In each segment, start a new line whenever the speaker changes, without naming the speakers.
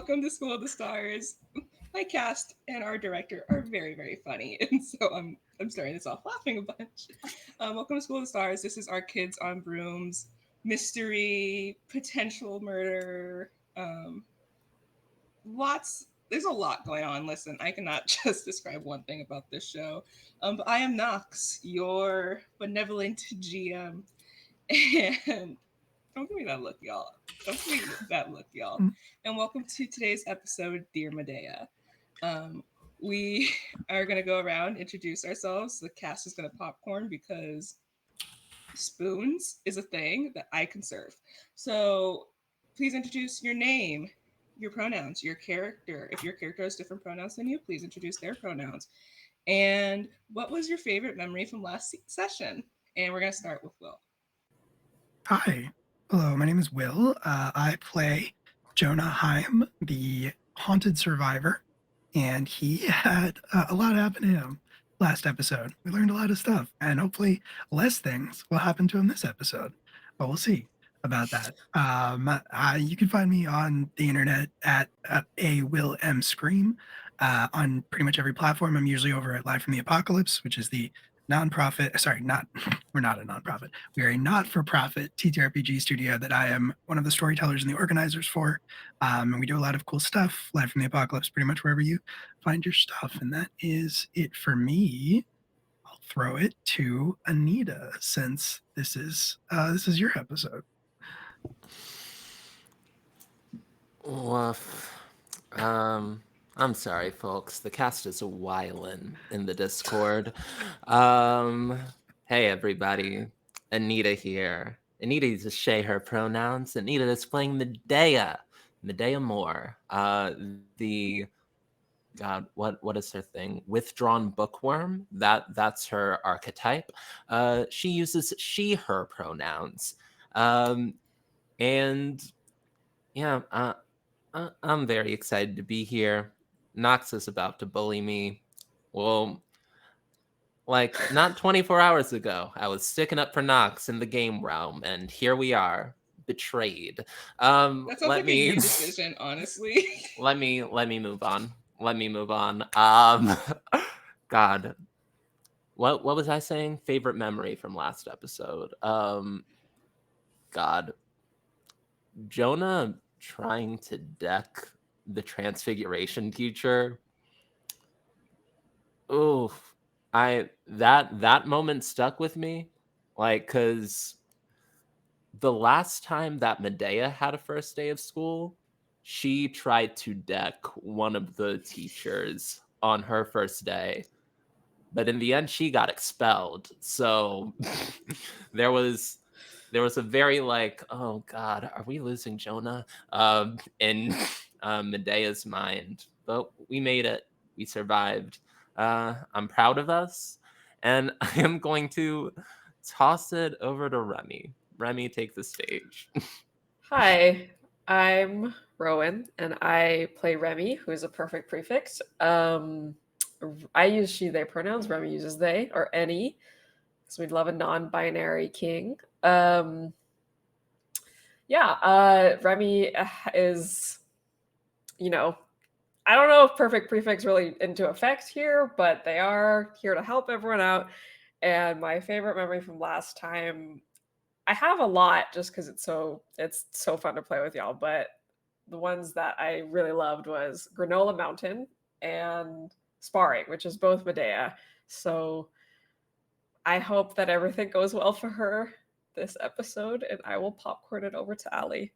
Welcome to School of the Stars. My cast and our director are very, very funny, and so I'm starting this off laughing a bunch. Welcome to School of the Stars. This is our Kids on Brooms mystery, potential murder. There's a lot going on. Listen, I cannot just describe one thing about this show. But I am Knox, your benevolent GM, and don't give me that look, y'all. Don't give me that look, y'all. And welcome to today's episode, Dear Medea. We are going to go around, introduce ourselves. The cast is going to popcorn because spoons is a thing that I can serve. So please introduce your name, your pronouns, your character. If your character has different pronouns than you, please introduce their pronouns. And what was your favorite memory from last session? And we're going to start with Will.
Hi. Hello, my name is Will. I play Jonah Heim, the haunted survivor, and he had a lot happen to him last episode. We learned a lot of stuff, and hopefully less things will happen to him this episode, but we'll see about that. You can find me on the internet at a Will M Scream on pretty much every platform. I'm usually over at Live from the Apocalypse, which is the nonprofit. Sorry, not we're not a nonprofit. We are a not-for-profit TTRPG studio that I am one of the storytellers and the organizers for. And we do a lot of cool stuff. Live from the Apocalypse, pretty much wherever you find your stuff. And that is it for me. I'll throw it to Anita since this is your episode.
Woof. I'm sorry, folks. The cast is wildin' in the Discord. Hey, everybody. Anita here. Anita uses she, her pronouns. Anita is playing Medea. Medea Moore. The God, what is her thing? Withdrawn bookworm. That's her archetype. She uses she, her pronouns. And yeah, I'm very excited to be here. Nox is about to bully me. Well, like not 24 hours ago, I was sticking up for Nox in the game realm, and here we are, betrayed.
That sounds
Let
like
me
a you decision, honestly.
let me move on. Let me move on. God, what was I saying? Favorite memory from last episode. God, Jonah trying to deck the transfiguration teacher. Oof. That moment stuck with me. Like, cause the last time that Medea had a first day of school, she tried to deck one of the teachers on her first day. But in the end she got expelled. So there was a very like, oh God, are we losing Jonah? In Medea's mind. But we made it. We survived. I'm proud of us. And I am going to toss it over to Remy. Remy, take the stage.
Hi, I'm Rowan, and I play Remy, who is a perfect prefix. I use she, they pronouns. Remy uses they or any, because we'd love a non-binary king. Remy is, I don't know if perfect prefix really into effect here, but they are here to help everyone out. And my favorite memory from last time, I have a lot just because it's so fun to play with y'all, but the ones that I really loved was Granola Mountain and Sparring, which is both Medea. So I hope that everything goes well for her this episode, and I will popcorn it over to Allie.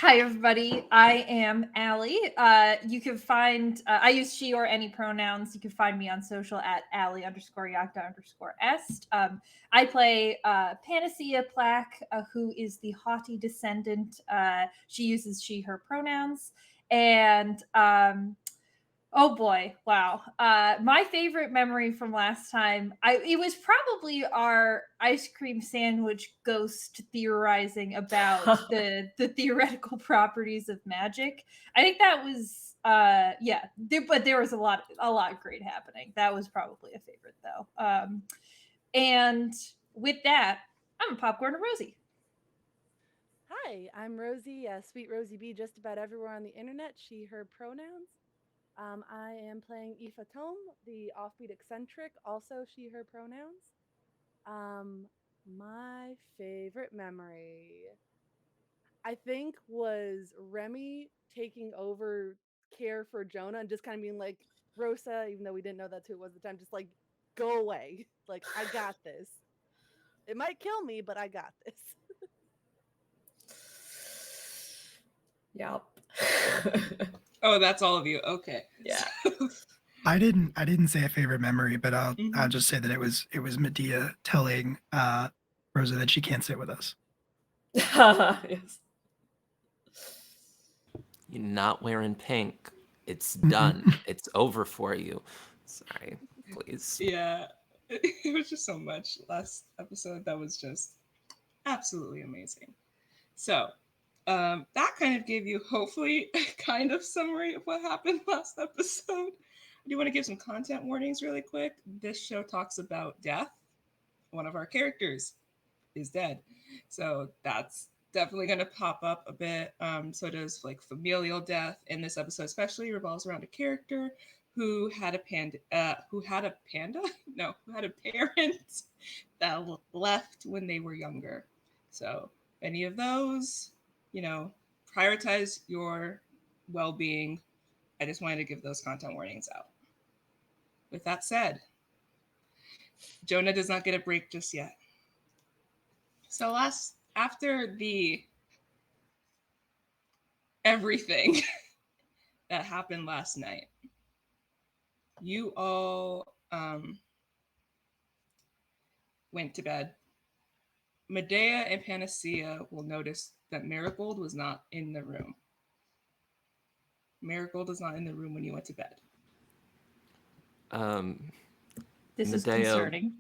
Hi, everybody. I am Allie. You can find, I use she or any pronouns. You can find me on social at Allie_Yakta_est. I play Panacea Plaque, who is the haughty descendant. She uses she, her pronouns. And oh boy, wow. My favorite memory from last time, it was probably our ice cream sandwich ghost theorizing about the theoretical properties of magic. I think that was but there was a lot great happening. That was probably a favorite though. And with that, I'm a popcorn and Rosie.
Hi, I'm Rosie, Sweet Rosie B, just about everywhere on the internet, she, her pronouns. I am playing Aoife Tome, the offbeat eccentric, also she, her pronouns. My favorite memory, I think, was Remy taking over care for Jonah and just kind of being like, Rosa, even though we didn't know that's who it was at the time, just like, go away. Like, I got this. It might kill me, but I got this.
Yep.
Oh, that's all of you. Okay.
Yeah.
I didn't say a favorite memory, but I'll
Mhm.
just say that it was Medea telling Rosa that she can't sit with us.
Yes.
You're not wearing pink. It's
Mm-mm.
done. It's over for you. Sorry, please.
Yeah. It was just so much last episode that was just absolutely amazing. So, that kind of gave you hopefully a kind of summary of what happened last episode. I do want to give some content warnings really quick. This show talks about death. One of our characters is dead. So that's definitely going to pop up a bit. So does like familial death. And this episode especially revolves around a character who had a panda, who had a parent that left when they were younger. So any of those, prioritize your well-being. I just wanted to give those content warnings out. With that said, Jonah does not get a break just yet. So after the everything that happened last night, you all went to bed. Medea and Panacea will notice that Marigold was not in the room. Marigold was not in the room when you went to bed.
This is
Medea-
concerning.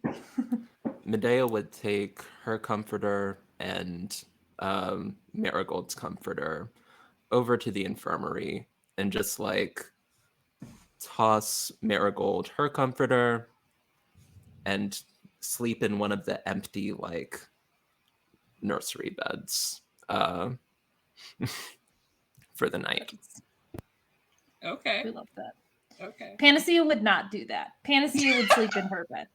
Medea would take her comforter and Marigold's comforter over to the infirmary and just like toss Marigold her comforter and sleep in one of the empty like nursery beds for the night.
Okay.
We love that.
Okay.
Panacea would not do that. Panacea would sleep in her bed.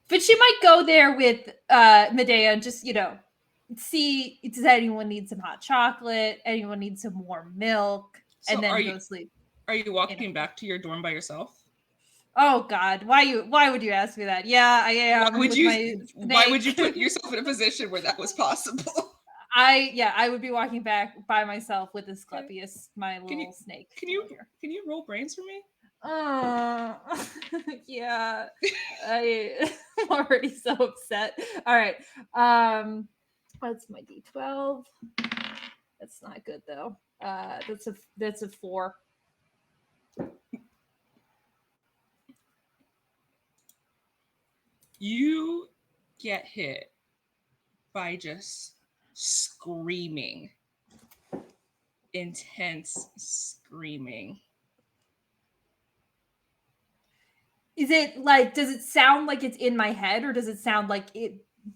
But she might go there with Medea and just, see, does anyone need some hot chocolate? Anyone need some warm milk?
So
And then go sleep.
Are you walking back to your dorm by yourself?
Oh God, why would you ask me that? Yeah, I am.
Why would you put yourself in a position where that was possible?
I would be walking back by myself with Asclepius, my little snake.
Can you roll brains for me?
Yeah. I'm already so upset. All right. What's my D12? That's not good though. That's a 4.
You get hit by just screaming. Intense screaming.
Is it like, does it sound like it's in my head, or does it sound like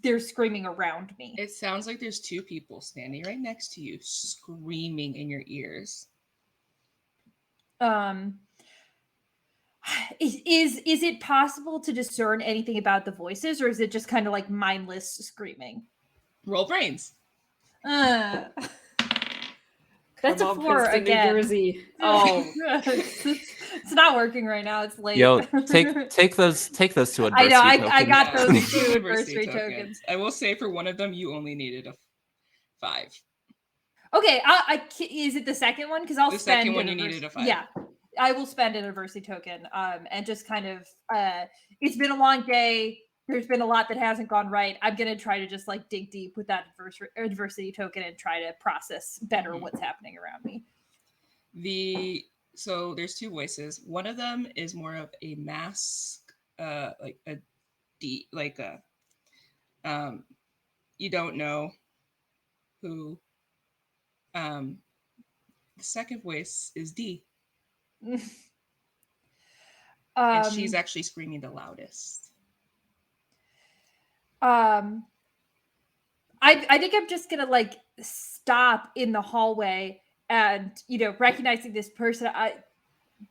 they're screaming around me?
It sounds like there's two people standing right next to you screaming in your ears.
Is it possible to discern anything about the voices, or is it just kind of like mindless screaming?
Roll brains.
That's a 4
Princeton,
again.
New Jersey. Oh,
it's not working right now. It's late.
Yo, take those to adversity.
I know. I
tokens.
got those
Take
two
the
adversity tokens.
I will say for one of them, you only needed a 5.
Okay, is it the second one? Because I'll
The
spend
second one you needed a 5.
Yeah, I will spend an adversity token. And just kind of, it's been a long day. There's been a lot that hasn't gone right. I'm gonna try to just like dig deep with that adversity token and try to process better what's happening around me.
So there's two voices. One of them is more of a mask, like a D, like a you don't know who. The second voice is D. And she's actually screaming the loudest.
I think I'm just gonna like stop in the hallway and recognizing this person,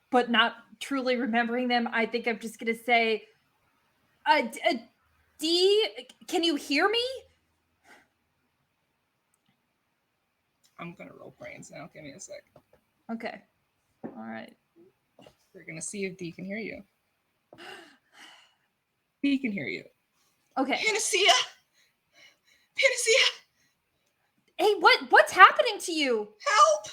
but not truly remembering them. I think I'm just gonna say, D, can you hear me?
I'm gonna roll brains now. Give me a sec.
Okay. All right.
We're gonna see if D can hear you. D can hear you.
Okay.
Panacea! Panacea!
Hey, what's happening to you?
Help!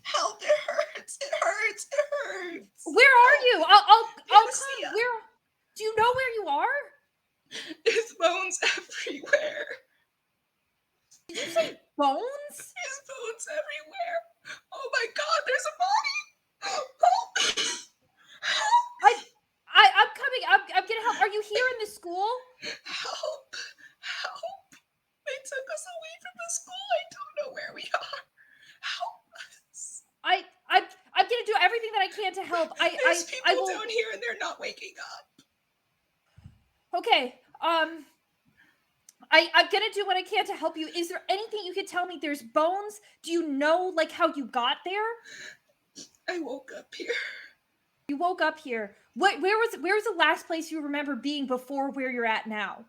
Help! It hurts! It hurts! It hurts!
Where are you? I'll
Panacea.
come. Where? Do you know where you are?
There's bones everywhere.
Did you say bones?
There's bones everywhere. Oh my god, there's a body! Help! Help!
I'm coming. I'm gonna help. Are you here in the school?
Help! Help! They took us away from the school. I don't know where we are. Help us!
I'm gonna do everything that I can to help.
There's people
will...
down here and they're not waking up.
Okay. I'm gonna do what I can to help you. Is there anything you could tell me? There's bones. Do you know like how you got there?
I woke up here.
You woke up here. Where was the last place you remember being before where you're at now?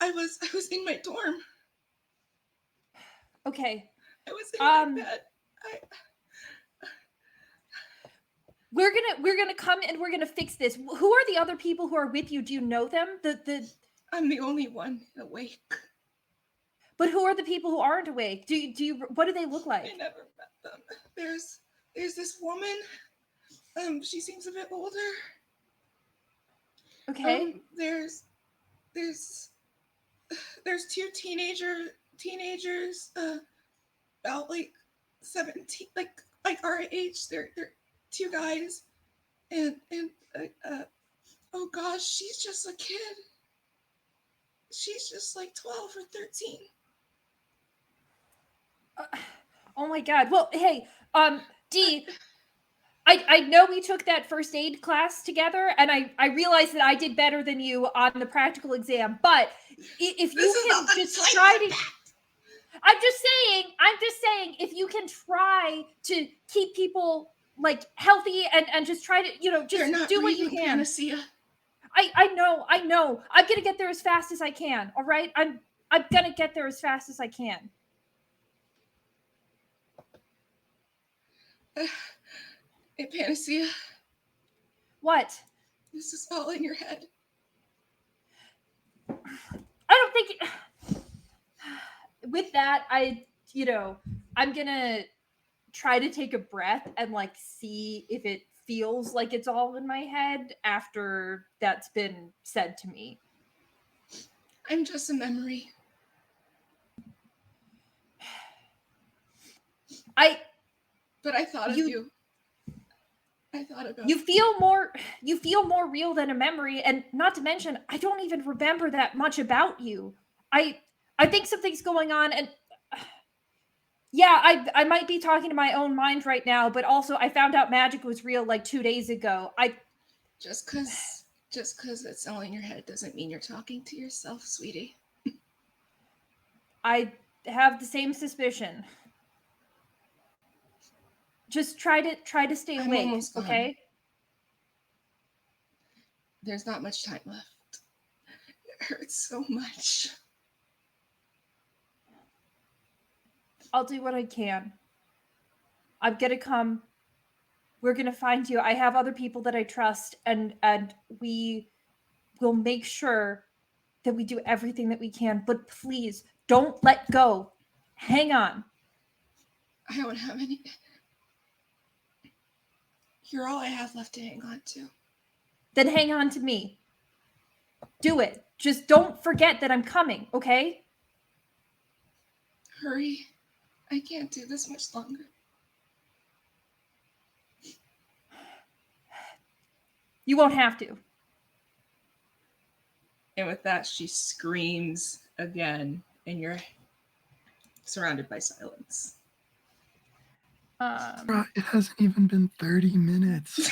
I was in my dorm.
Okay.
I was in my bed.
We're gonna come and we're gonna fix this. Who are the other people who are with you? Do you know them?
I'm the only one awake.
But who are the people who aren't awake? Do you what do they look like?
I never met them. There's this woman. She seems a bit older.
Okay.
There's two teenagers about like 17, like our age. They're two guys, and oh gosh, she's just a kid. She's just like 12 or 13.
Oh my god. Well, hey, D, I know we took that first aid class together, and I realized that I did better than you on the practical exam, but if you can just try to... I'm just saying, if you can try to keep people like healthy and just try to, just do what you can.
Panacea.
I know. I'm gonna get there as fast as I can. All right, I'm gonna get there as fast as I can.
Hey, Panacea.
What?
This is all in your head.
I don't think. With that, I'm gonna try to take a breath and like see if it feels like it's all in my head after that's been said to me.
I'm just a memory. But I thought of you. I thought about
you. Feel more real than a memory, and not to mention, I don't even remember that much about you. I think something's going on, and yeah, I might be talking to my own mind right now, but also I found out magic was real like 2 days ago.
Just because it's all in your head doesn't mean you're talking to yourself, sweetie.
I have the same suspicion. Just try to stay awake, okay?
There's not much time left. It hurts so much.
I'll do what I can. I'm gonna come. We're gonna find you. I have other people that I trust, and we will make sure that we do everything that we can. But please, don't let go. Hang on.
I don't have any. You're all I have left to hang on to.
Then hang on to me. Do it. Just don't forget that I'm coming, okay?
Hurry. I can't do this much longer.
You won't have to.
And with that, she screams again, and you're surrounded by silence.
It hasn't even been 30 minutes.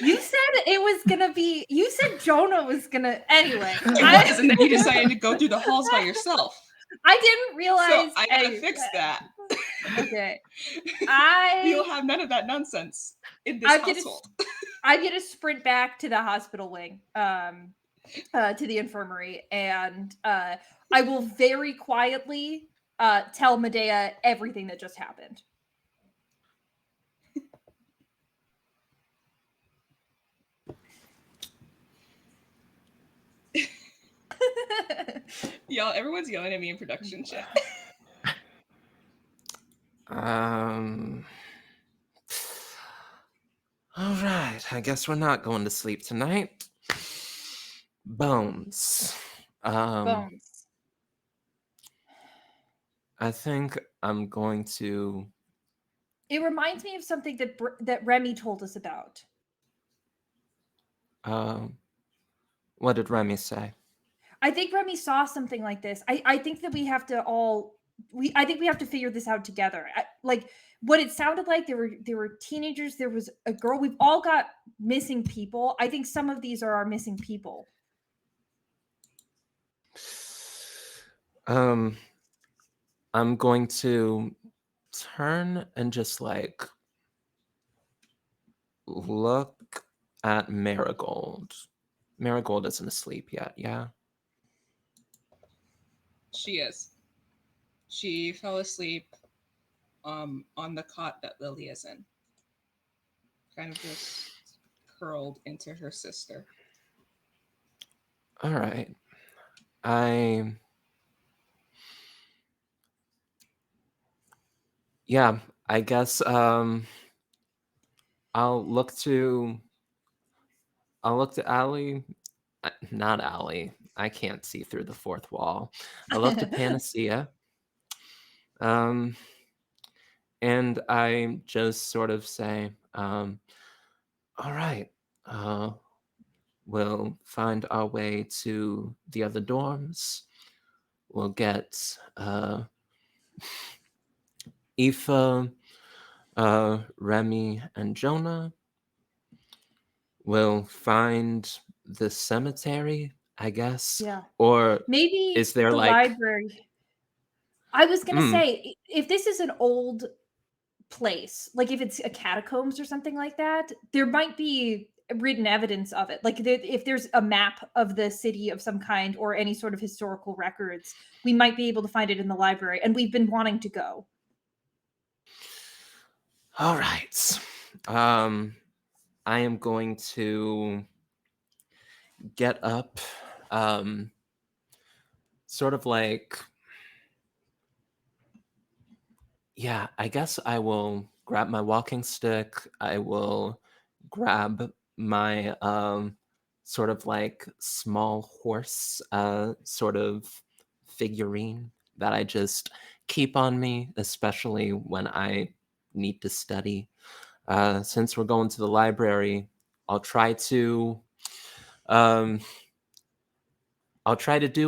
You said it was gonna be. You said Jonah was gonna. Anyway,
It was, and then you decided to go through the halls by yourself.
I didn't realize.
So I gotta fix that.
Okay.
You'll have none of that nonsense in this
I'm gonna-
household.
I'm gonna sprint back to the hospital wing, to the infirmary, and I will very quietly tell Medea everything that just happened.
Y'all, everyone's yelling at me in production chat.
All right, I guess we're not going to sleep tonight. Bones.
Bones.
I think I'm going to.
It reminds me of something that Remy told us about.
What did Remy say?
I think Remy saw something like this. I think that we have to all I think we have to figure this out together. Like what it sounded like, there were teenagers, there was a girl. We've all got missing people. I think some of these are our missing people.
I'm going to turn and just like look at Marigold. Marigold isn't asleep yet, yeah?
She is. She fell asleep on the cot that Lily is in. Kind of just curled into her sister.
All right. Yeah, I guess I'll look to Allie. Not Allie. I can't see through the fourth wall. I look to Panacea. And I just sort of say, all right, we'll find our way to the other dorms. We'll get Aoife, Remy, and Jonah. We'll find the cemetery, I guess.
Yeah.
Or
maybe
is there
the
like
library? I was gonna say, if this is an old place, like if it's a catacombs or something like that, there might be written evidence of it. Like if there's a map of the city of some kind or any sort of historical records, we might be able to find it in the library, and we've been wanting to go.
All right. I am going to get up, sort of like, yeah, I guess I will grab my walking stick. I will grab my sort of like small horse sort of figurine that I just keep on me, especially when I need to study. Since we're going to the library, I'll try to do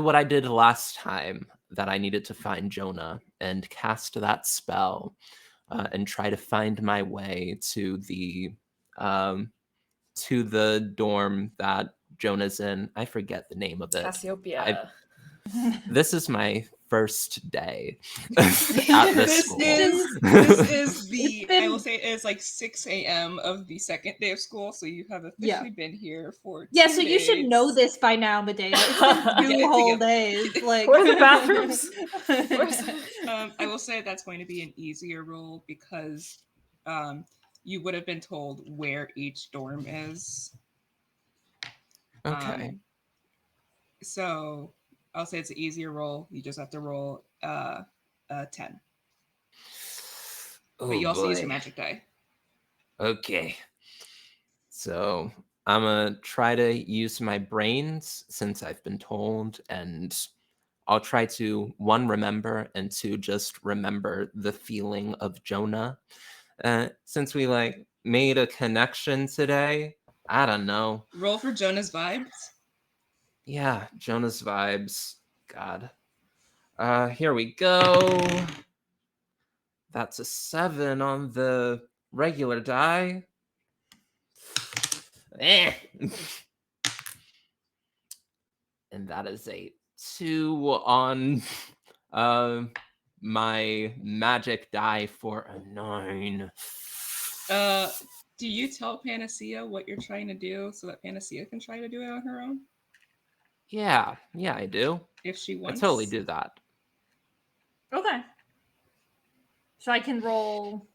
what I did last time that I needed to find Jonah and cast that spell and try to find my way to the dorm that Jonah's in. I forget the name of it.
Cassiopeia.
This is my first day at this school.
This is the, I will say it is like 6 a.m. of the second day of school, so you have officially been here for 2
so you should
days.
know this by now, Medea. It's been 2 whole days. Like,
where are the bathrooms?
I will say that's going to be an easier role because you would have been told where each dorm is.
Okay.
So I'll say it's an easier roll. You just have to roll 10.
Oh,
but you also use
boy.
your magic die.
Okay. So I'm gonna try to use my brains since I've been told, and I'll try to, 1, remember, and 2, just remember the feeling of Jonah. Since we like made a connection today, I don't know.
Roll for Jonah's vibes.
Yeah, Jonah's vibes. God. Here we go. That's a 7 on the regular die. Eh. And that is a 2 on my magic die for a 9.
Do you tell Panacea what you're trying to do so that Panacea can try to do it on her own
Yeah, I do.
if she
I
wants?
totally do that.
Okay. So I can roll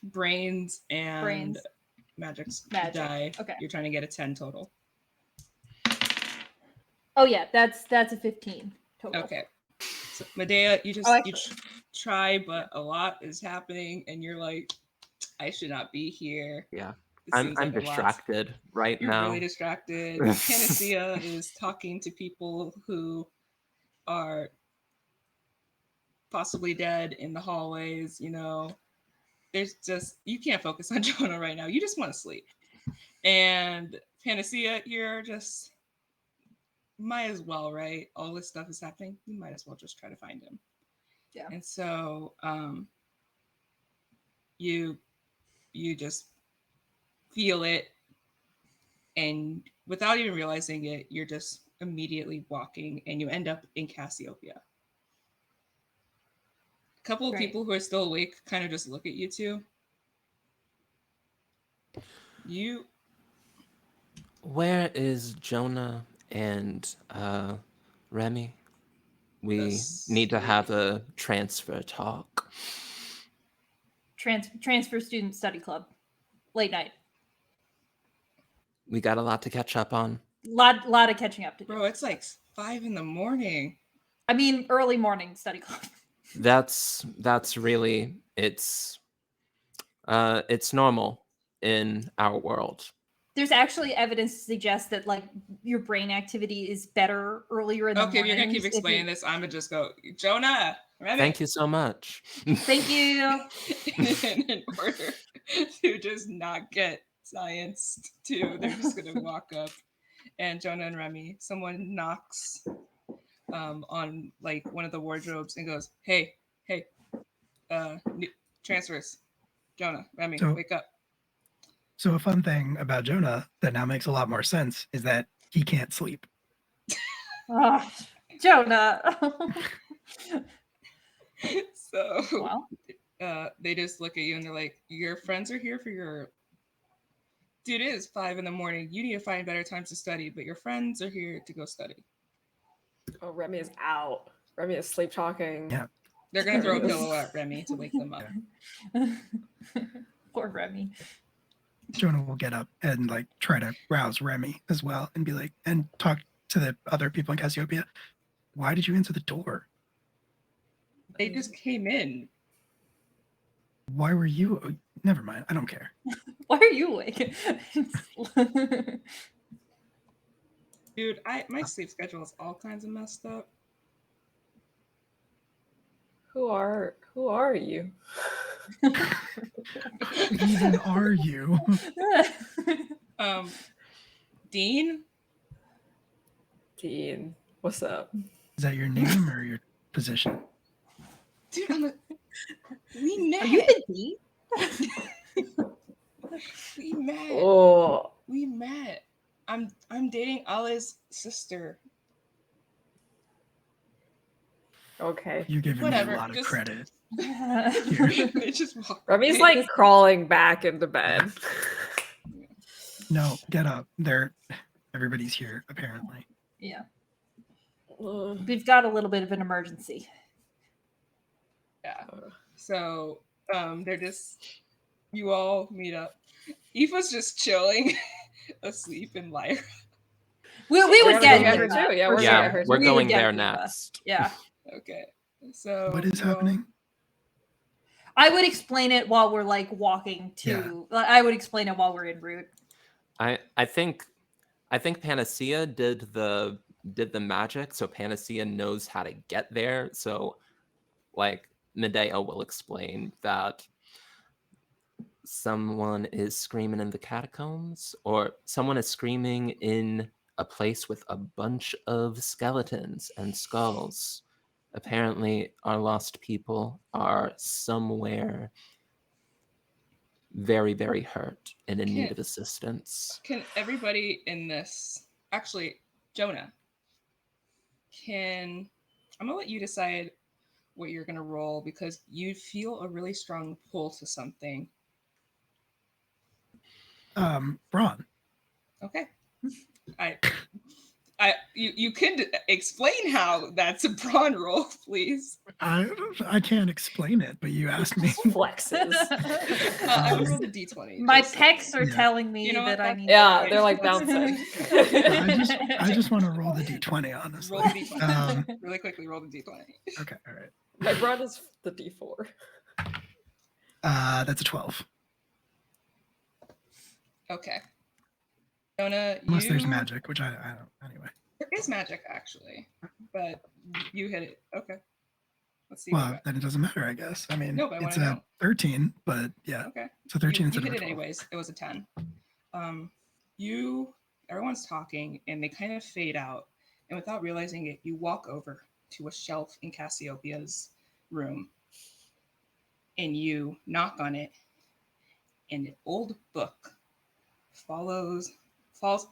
Brains and
brains.
magic's
Magic.
die.
Okay.
You're trying to get a 10 total.
Oh yeah, that's a 15 total.
Okay. So Medea, you just
Oh,
you try, but a lot is happening, and you're like, I should not be here.
Yeah.
It
I'm
seems like a lot.
distracted right
You're
now.
really distracted. Panacea is talking to people who are possibly dead in the hallways, you know. There's just, you can't focus on Jonah right now. You just want to sleep. And Panacea, you're just, might as well, right? All this stuff is happening. You might as well just try to find him.
Yeah.
And so you just feel it, and without even realizing it, you're just immediately walking, and you end up in Cassiopeia. A couple of
Great.
people who are still awake kind of just look at you two.
Where is Jonah and Remy? We need to have a transfer talk.
Transfer student study club. Late night.
We got a lot to catch up on.
Lot of catching up to do.
Bro, it's like 5 a.m.
I mean, early morning study club.
That's really it's normal in our world.
There's actually evidence to suggest that like your brain activity is better earlier in the morning.
Okay, if you're gonna keep explaining this, I'm gonna just go, Jonah, Remy.
Thank you so much.
Thank you.
In order to just not get scienced too, they're just gonna walk up, and Jonah and Remy, someone knocks on like one of the wardrobes and goes, hey, transfers, Jonah, Remy, wake up.
So a fun thing about Jonah that now makes a lot more sense is that he can't sleep.
Oh, Jonah.
So
well,
they just look at you and they're like, your friends are here for your... Dude, it is 5 a.m. You need to find better times to study, but your friends are here to go study.
Oh, Remy is out. Remy is sleep talking.
Yeah.
They're going to throw a pillow at Remy to wake them up.
Poor Remy.
Jonah will get up and like try to rouse Remy as well and be like, and talk to the other people in Cassiopeia. Why did you answer the door?
They just came in.
Why were you? Never mind. I don't care.
Why are you awake?
Dude, my sleep schedule is all kinds of messed up.
Who are you?
Even are you?
Dean?
Dean, what's up?
Is that your name or your position?
Dude, we met.
Are you the Dean?
We met.
Oh,
We met. I'm dating Ali's sister.
okay.
You're giving
Whatever,
me a lot of
just-
credit.
They just walk
Remy's
in.
like crawling back into bed.
No, get up. Everybody's here, apparently.
Yeah.
Ugh.
We've got a little bit of an emergency.
Yeah. So they're just, you all meet up. Aoife's just chilling, asleep in Lyra.
We
We're
would
gonna
get
go get
you
her
that,
too. Yeah,
for
we're
sure.
gonna get her
we're
too.
We would
going
get
there
you that.
next.
Yeah.
Okay. So
What is
you all-
happening?
I would explain it while we're like walking to. I would explain it while we're en route.
I think Panacea did the magic, so Panacea knows how to get there. So like Medea will explain that someone is screaming in the catacombs, or someone is screaming in a place with a bunch of skeletons and skulls. Apparently, our lost people are somewhere very, very hurt and in need
Can-
of assistance.
Can everybody in this, actually, Jonah, I'm gonna let you decide what you're gonna roll because you feel a really strong pull to something.
Braun.
Okay. You could explain how that's a brawn roll, please.
I can't explain it, but you asked me.
Flexes.
I would roll the d20.
My
just so-
pecs are
Yeah.
telling me
You know what,
that I
that-
need.
Yeah,
to-
they're like bouncing.
I just want to roll the d20, honestly.
Roll the d20.
Um,
Really quickly, roll the d20.
okay, all right.
My brawn is the D4.
That's a 12.
Okay. Jonah,
Unless there's magic, which I don't. Anyway.
There is magic, actually, but you hit it. Okay. Let's see. what you
Well,
got.
then it doesn't matter, I guess. I mean,
No, but I
it's
wanna
a
know.
13, but yeah.
Okay.
So 13
You
instead
hit
of a
it
12.
anyways. It was a 10. Everyone's talking and they kind of fade out. And without realizing it, you walk over to a shelf in Cassiopeia's room and you knock on it. And an old book falls,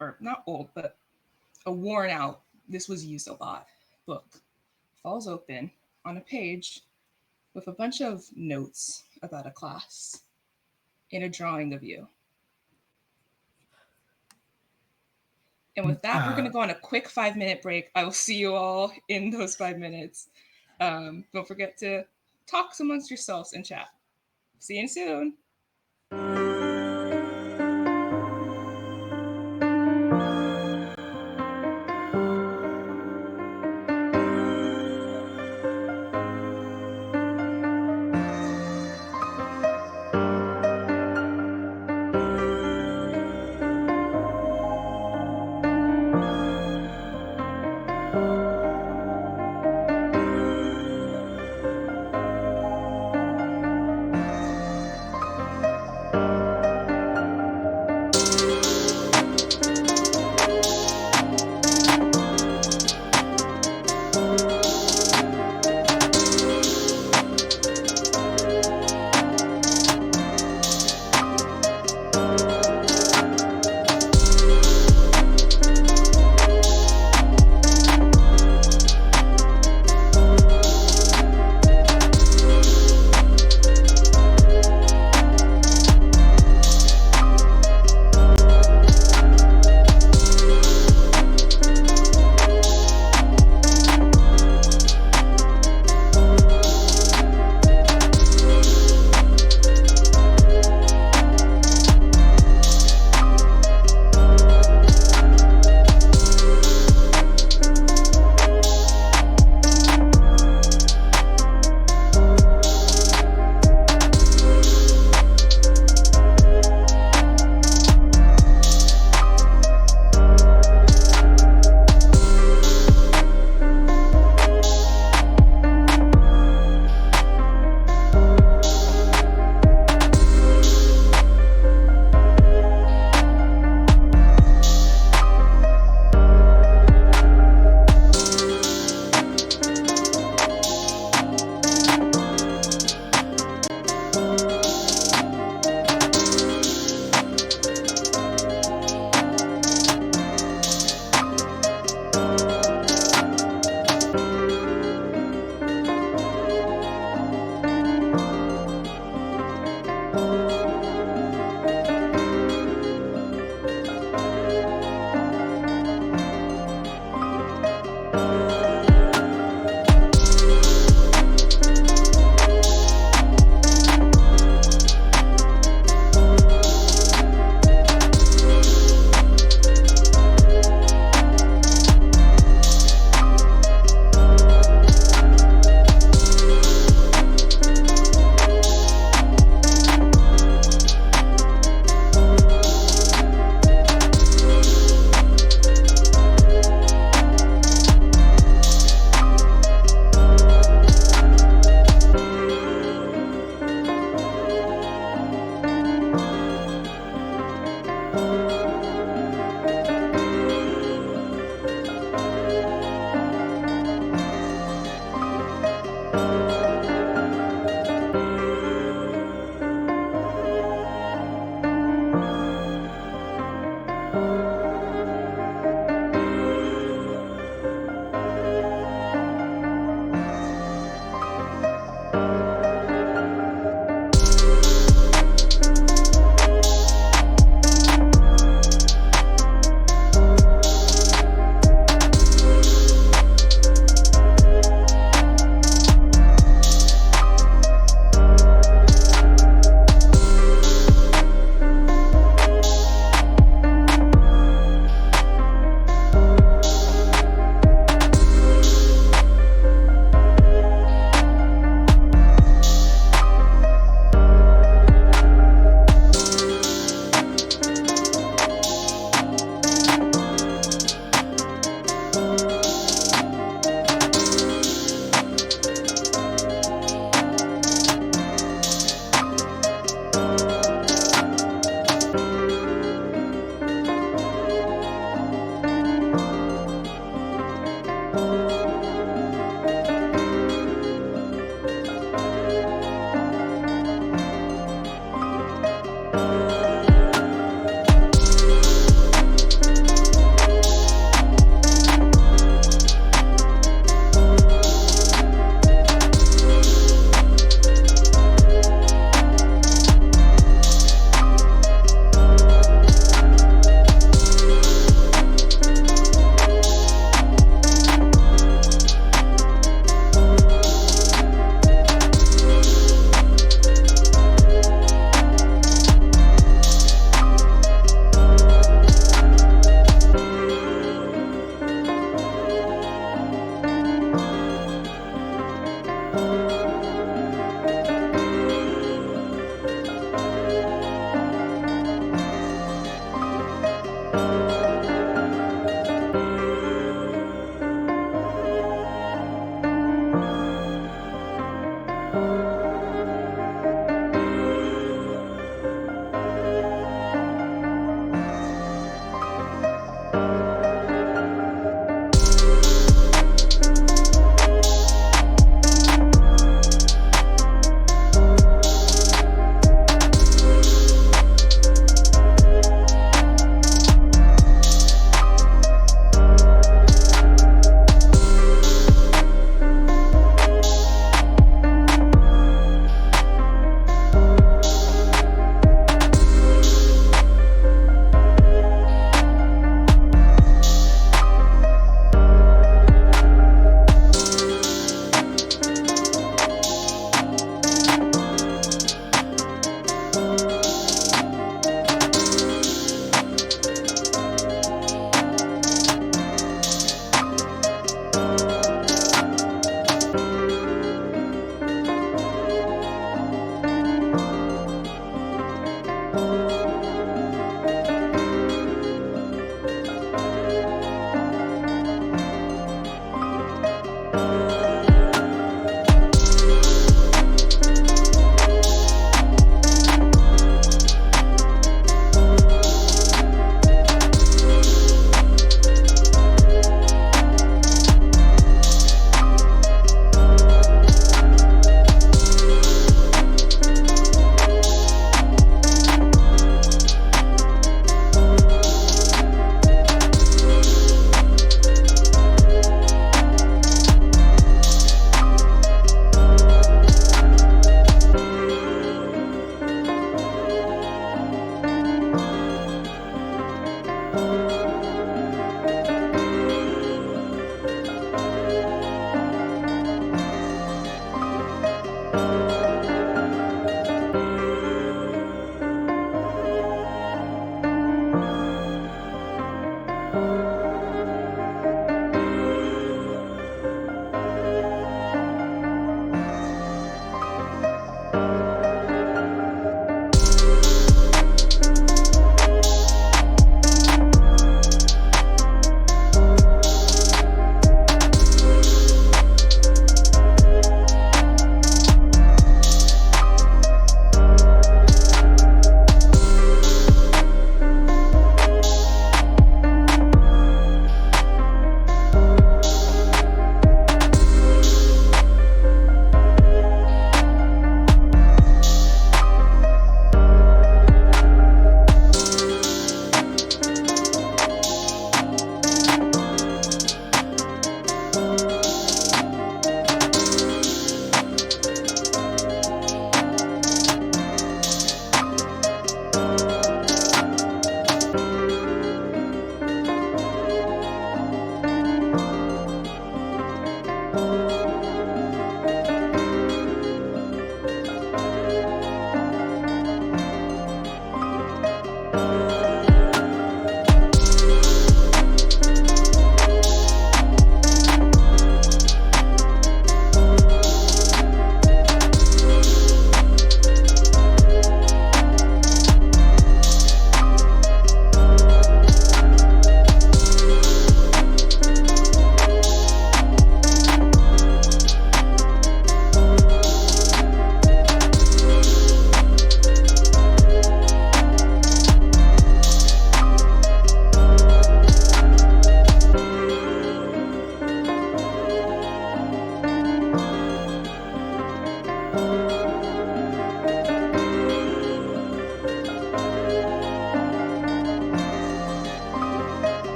or not old, but a worn out, this was used a lot, book falls open on a page with a bunch of notes about a class and a drawing of you. And with that, we're going to go on a quick 5-minute break. I will see you all in those 5 minutes. Don't forget to talk amongst yourselves and chat. See you soon.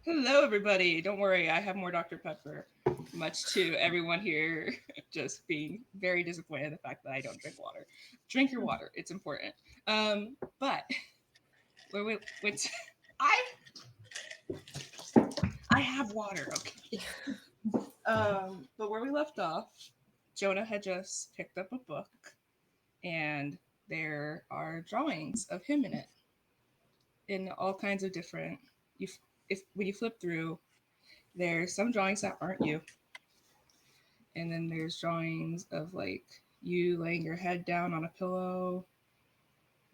Hello, everybody. Don't worry, I have more Dr. Pepper, much to everyone here just being very disappointed in the fact that I don't drink water. Drink your water, it's important. But wait, I have water, okay. But where we left off, Jonah had just picked up a book, and there are drawings of him in it, in all kinds of different. If when you flip through, there's some drawings that aren't you, and then there's drawings of like you laying your head down on a pillow,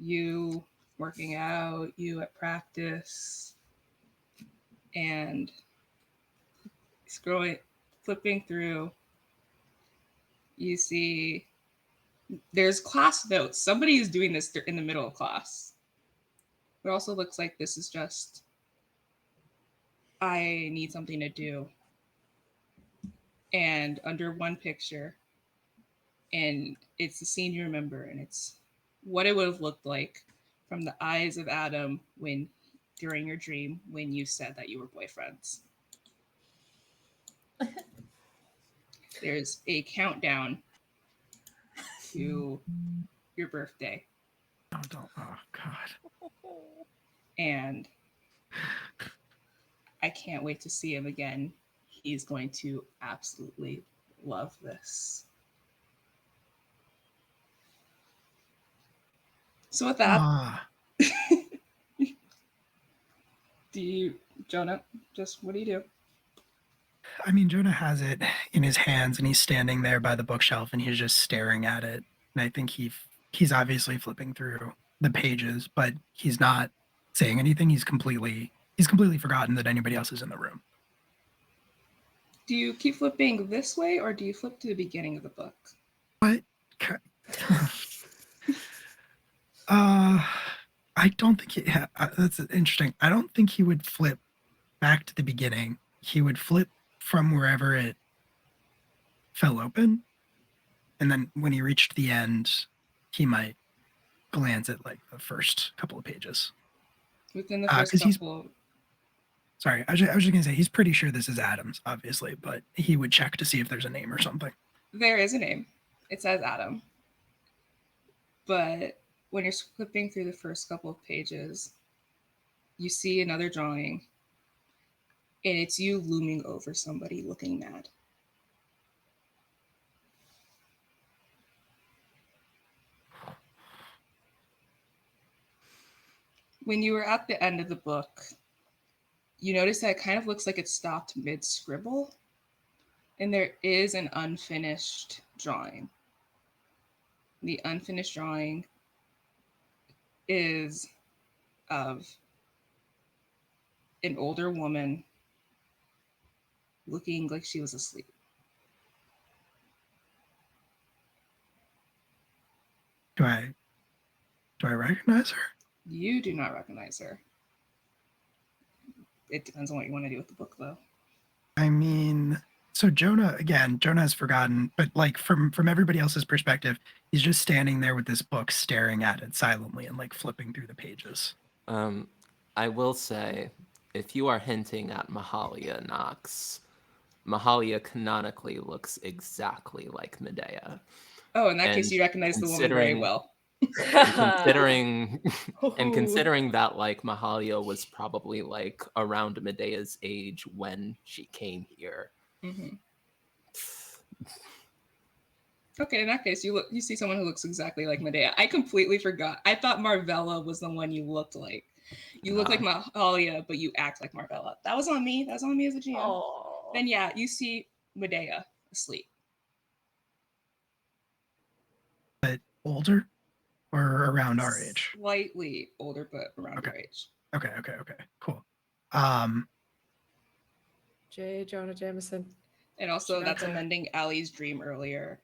you working out, you at practice, and flipping through, you see there's class notes. Somebody is doing this in the middle of class. It also looks like this is just, I need something to do. And under one picture, and it's the scene you remember, and it's what it would have looked like from the eyes of Adam when during your dream when you said that you were boyfriends. There's a countdown to your birthday.
No, don't. Oh God.
And I can't wait to see him again. He's going to absolutely love this. So with that, do you, Jonah, just what do you do?
I mean, Jonah has it in his hands and he's standing there by the bookshelf and he's just staring at it. And I think he's obviously flipping through the pages, but he's not saying anything. He's completely forgotten that anybody else is in the room.
Do you keep flipping this way or do you flip to the beginning of the book?
What? I don't think that's interesting. I don't think he would flip back to the beginning. He would flip from wherever it fell open. And then when he reached the end, he might glance at like the first couple of pages.
Within the first couple.
Sorry, I was just gonna say he's pretty sure this is Adam's, obviously, but he would check to see if there's a name or something.
There is a name. It says Adam. But when you're flipping through the first couple of pages, you see another drawing, and it's you looming over somebody looking mad. When you were at the end of the book, you notice that it kind of looks like it stopped mid-scribble, and there is an unfinished drawing. The unfinished drawing is of an older woman looking like she was asleep.
Do I recognize her?
You do not recognize her. It depends on what you want to do with the book, though.
I mean, so Jonah has forgotten, but like from everybody else's perspective, he's just standing there with this book staring at it silently and like flipping through the pages.
I will say, if you are hinting at Mahalia Knox, Mahalia canonically looks exactly like Medea.
Oh, in that case, you recognize the woman very well.
Considering that like Mahalia was probably like around Medea's age when she came here.
Mm-hmm. Okay, in that case, you see someone who looks exactly like Medea. I completely forgot. I thought Marvella was the one you looked like. You look like Mahalia, but you act like Marvella. That was on me. That was on me as a GM.
Aww.
Then yeah, you see Medea asleep.
But older or around our age?
Slightly older, but around your age.
Okay, cool.
J. Jonah Jameson.
And also that's amending Allie's dream earlier.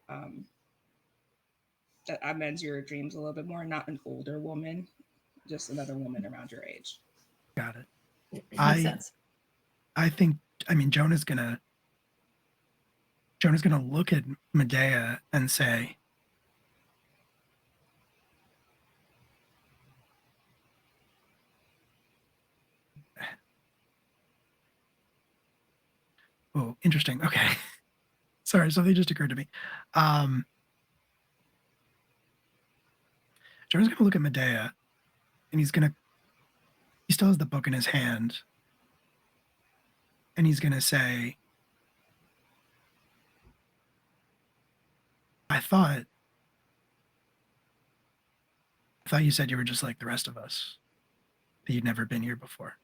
That amends your dreams a little bit more, not an older woman, just another woman around your age.
Got it.
Makes sense.
I think, I mean, Jonah's gonna look at Medea and say, oh, interesting. Okay. Sorry, something just occurred to me. Jonah's gonna look at Medea and he still has the book in his hand. And he's gonna say, I thought you said you were just like the rest of us, that you'd never been here before.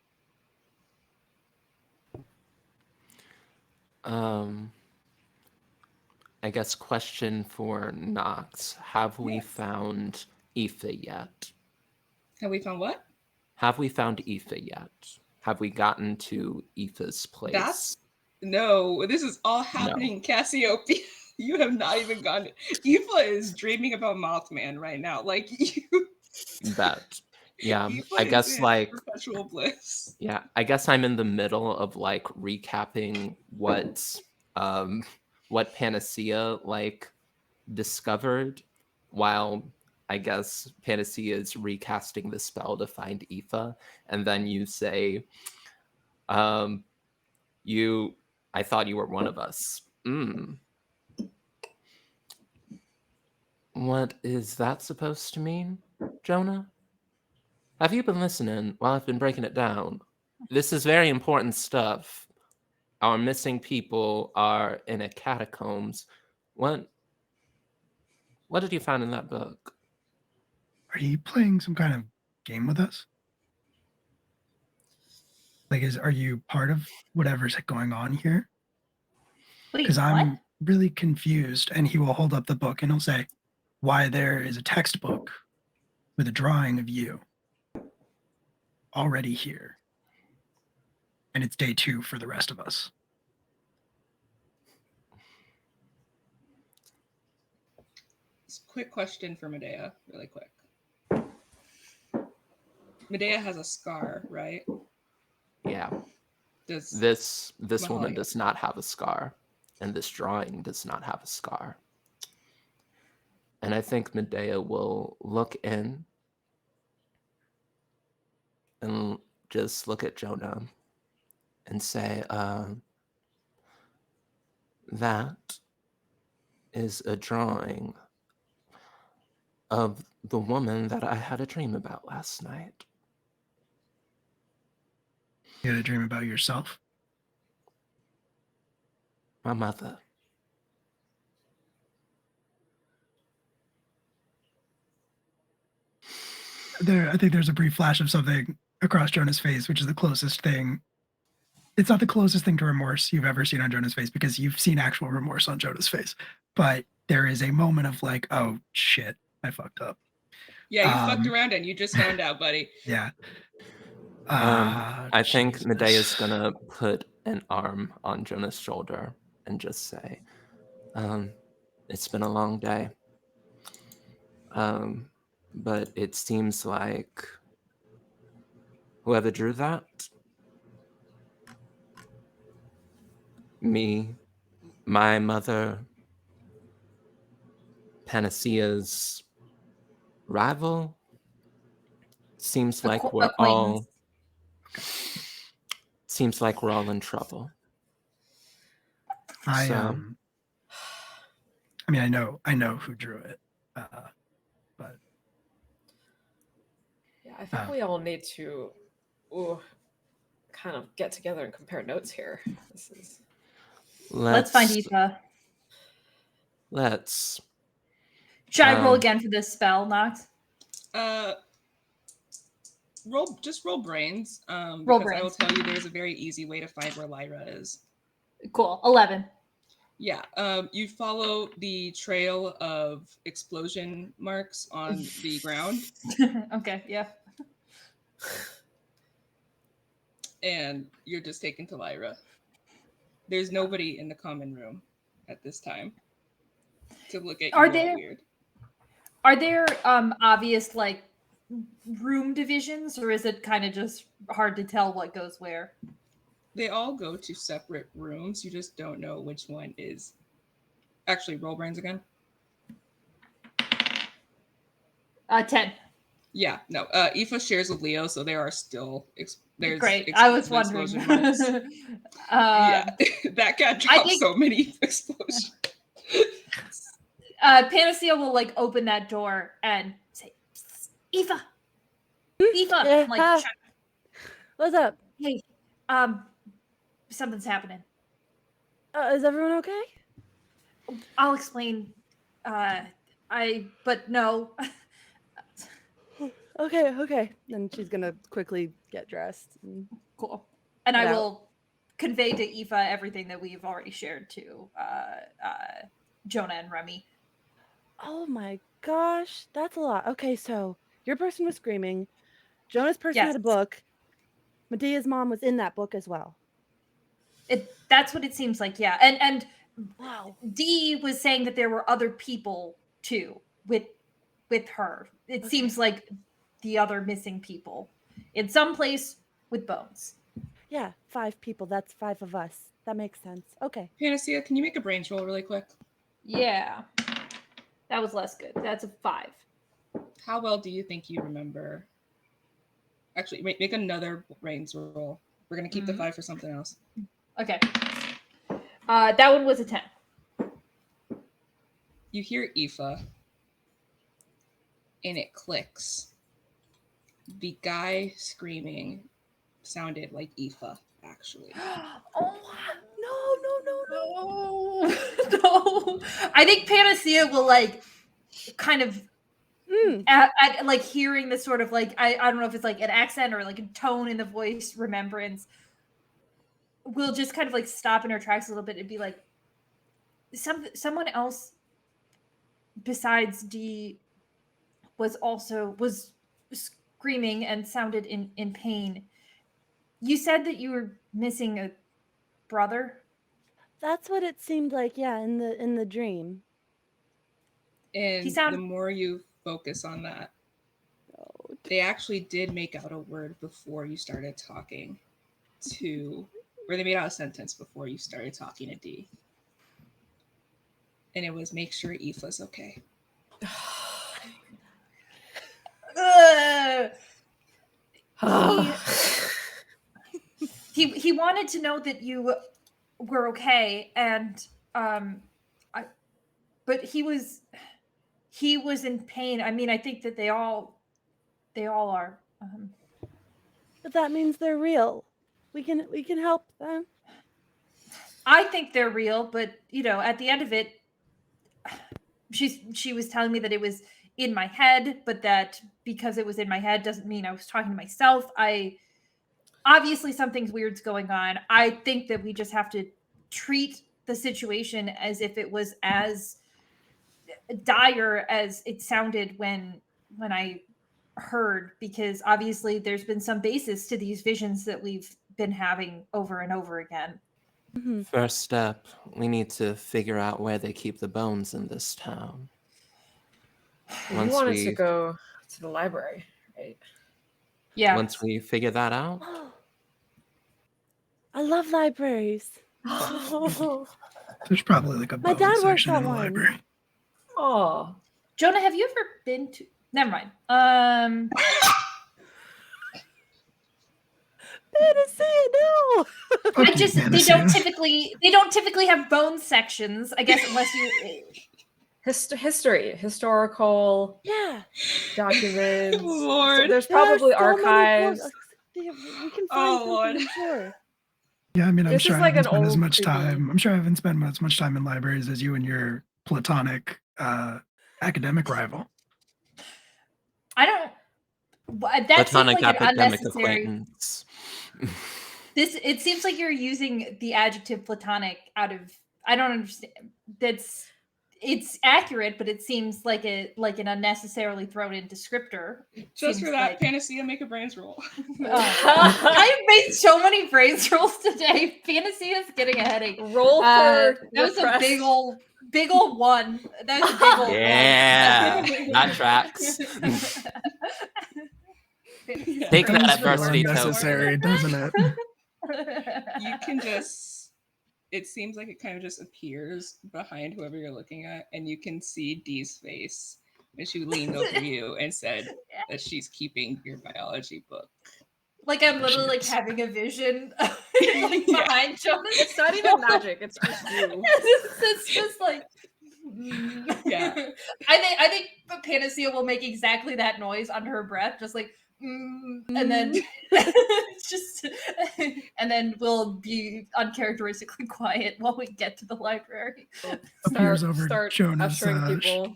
I guess question for Knox. Have we found Aoife yet?
Have we found what?
Have we found Aoife yet? Have we gotten to Aoife's place?
No, this is all happening in Cassiopeia. You have not even gone. Aoife is dreaming about Mothman right now. Like you.
That. Yeah,
Aoife
I guess
is
like
perpetual bliss.
Yeah, I guess I'm in the middle of like recapping what Panacea like discovered, while I guess Panacea is recasting the spell to find Aoife, and then you say, I thought you were one of us. What is that supposed to mean, Jonah? Have you been listening while I've been breaking it down? This is very important stuff. Our missing people are in a catacombs. What did you find in that book?
Are you playing some kind of game with us? Like, are you part of whatever's going on here?
Wait,
Because
what?
I'm really confused. And he will hold up the book and he'll say, why there is a textbook with a drawing of you already here. And it's day 2 for the rest of us.
Quick question for Medea, really quick. Medea has a scar, right?
Yeah.
Does
This woman
Mahalia?
does not have a scar, and this drawing does not have a scar. And I think Medea will look in and just look at Jonah and say, that is a drawing of the woman that I had a dream about last night.
You had a dream about yourself?
My mother.
I think there's a brief flash of something across Jonah's face, which is the closest thing. It's not the closest thing to remorse you've ever seen on Jonah's face, because you've seen actual remorse on Jonah's face. But there is a moment of like, oh shit, I fucked up.
Yeah, you fucked around and you just found out, buddy.
Yeah.
I think
Jesus.
Medea's gonna put an arm on Jonah's shoulder and just say, it's been a long day. But it seems like whoever drew that, me, my mother, Panacea's rival, seems like we're all in trouble.
I
So,
mean, I know who drew it, but
Yeah, I think we all need to kind of get together and compare notes here. This is.
Let's find Eva.
Let's.
Should I roll again for this spell, Nox?
Roll brains.
Roll
because
brains.
I will tell you there's a very easy way to find where Lyra is.
Cool. 11.
Yeah. You follow the trail of explosion marks on the ground.
Okay, yeah.
And you're just taken to Lyra. There's nobody in the common room at this time to look at you all weird.
Are there obvious like room divisions, or is it kind of just hard to tell what goes where?
They all go to separate rooms. You just don't know which one is. Actually, roll brains again.
10.
Yeah, no. Aoife shares with Leo, so there are still there's
great. I was wondering.
Yeah, that cat dropped so many explosions.
Panacea will like open that door and say, "Aoife, Aoife, like,
what's up?
Hey, something's happening.
Is everyone okay?
I'll explain. But no."
Okay. Then she's gonna quickly get dressed.
Cool. And I will convey to Aoife everything that we've already shared to Jonah and Remy.
Oh my gosh, that's a lot. Okay, so your person was screaming. Jonah's person had a book. Medea's mom was in that book as well.
That's what it seems like, yeah. And
wow.
Dee was saying that there were other people too with her. It seems like the other missing people in some place with bones.
Yeah, 5 people. That's 5 of us. That makes sense. Okay.
Panacea, can you make a brains roll really quick?
Yeah. That was less good. That's a 5.
How well do you think you remember? Actually, make another brains roll. We're going to keep the 5 for something else.
Okay. That one was a 10.
You hear Aoife and it clicks. The guy screaming sounded like Aoife, actually.
Oh
No.
no! I think Panacea will like kind of at like hearing this sort of like I don't know if it's like an accent or like a tone in the voice remembrance. Will just kind of like stop in her tracks a little bit and be like, someone else besides D was screaming and sounded in pain. You said that you were missing a brother.
That's what it seemed like, yeah, in the dream.
And
sound-
the more you focus on that, they actually did make out a word before you started talking or they made out a sentence before you started talking to D. And it was, make sure Aoife's okay.
He wanted to know that you were okay, and but he was in pain. I mean, I think that they all are.
But that means they're real. We can help them.
I think they're real, but you know, at the end of it, she was telling me that it was in my head, but that because it was in my head doesn't mean I was talking to myself. Obviously something's weird's going on. I think that we just have to treat the situation as if it was as dire as it sounded when I heard, because obviously there's been some basis to these visions that we've been having over and over again.
First step, we need to figure out where they keep the bones in this town.
You wanted to go to the library, right?
Yeah.
Once we figure that out.
I love libraries.
There's probably like a
My
bone
dad works
section
at
in the
one.
library.
Oh,
Jonah, have you ever been to? Never mind.
Fantasy, no.
Fuck you,
They
Panacea.
don't typically have bone sections, I guess, unless you
historical documents.
Lord.
So there's probably
There are so many
archives.
books. We can find
Oh,
something,
Lord.
I'm sure.
Yeah, I mean, I'm
This
sure
is
I
like
haven't
an
spent as
old,
much
creepy-
time. I'm sure I haven't spent as much time in libraries as you and your platonic academic rival.
I don't. That seems
Platonic
like an
academic
unnecessary.
acquaintance.
It seems like you're using the adjective platonic out of. I don't understand. It's accurate, but it seems like an unnecessarily thrown in descriptor.
Just for that,
like,
Panacea, make a brains roll.
I made so many brains rolls today. Fantasy is getting a headache.
Roll for
That was a
repressed.
big old one. That was a big old
Yeah,
one.
that tracks.
Yeah.
Take that
Does feel
adversity token.
unnecessary, doesn't it?
You can just, it seems like it kind of just appears behind whoever you're looking at, and you can see Dee's face when she leaned over you and said that she's keeping your biology book.
Like I'm literally like
Jeez.
having a vision like
Yeah.
behind Jonas.
It's not even magic. It's just you.
It's just like
Yeah.
I think the Panacea will make exactly that noise under her breath, just like and then just and then we'll be uncharacteristically quiet while we get to the library.
Appears over
Start
Jonah's,
ushering people to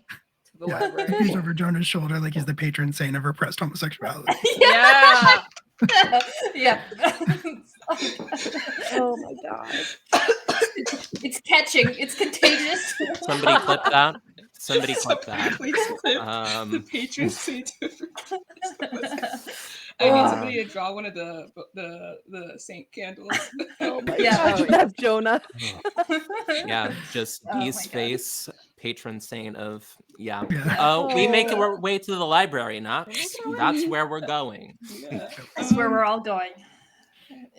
the
appears
library.
over Jonah's shoulder like he's the patron saint of repressed homosexuality.
Yeah.
Yeah.
Oh my god.
It's catching. It's contagious.
Somebody clip that. Somebody clip that.
Please clip the patron saint of I need somebody to draw one of the saint candles.
Oh my
Yeah.
god. That's Jonah.
Yeah, just
Oh
Dee's
my God.
face, patron saint of
Yeah.
we make
Oh.
our way to the library, Knox. That's where we're going.
Yeah.
That's where we're all going.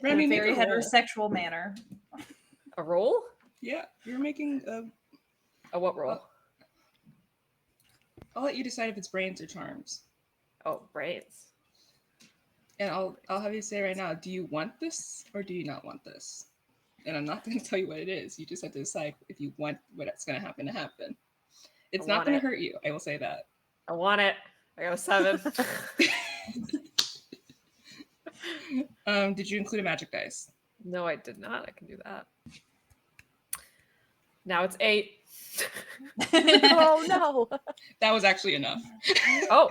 Remy,
In a
make
very
a roll.
heterosexual manner.
A roll?
Yeah, you're making
A what roll?
I'll let you decide if it's brains or charms.
Oh, brains.
And I'll have you say right now, do you want this or do you not want this? And I'm not going to tell you what it is. You just have to decide if you want what's going to happen to happen. It's not
want
going
it.
to hurt you. I will say that.
I want it. I got a 7.
Did you include a magic dice?
No, I did not. I can do that. Now it's 8.
Oh no.
That was actually enough.
Oh,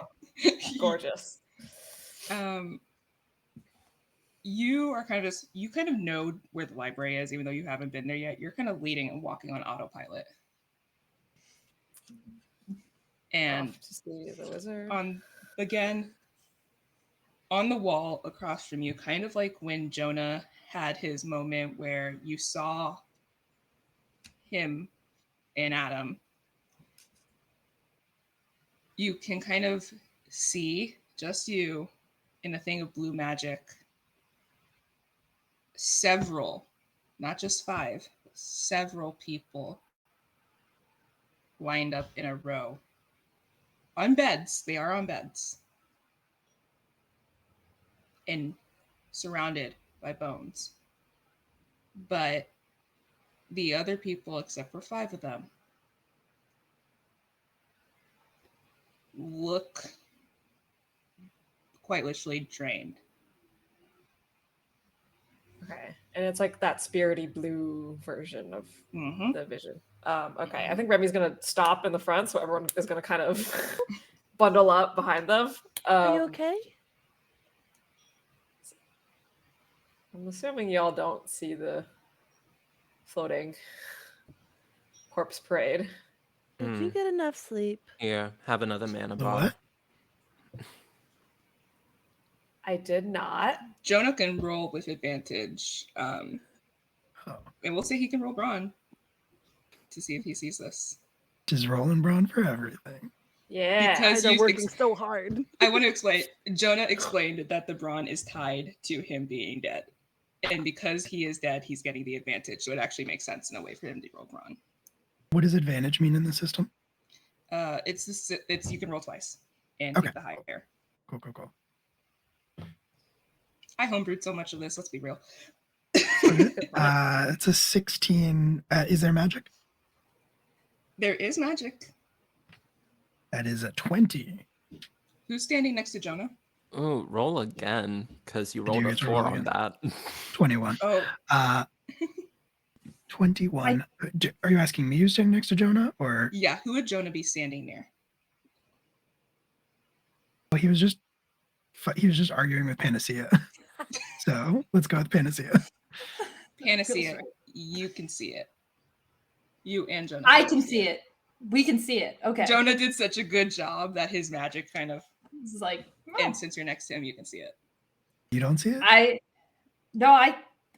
gorgeous.
You are kind of you kind of know where the library is, even though you haven't been there yet. You're kind of leading and walking on autopilot. And
Off to see the wizard.
on the wall across from you, kind of like when Jonah had his moment where you saw him and Adam, you can kind of see, just you, in a thing of blue magic, several, not just 5, several people lined up in a row on beds. They are on beds and surrounded by bones. But the other people, except for 5 of them, look quite literally drained.
Okay. And it's like that spirity blue version of
Mm-hmm.
the vision. Okay. I think Remy's going to stop in the front, so everyone is going to kind of bundle up behind them.
Are you okay?
I'm assuming y'all don't see the floating corpse parade.
Did you get enough sleep?
Here, have another mana
The
bar.
what?
I did not.
Jonah can roll with advantage.
Oh.
And we'll say he can roll Brawn to see if he sees this.
Just rolling Braun for everything.
Yeah.
Because
Guys are
you
working so hard.
I want to explain. Jonah explained that the Brawn is tied to him being dead. And because he is dead, he's getting the advantage. So it actually makes sense in a way for him to roll Brawn.
What does advantage mean in the system?
It's you can roll twice and
Okay.
get the higher.
Cool.
I homebrewed so much of this. Let's be real.
It's a 16. Is there magic?
There is magic.
That is a 20.
Who's standing next to Jonah?
Oh, roll again, because you
Did
rolled
you
a
get to roll
4 on
again?
that.
21.
Oh,
21. Are you asking me who's standing next to Jonah, or
yeah. Who would Jonah be standing near?
well, he was just arguing with Panacea. So let's go with Panacea.
Panacea, you can see it. You and Jonah.
I can see it. We can see it. Okay.
Jonah did such a good job that his magic kind of,
This is like,
and since you're next to him, you can see it.
You don't see it?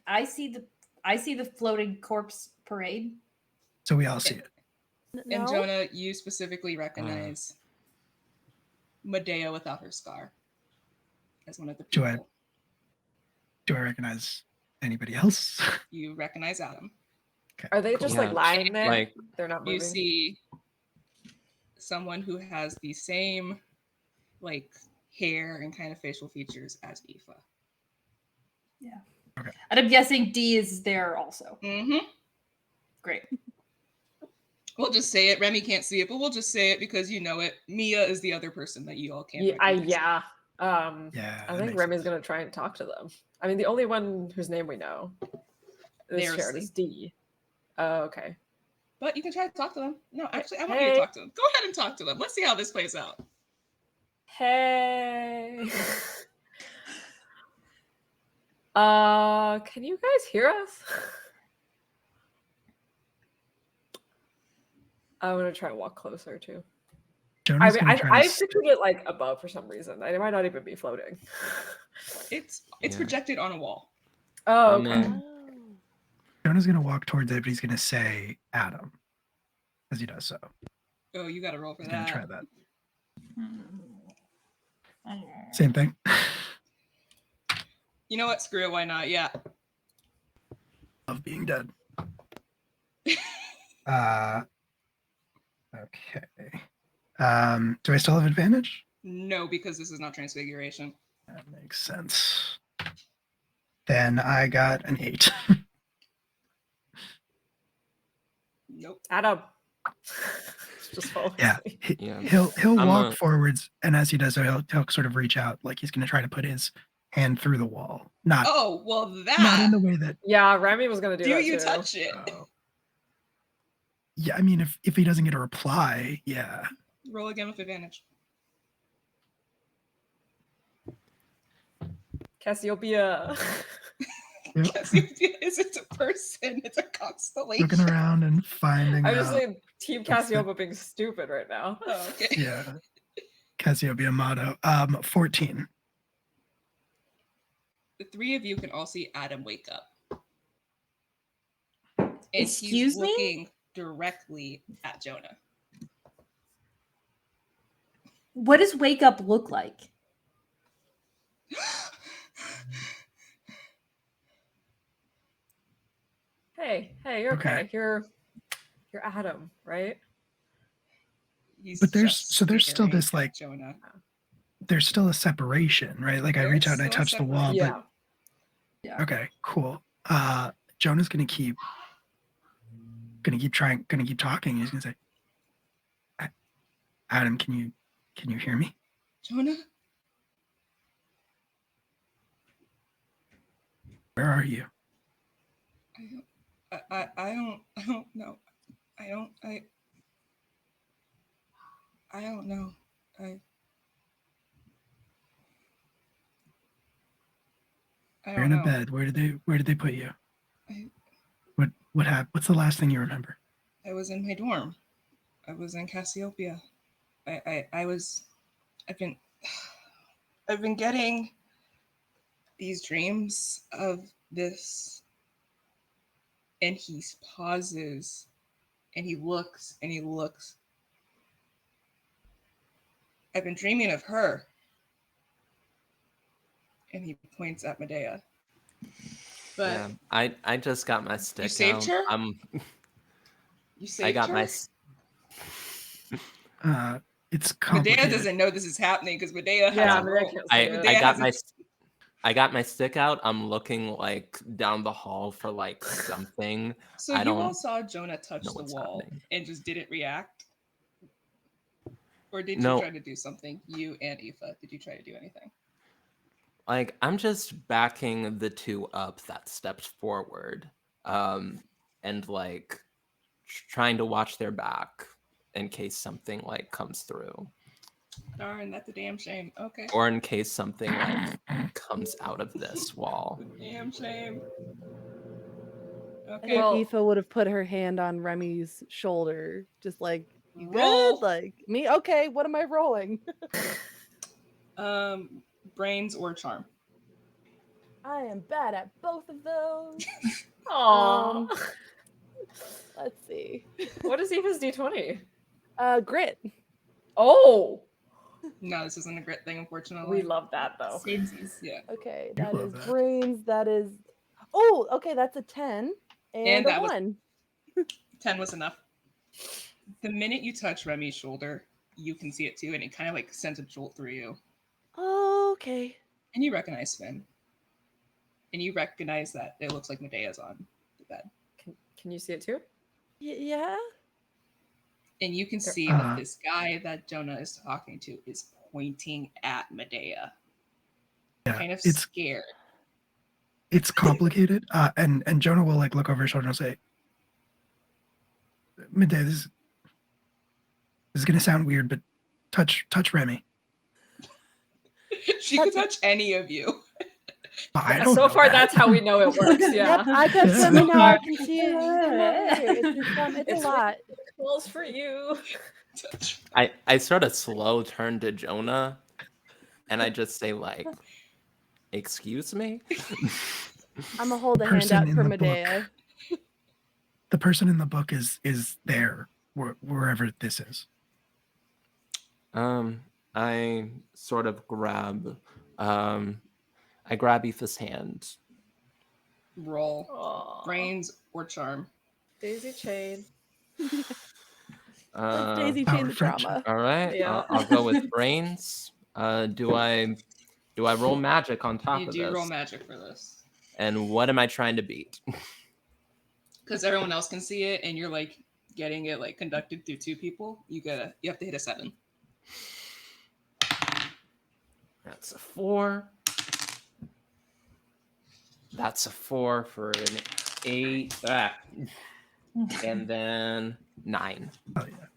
I see the floating corpse parade.
So we all see it.
And Jonah, you specifically recognize Medea without her scar as one of the
Do
people.
I recognize anybody else?
You recognize Adam.
Okay,
Are they
cool.
just like lying there?
Like,
They're not moving.
You see someone who has the same like hair and kind of facial features as Aoife.
Yeah.
Okay.
And I'm guessing D is there also.
Mm-hmm.
Great.
We'll just say it. Remy can't see it, but we'll just say it because you know it. Mia is the other person that you all can't recognize.
Yeah.
Yeah,
I
that
think
makes
Remy's
sense.
gonna try and talk to them. I mean, the only one whose name we know is
They're
shared is D. Oh, okay.
But you can try to talk to them. No, actually, I want
Hey.
you to talk to them. Go ahead and talk to them. Let's see how this plays out.
Hey. Can you guys hear us? I'm gonna try and walk closer too.
Jonah's gonna try
I
to
pictured it like above for some reason. It might not even be floating.
It's
Yeah.
projected on a wall.
Oh,
I'm
okay.
in.
Jonah's gonna walk towards it, but he's gonna say Adam as he does so.
Oh, you got to roll for
He's gonna try
that.
that. Same thing.
You know what? Screw it. Why not? Yeah.
Of being dead. Okay. Do I still have advantage?
No, because this is not transfiguration.
That makes sense. Then I got an 8.
Nope.
Adam. just follows
Yeah,
me.
Yeah.
he'll
I'm
walk
a-
forwards, and as he does so, he'll sort of reach out, like he's going to try to put his hand through the wall. Not
Oh, well,
not
that.
in the way that.
Yeah, Remy was gonna do
Do
that
you
too.
touch it?
Yeah, I mean, if he doesn't get a reply, yeah.
Roll again with advantage.
Cassiopeia.
Yep.
Cassiopeia isn't a person, it's a constellation.
Looking around and finding
I'm just
out.
saying Team
That's the-
Cassiopeia being stupid right now.
Oh, okay.
Yeah. Cassiopeia motto. 14.
The three of you can all see Adam wake up. And
Excuse
he's
me?
looking directly at Jonah.
What does wake up look like?
Hey, you're
Okay.
okay. You're Adam, right?
He's
But there's
just
still
staring
this
at
like
Jonah.
there's still a separation, right? Like I reach out and I
There's
touch
still a
the wall,
Yeah.
Yeah.
but okay, cool. Jonah's gonna keep talking. He's gonna say, Adam, can you hear me?
Jonah?
Where are you?
I don't know. I don't know. I
You're
don't
in a
know.
bed. Where did they put you?
I-
What happened? What's the last thing you remember?
I was in my dorm. I was in Cassiopeia. I've been getting these dreams of this, and he pauses and he looks. I've been dreaming of her. And he points at Medea. But
yeah. I just got my stick
saved
out.
her? You saved
I got
her?
my
It's
Medea
complicated.
doesn't know this is happening because Medea
Yeah,
hasn't
Medea
rolled.
can't see it.
I got my stick out. I'm looking like down the hall for like something.
So
I
you
don't
all saw Jonah touch
know
the
what's
wall
happening.
and just didn't react? Or did
No.
you try to do something? You and Aoife, did you try to do anything?
Like I'm just backing the two up that stepped forward, and like trying to watch their back in case something like comes through,
Darn, that's a damn shame. Okay.
or in case something like comes out of this wall.
Damn shame.
I
Okay.
think
Well-
Aoife would have put her hand on Remy's shoulder, just like, you
Roll.
good? Like, me? Okay, what am I rolling?
Brains or charm.
I am bad at both of those.
Aww.
Let's see.
What is Eva's D20?
Grit.
Oh,
No, this isn't a grit thing, unfortunately.
we love that though.
Samesies.
Yeah.
Okay,
You
that
love
is
that.
brains. That is. Oh, okay, that's a 10 and a
that was-
1.
10 was enough. The minute you touch Remy's shoulder, you can see it too, and it kind of like sends a jolt through you.
Okay.
And you recognize Finn. And you recognize that it looks like Medea's on the bed.
Can you see it too?
Yeah.
And you can see
Uh,
that this guy that Jonah is talking to is pointing at Medea.
Yeah,
Kind of
it's
scared.
it's complicated. And Jonah will like look over his shoulder and say, Medea, this is gonna sound weird, but touch Remy.
She could touch any of you.
I don't
So
know
far,
that.
that's how we know it works. Yeah.
Yep, I touched
Yeah.
Remy now. I can see it. You come over here. It's
It's
a lot.
Calls for you.
Touch.
I sort of slow turn to Jonah, and I just say like, "Excuse me."
I'm gonna hold a hand
Person
out
in
for
the book.
Medea.
The person in the book is there wherever this is.
I sort of grab, I grab Aoife's hand.
Roll.
Aww.
Brains or charm.
Daisy chain.
Let's daisy
Power
chain the
friendship.
drama.
All right,
Yeah.
I'll go with brains. Do I roll magic on top
You
of
do
this?
roll magic for this.
And what am I trying to beat?
Because everyone else can see it, and you're like, getting it like conducted through 2 people, you have to hit a 7.
That's a 4. That's a 4 for an 8. And then 9.
Oh yeah.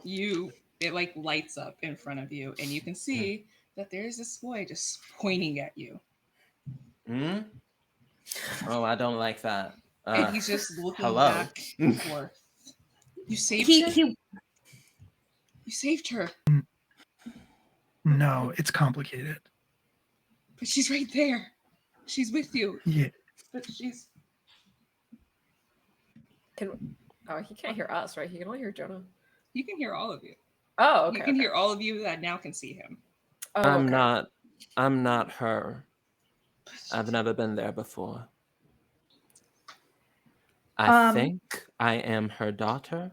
Yeah, it like lights up in front of you, and you can see that there's this boy just pointing at you,
Oh, I don't like that.
and he's just looking
hello.
back and forth. You saved her. You saved her,
No, it's complicated.
but she's right there. She's with you,
Yeah.
but she's.
He can't hear us, right? He can only hear Jonah.
You can hear all of you.
Oh, okay.
You can hear all of you that now can see him.
Oh,
I'm
okay.
not her. I've never been there before. I think I am her daughter.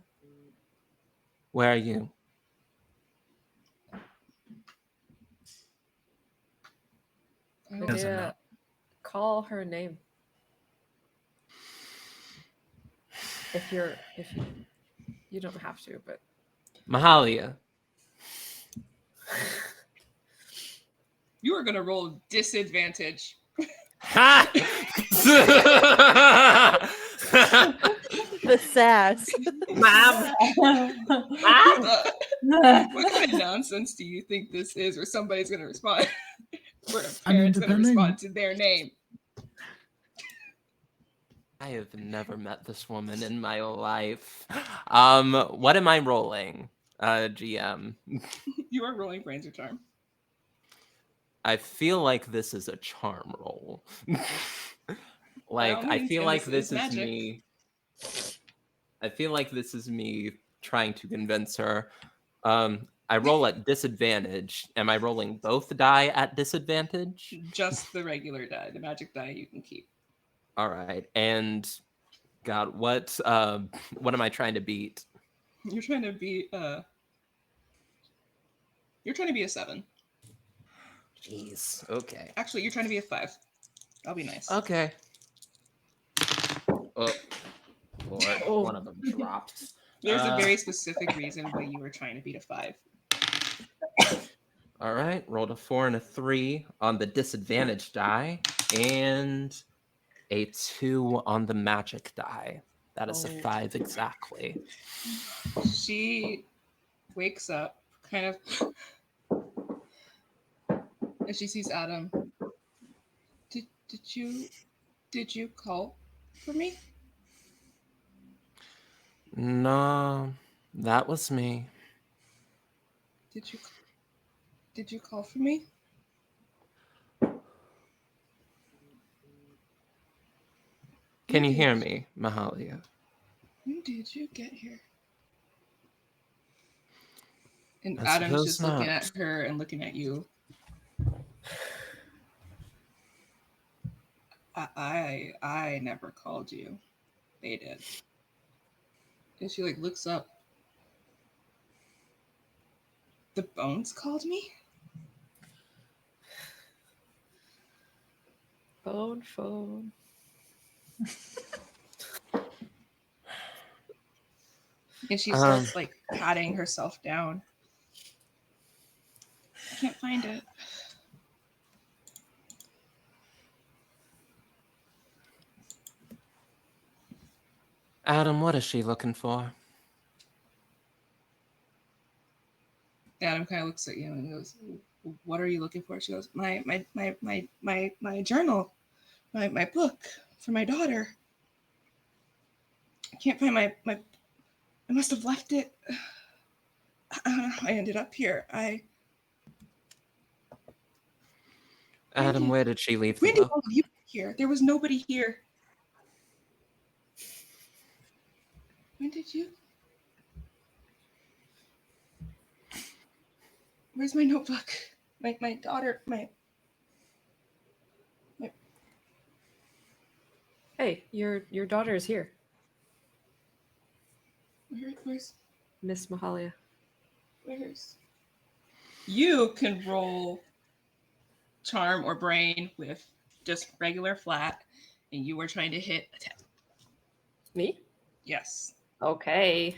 Where are you?
Medea, call her name. If you don't have to, but
Mahalia.
You are gonna roll disadvantage.
Ha!
The sass.
Mom.
What kind of nonsense do you think this is? Where somebody's gonna respond? Where a parent's gonna respond to their name?
I have never met this woman in my life. What am I rolling? GM.
You are rolling brains or charm.
I feel like this is a charm roll. I feel like this is me. I feel like this is me trying to convince her. I roll at disadvantage. Am I rolling both die at disadvantage?
Just the regular die. The magic die you can keep.
All right. And God, what am I trying to beat?
You're trying to be You're trying to be a 7.
Jeez. Okay.
Actually, you're trying to be a 5. I'll be nice.
Okay. Oh, Lord. One of them dropped.
There's a very specific reason why you were trying to beat a 5.
All right. Rolled a 4 and a 3 on the disadvantage die, and a 2 on the magic die. That is a 5 exactly.
She wakes up, kind of, and she sees Adam. Did you call for me?
No, that was me.
Did you call for me?
Can you hear me, Mahalia?
When did you get here? And
I
Adam's just
suppose
looking
not.
at her and looking at you. I never called you. They did. And she like looks up. The bones called me?
Phone.
And she starts like patting herself down. I can't find it.
Adam, what is she looking for?
Adam kind of looks at you and goes, "What are you looking for?" She goes, "My journal, my book for my daughter. I can't find my. I must have left it. I don't know how I ended up here.
Adam, where did she leave the
When did
book?
all of you get here? There was nobody here. When did you? Where's my notebook? My daughter, my.
Hey, your daughter is here.
Where's
Miss Mahalia?
Where's? You can roll charm or brain with just regular flat, and you were trying to hit a 10.
Me?
Yes.
Okay.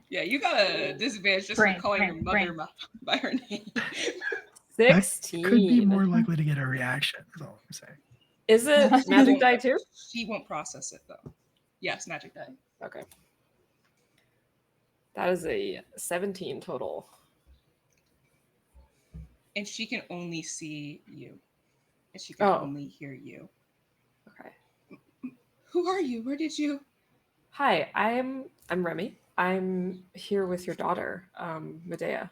Yeah, you got a disadvantage just for calling your mother by her name.
That
16.
could be more likely to get a reaction, is all I'm saying.
Is it magic die too?
She won't process it though. Yes, magic die.
Okay. That is a 17 total.
And she can only see you. And she can only hear you.
Okay.
Who are you? Where did you?
Hi, I'm Remy. I'm here with your daughter, Medea.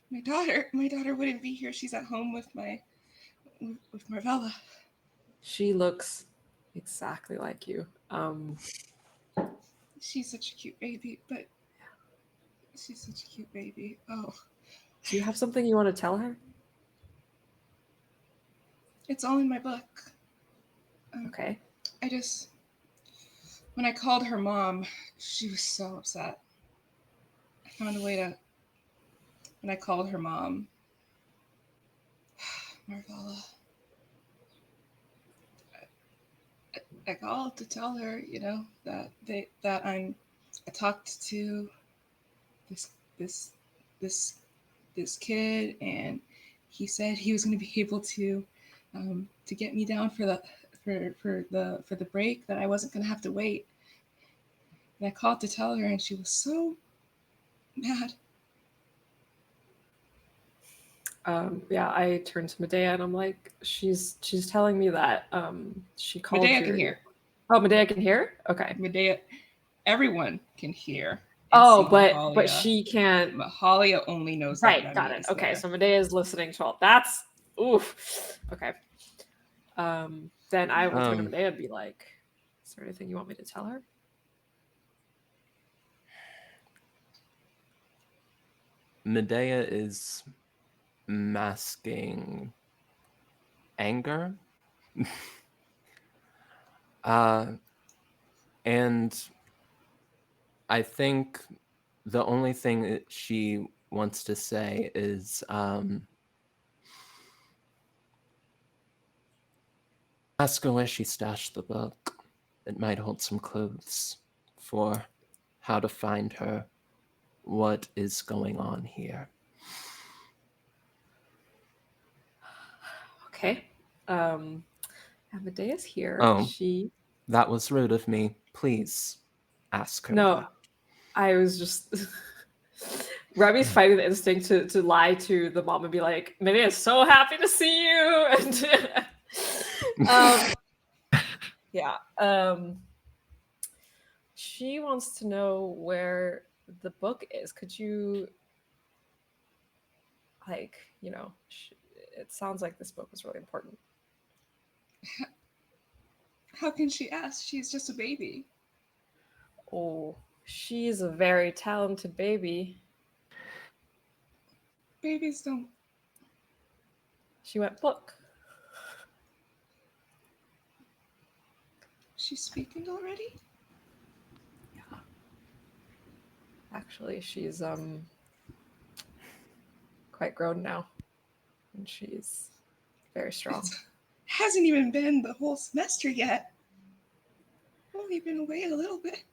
My daughter wouldn't be here. She's at home with Marvella.
She looks exactly like you.
She's such a cute baby, but she's such a cute baby. Oh.
Do you have something you want to tell her?
It's all in my book.
Okay.
When I called her mom, she was so upset. I found a way to, when I called her mom, Marvella, I called to tell her, that I talked to this kid, and he said he was going to be able to get me down for the break, that I wasn't going to have to wait. And I called to tell her, and she was so mad.
Yeah, I turned to Medea and I'm like, she's telling me that she called
Medea can hear.
Oh, Medea can hear? Okay.
Medea, everyone can hear.
But she can't.
Mahalia only knows.
Right,
that
got it. Okay,
there.
so Medea is listening to all. That's oof. Okay. Then I will turn to Medea and be like, "Is there anything you want me to tell her?"
Medea is masking anger. And I think the only thing that she wants to say is ask her where she stashed the book. It might hold some clues for how to find her, what is going on here.
Okay. Medea's here.
Oh, that was rude of me. Please ask her.
No, I was just Remy's fighting the instinct to lie to the mom and be like, Medea is so happy to see you. And she wants to know where the book is. Could you, it sounds like this book was really important.
How can she ask? She's just a baby.
Oh, she's a very talented baby.
Babies don't.
She went, book.
She's speaking already?
Yeah. Actually, she's quite grown now. And she's very strong.
It hasn't even been the whole semester yet. I've only been away a little bit.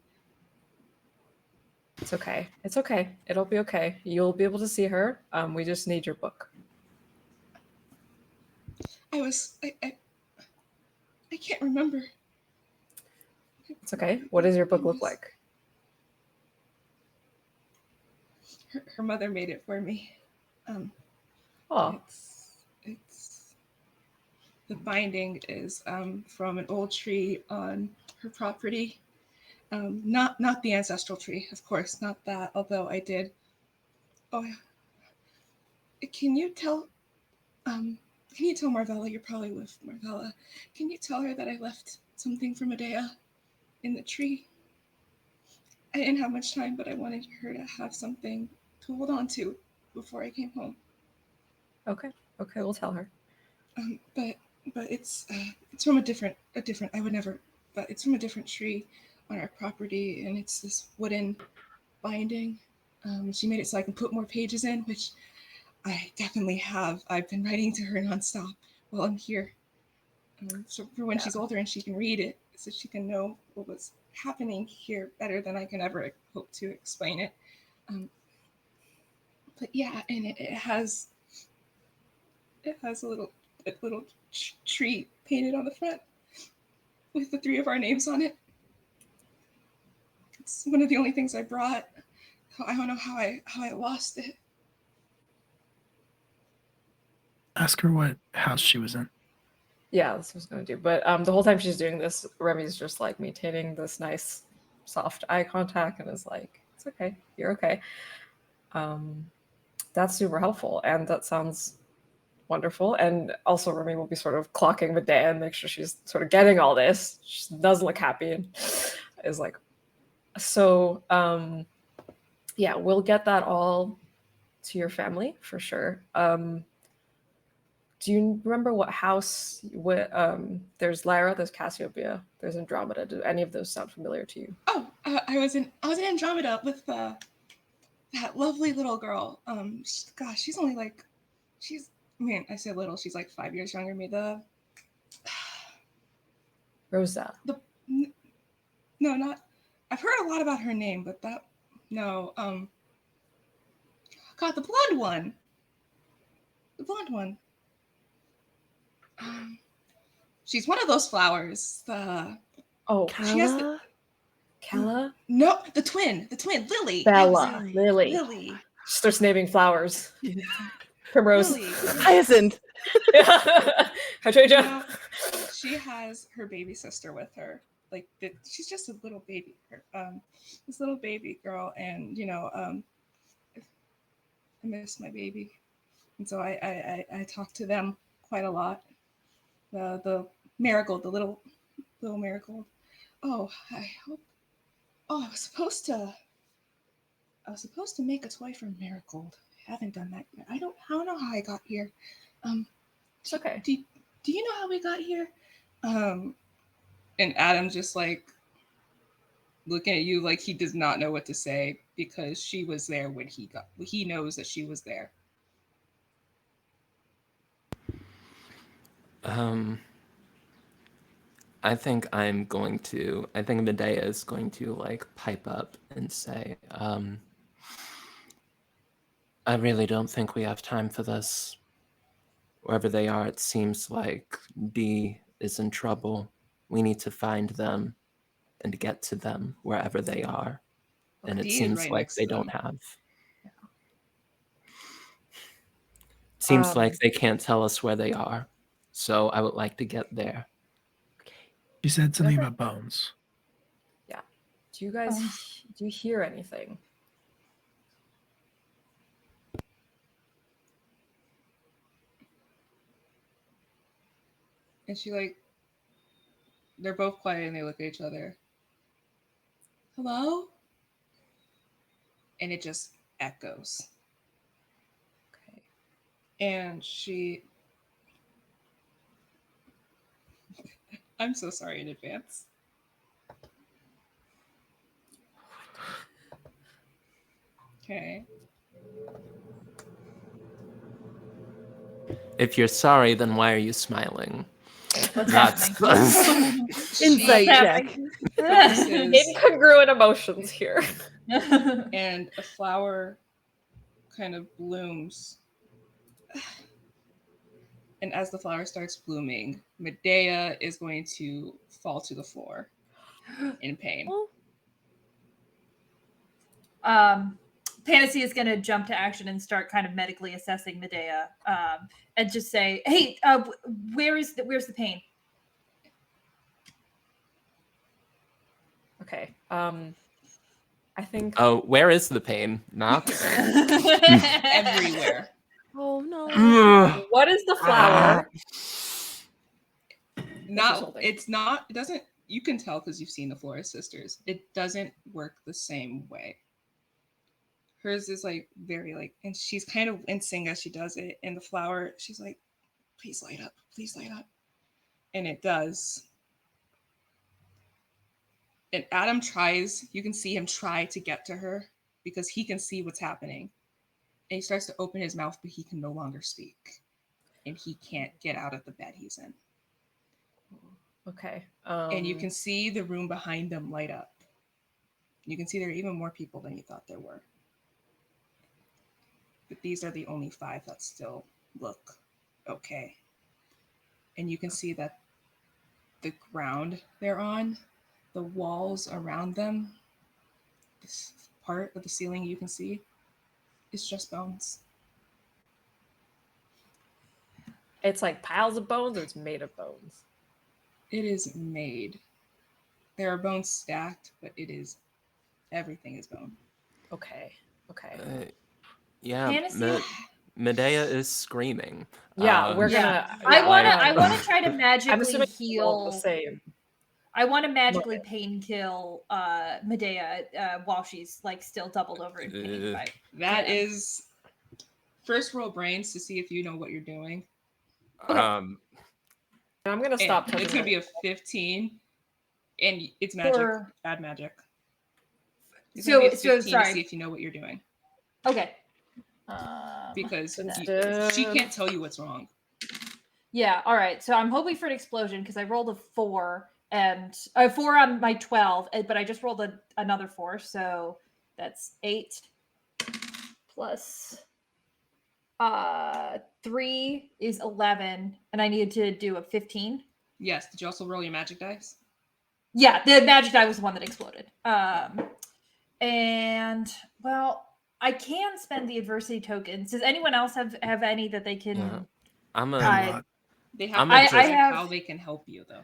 It's okay. It's okay. It'll be okay. You'll be able to see her. We just need your book.
I can't remember.
It's okay. What does your book look like?
Her mother made it for me. It's the binding is from an old tree on her property. Not the ancestral tree, of course, not that. Although I did. Oh, can you tell Marvella? You're probably with Marvella. Can you tell her that I left something for Medea in the tree? I didn't have much time, but I wanted her to have something to hold on to before I came home.
Okay, we'll tell her.
But it's from a different. I would never. But it's from a different tree on our property, and it's this wooden binding. She made it so I can put more pages in, which I definitely have. I've been writing to her nonstop while I'm here. So for when she's older and she can read it, so she can know what was happening here better than I can ever hope to explain it. But yeah, and it has a little tree painted on the front with the 3 of our names on it. It's one of the only things I brought. I don't know how I lost it.
Ask her what house she was in.
Yeah, that's what I was gonna do. But the whole time she's doing this, Remy's just like maintaining this nice, soft eye contact, and is like, "It's okay, you're okay." That's super helpful, and that sounds wonderful. And also, Remy will be sort of clocking Medea and make sure she's sort of getting all this. She doesn't look happy, and is like, so. Yeah, we'll get that all to your family for sure. Do you remember what house? There's Lyra, there's Cassiopeia, there's Andromeda. Do any of those sound familiar to you?
Oh, I was in Andromeda with that lovely little girl. Gosh, she's only like, I say little, she's like 5 years younger than me.
Rosa.
No, not. I've heard a lot about her name, but no. God, the blonde one. The blonde one. She's one of those flowers. She has
Kala?
Calla?
No, the twin, Lily.
Bella.
Lily.
Lily. She starts naming flowers. Primrose.
Lily.
Hyacinth.
Hydrangea.
She has her baby sister with her. Like she's just a little baby. This little baby girl, and I miss my baby, and so I talk to them quite a lot. The marigold, the little marigold. Oh, I hope. Oh, I was supposed to make a toy from marigold. I haven't done that yet. I don't know how I got here.
It's okay.
Do you know how we got here? And Adam's just like looking at you like he does not know what to say because she was there when he knows that she was there.
I think Medea is going to like pipe up and say, I really don't think we have time for this. Wherever they are, it seems like D is in trouble. We need to find them and get to them wherever they are.
Well,
and it
D is
seems
right
like
next
they
to them.
don't have. Seems like they can't tell us where they are. So I would like to get there.
You said something about bones.
Yeah. Do you guys do you hear anything?
And they're both quiet and they look at each other. Hello? And it just echoes.
Okay.
And I'm so sorry in advance. Okay.
If you're sorry, then why are you smiling?
What's
That's
happening?
Insight check.
Incongruent emotions here.
And a flower kind of blooms. And as the flower starts blooming, Medea is going to fall to the floor in pain.
Panacea is going to jump to action and start kind of medically assessing Medea, and just say, "Hey, where's the pain?"
Okay. I think.
Oh, where is the pain? Knox?
Everywhere.
Oh no.
What is the flower?
It's not, it doesn't, you can tell because you've seen the Flores sisters. It doesn't work the same way. Hers is like very like, and she's kind of wincing as she does it. And the flower, she's like, please light up, please light up. And it does. And Adam tries, you can see him try to get to her because he can see what's happening. And he starts to open his mouth, but he can no longer speak. And he can't get out of the bed he's in.
Okay.
And you can see the room behind them light up. You can see there are even more people than you thought there were. But these are the only 5 that still look okay. And you can see that the ground they're on, the walls around them, this part of the ceiling you can see, is just bones.
It's like piles of bones, or it's made of bones.
It is made. There are bones stacked, but everything is bone.
Okay. Okay.
Yeah,
Fantasy?
Medea is screaming.
Yeah, we're
Yeah.
gonna.
I wanna
like-
I wanna try to
I'm
magically
assuming we roll the
heal.
same.
I want to magically
Moment.
pain kill Medea while she's like still doubled over in pain. If I
That
can.
is first roll brains to see if you know what you're doing.
Um,
I'm gonna stop touching.
It's gonna
my-
be a 15, and it's magic.
Or-
Bad magic. It's
So-
gonna be a
so
15 to
sorry.
see if you know what you're doing,
Okay.
because
Instead-
she can't tell you what's wrong.
Yeah. All right. So I'm hoping for an explosion because I rolled a 4 and 4 on my 12, but I just rolled another 4, so that's 8 plus 3 is 11, and I needed to do a 15.
Yes. Did you also roll your magic dice?
Yeah, the magic die was the one that exploded. And well, I can spend the adversity tokens. Does anyone else have any that they can?
Yeah. I'm a.
I-
Bedlock.
They have
I'm
to
a
decide
have-
how they can help you, though.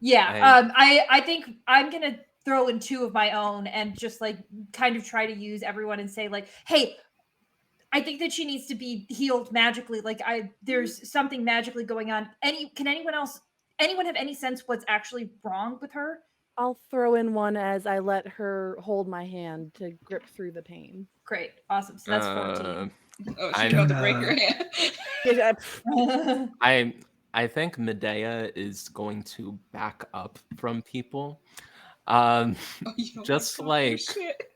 Yeah, I think I'm gonna throw in 2 of my own and just like kind of try to use everyone and say like, hey, I think that she needs to be healed magically. Like there's something magically going on. Anyone have any sense what's actually wrong with her?
I'll throw in one as I let her hold my hand to grip through the pain.
Great, awesome. So that's 14.
Oh,
I
she's about to
don't
break
know.
her hand.
Yeah,
I think Medea is going to back up from people.
Oh, you don't
Just
wanna talk your
like-
shit.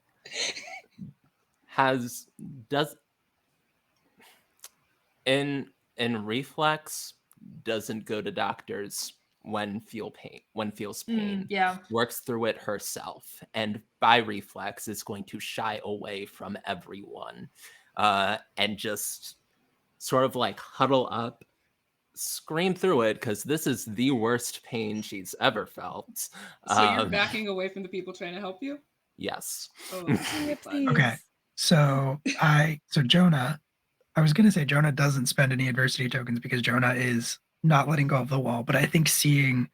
in reflex doesn't go to doctors when feels pain.
Yeah.
Works through it herself, and by reflex is going to shy away from everyone, and just sort of like huddle up, scream through it, because this is the worst pain she's ever felt.
So you're backing away from the people trying to help you?
Yes.
Oh, this is gonna be fun.
Okay. So Jonah, I was gonna say Jonah doesn't spend any adversity tokens because Jonah is not letting go of the wall, but I think seeing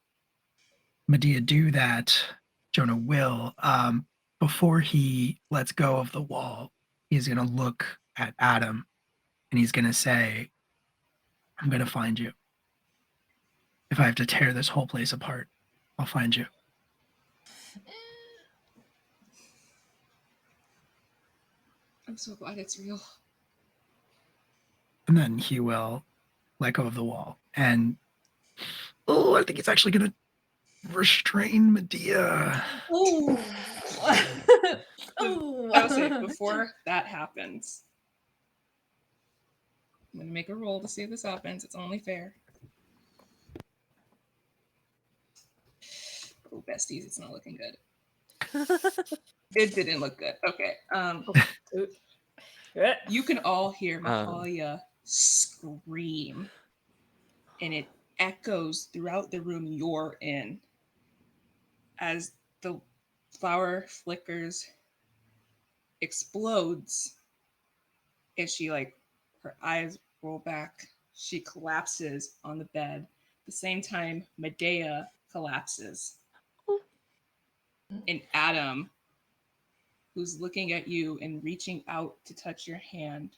Medea do that, Jonah will. Before he lets go of the wall, he's gonna look at Adam and he's gonna say, I'm gonna find you. If I have to tear this whole place apart, I'll find you.
I'm so glad it's real.
And then he will let go of the wall. And I think he's actually gonna restrain Medea.
Ooh.
I will say, before that happens, I'm gonna make a roll to see if this happens. It's only fair. Oh, besties, it's not looking good. It didn't look good. Okay. You can all hear Mahalia scream, and it echoes throughout the room you're in as the flower flickers, explodes, and she her eyes roll back. She collapses on the bed. At the same time, Medea collapses. And Adam, who's looking at you and reaching out to touch your hand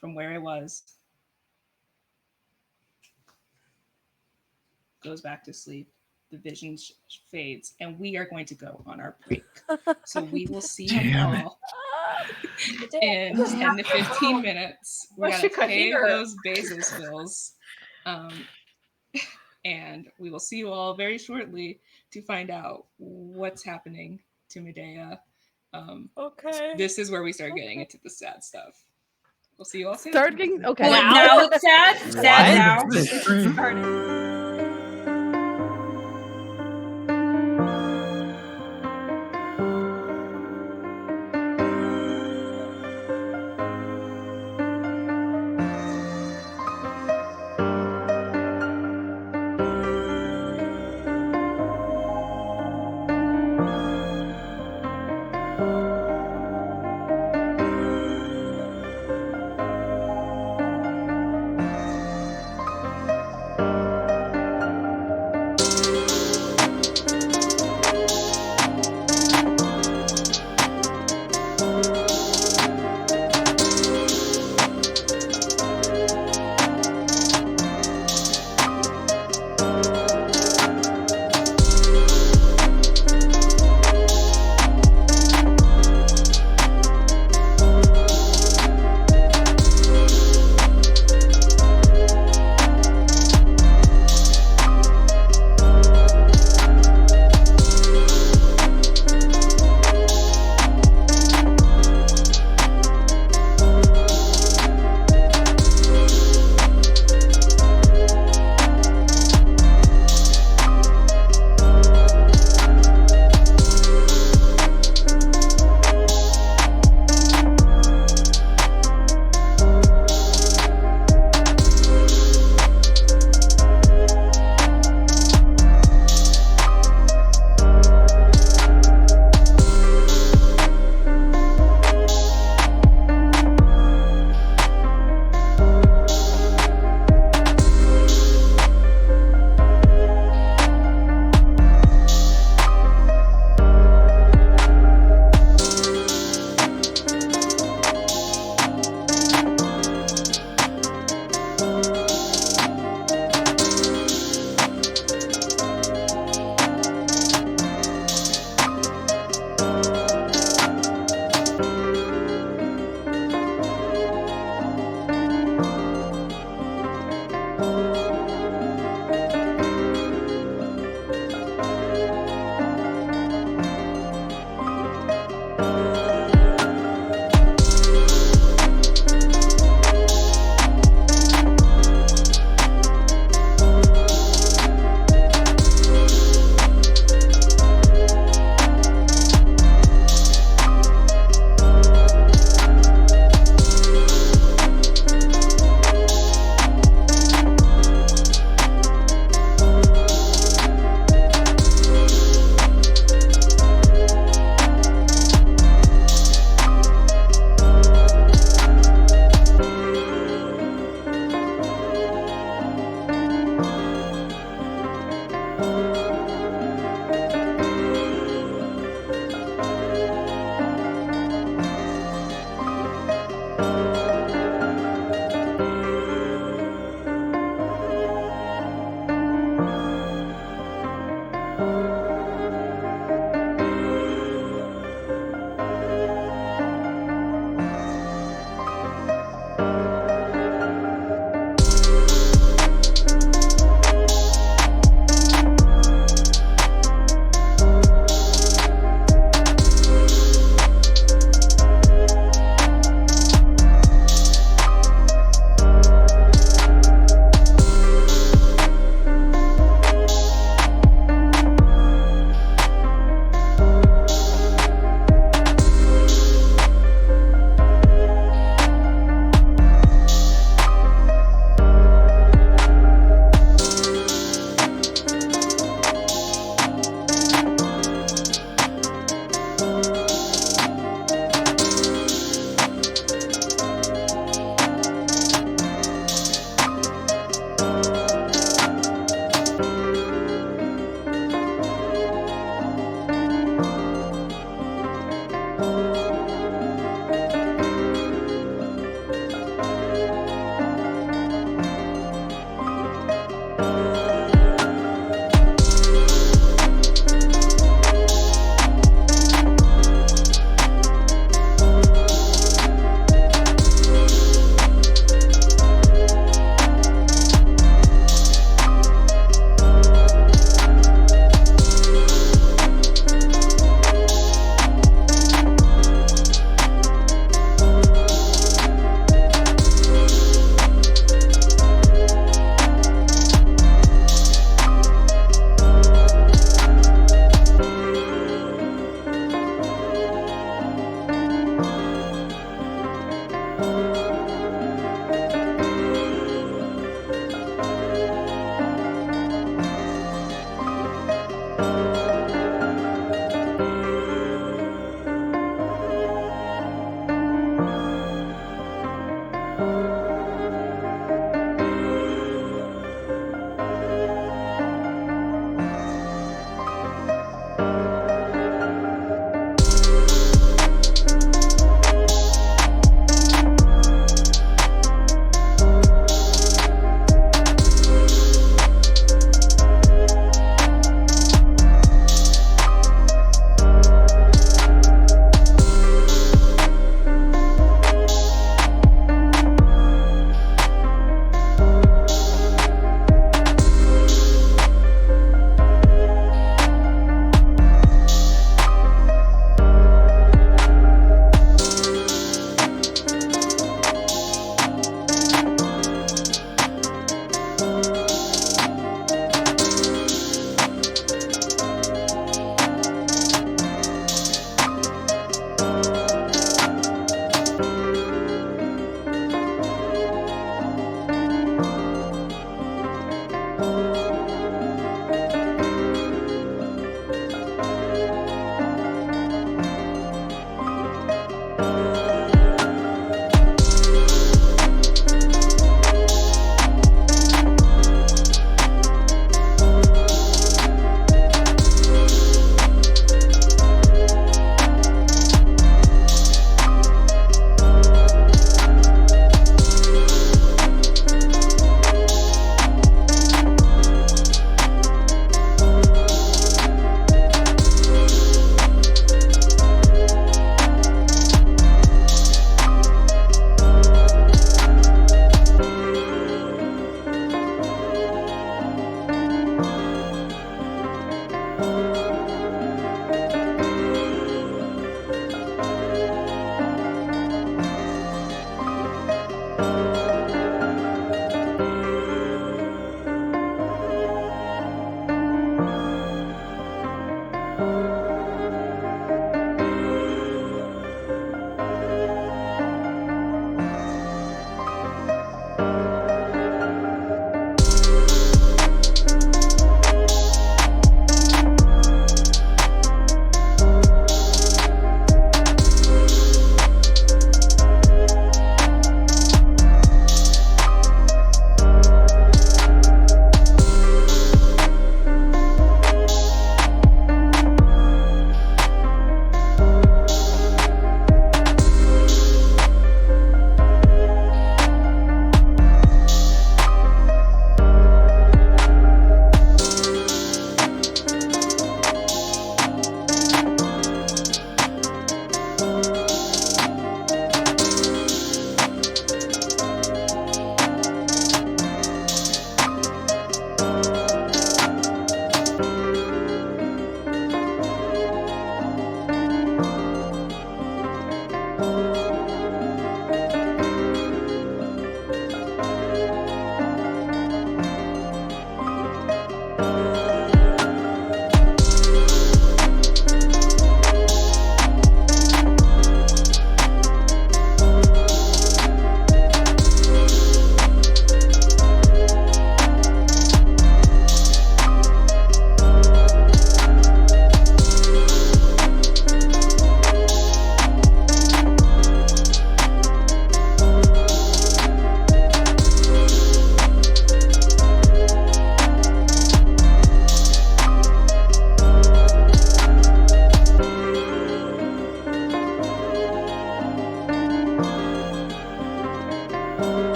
from where it was, goes back to sleep. The vision fades, and we are going to go on our break. So we will see you
Damn it.
all in 10 to 15 minutes. We
Wish
gotta
you could
pay
hear.
those Bezos bills. And we will see you all very shortly to find out what's happening to Medea.
Okay.
This is where we start getting into the sad stuff. We'll see you all soon.
Start getting okay.
Wait,
Wow.
now it's sad? Sad
What?
now?
This is great.
Started.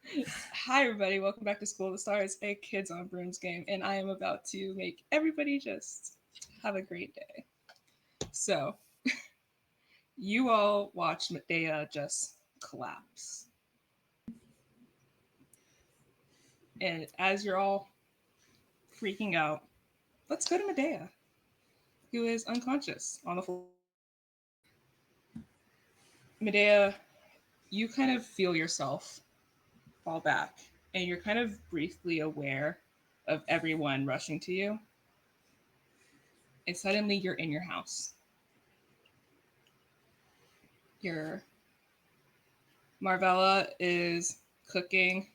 Hi, everybody. Welcome back to School of the Stars, a Kids on Brooms game, and I am about to make everybody just have a great day. So, you all watched Medea just collapse. And as you're all freaking out, let's go to Medea, who is unconscious on the floor. Medea, you kind of feel yourself fall back, and you're kind of briefly aware of everyone rushing to you. And suddenly you're in your house. Your Marvella is cooking,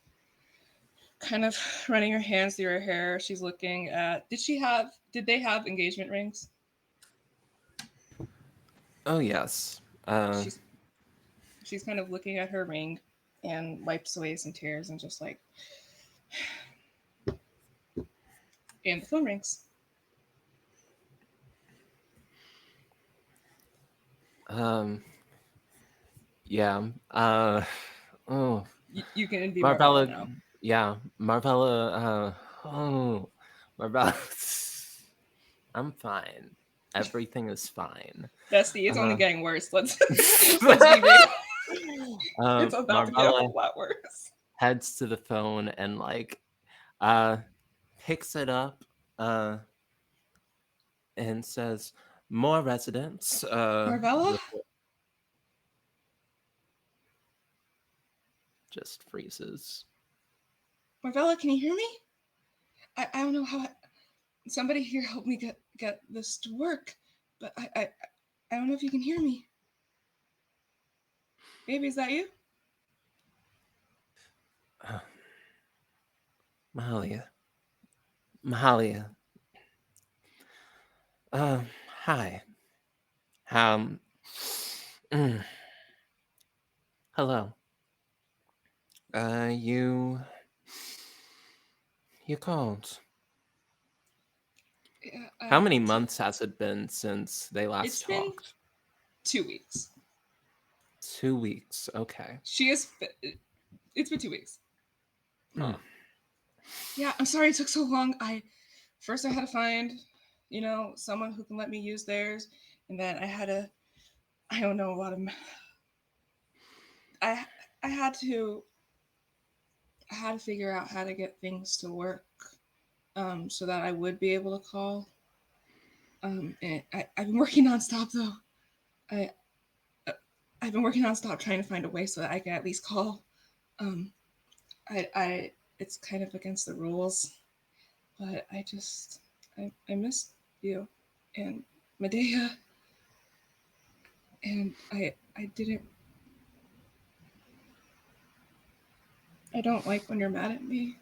kind of running her hands through her hair. She's looking at did they have engagement rings?
Oh yes.
She's she's kind of looking at her ring and wipes away some tears and just like and the phone rings.
Yeah. Oh,
You can be Marvella now.
Yeah, Marvella. Oh, Marvella. I'm fine. Everything is fine.
Bestie, it's only
Uh,
getting worse. Let's be real. It's about to get a
Marvella
whole lot worse.
heads to the phone and like picks it up and says, "More residents."
Marvella?
Just freezes.
Marvella, can you hear me? I don't know how somebody here help me get this to work, but I don't know if you can hear me. Baby, is that you?
Mahalia. Mahalia. Hi. Um. mm, Hello. You called.
Yeah,
How many months has it been since they last
It's been
talked?
2 weeks.
2 weeks. Okay.
It's been 2 weeks.
Mm.
Yeah, I'm sorry it took so long. I had to find, someone who can let me use theirs, and then I don't know a lot of, I I had to figure out how to get things to work, so that I would be able to call. And I've been working nonstop though. I I've been working nonstop trying to find a way so that I can at least call. Um, I it's kind of against the rules, but I miss you and Medea, and I didn't. I don't like when you're mad at me.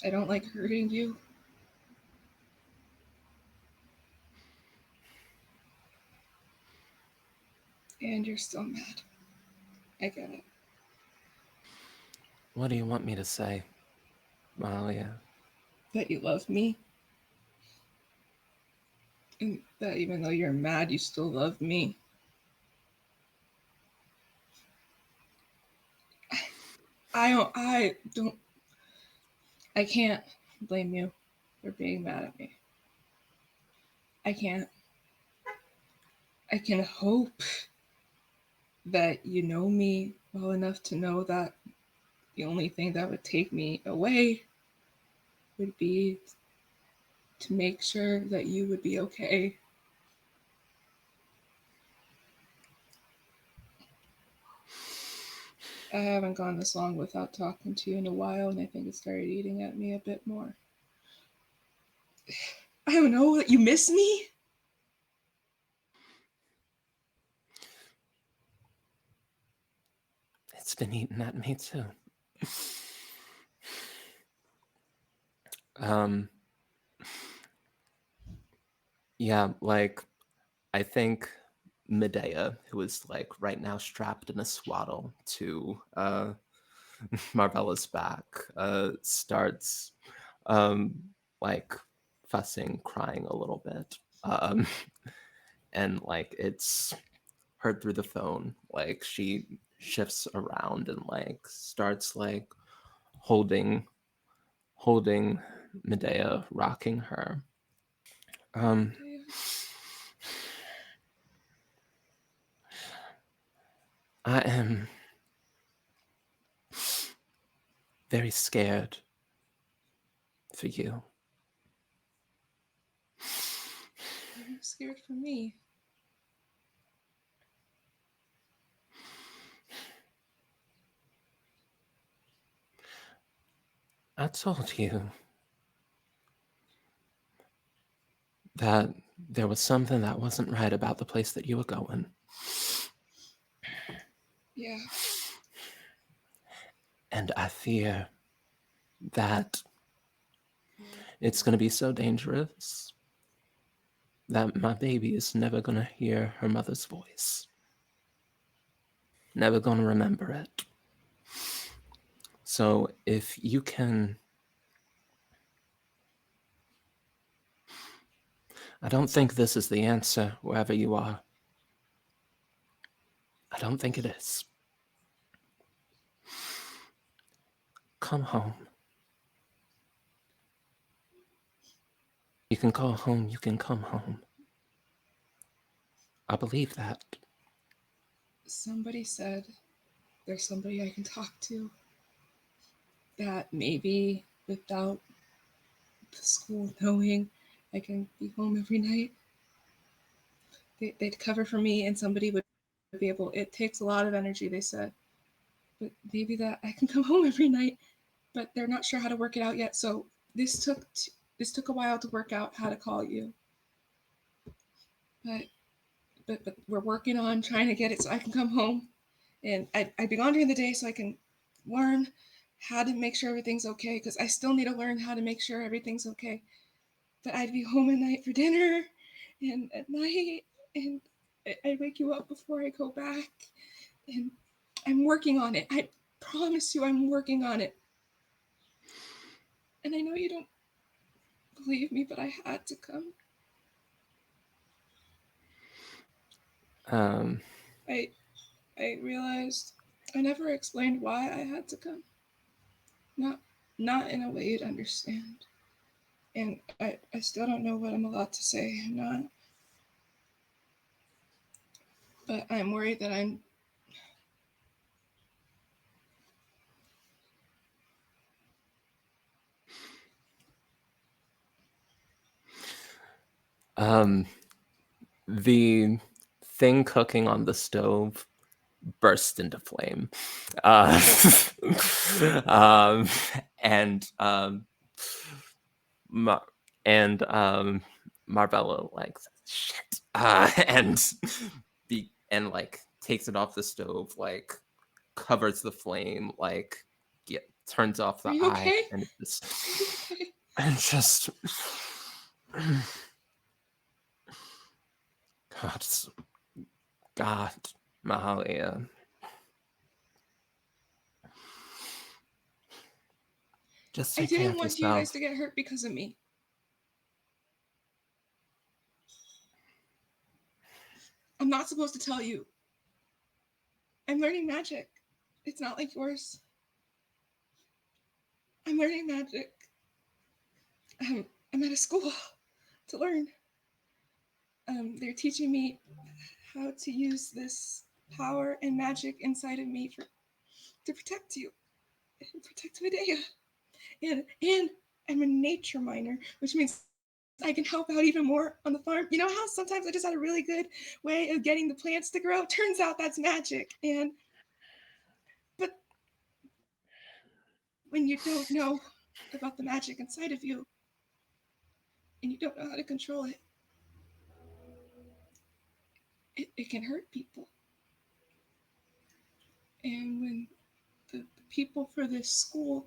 I don't like hurting you. And you're still mad. I get it.
What do you want me to say, Mahalia?
That you love me. And that even though you're mad, you still love me. I don't I can't blame you for being mad at me. I can't. I can hope that you know me well enough to know that the only thing that would take me away would be to make sure that you would be okay. I haven't gone this long without talking to you in a while, and I think it started eating at me a bit more. I don't know, that you miss me?
It's been eating at me too. um. Yeah, like I think Medea, who is like right now strapped in a swaddle to Marvella's back, starts um like fussing, crying a little bit. And like it's heard through the phone. Like shifts around and like starts like holding Medea, rocking her. I am very scared for you.
I'm scared for me.
I told you that there was something that wasn't right about the place that you were going.
Yeah.
And I fear that it's going to be so dangerous that my baby is never going to hear her mother's voice. Never going to remember it. So if you can... I don't think this is the answer, wherever you are. I don't think it is. Come home. You can call home, you can come home. I believe that.
Somebody said there's somebody I can talk to, that maybe without the school knowing, I can be home every night. They'd cover for me, and somebody would be able. It takes a lot of energy, they said, but maybe that I can come home every night. But they're not sure how to work it out yet. So this took a while to work out how to call you. But we're working on trying to get it so I can come home, and I'd be gone during the day so I can learn how to make sure everything's okay, because I still need to learn how to make sure everything's okay. But I'd be home at night for dinner and at night, and I wake you up before I go back, and I'm working on it. I promise you I'm working on it. And I know you don't believe me, but I had to come. I realized I never explained why I had to come. Not in a way you'd understand. And I still don't know what I'm allowed to say. I'm not. But I'm worried that I'm...
The thing cooking on the stove burst into flame. And Marbella like shit, and like takes it off the stove, like covers the flame, like turns off the
Are you
eye,
okay?
and just
Are you okay?
and just God, Mahalia. Just
I
take care
didn't
of
want you guys
yourself.
to get hurt because of me. I'm not supposed to tell you. I'm learning magic. It's not like yours. I'm learning magic. I'm at a school to learn. They're teaching me how to use this power and magic inside of me to protect you and protect Medea. And I'm a nature miner, which means I can help out even more on the farm. You know how sometimes I just had a really good way of getting the plants to grow? Turns out that's magic. But when you don't know about the magic inside of you and you don't know how to control it, it can hurt people. And when the people for this school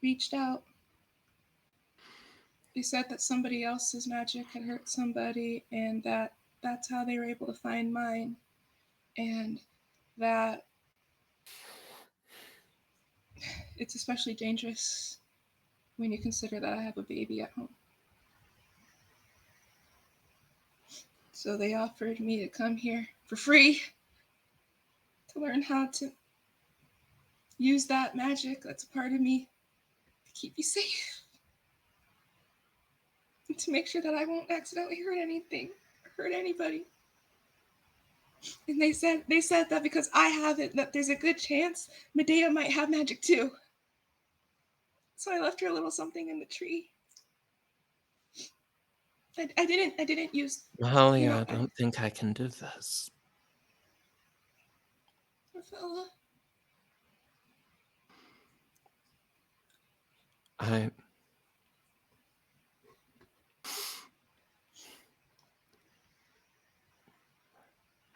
reached out, they said that somebody else's magic had hurt somebody, and that's how they were able to find mine. And that it's especially dangerous when you consider that I have a baby at home. So they offered me to come here for free to learn how to use that magic that's a part of me to keep you safe. And to make sure that I won't accidentally hurt anybody. And they said that because I have it, that there's a good chance Medea might have magic too. So I left her a little something in the tree. I didn't use.
Holly,
You know,
I don't think I can do this.
Rafaela.
I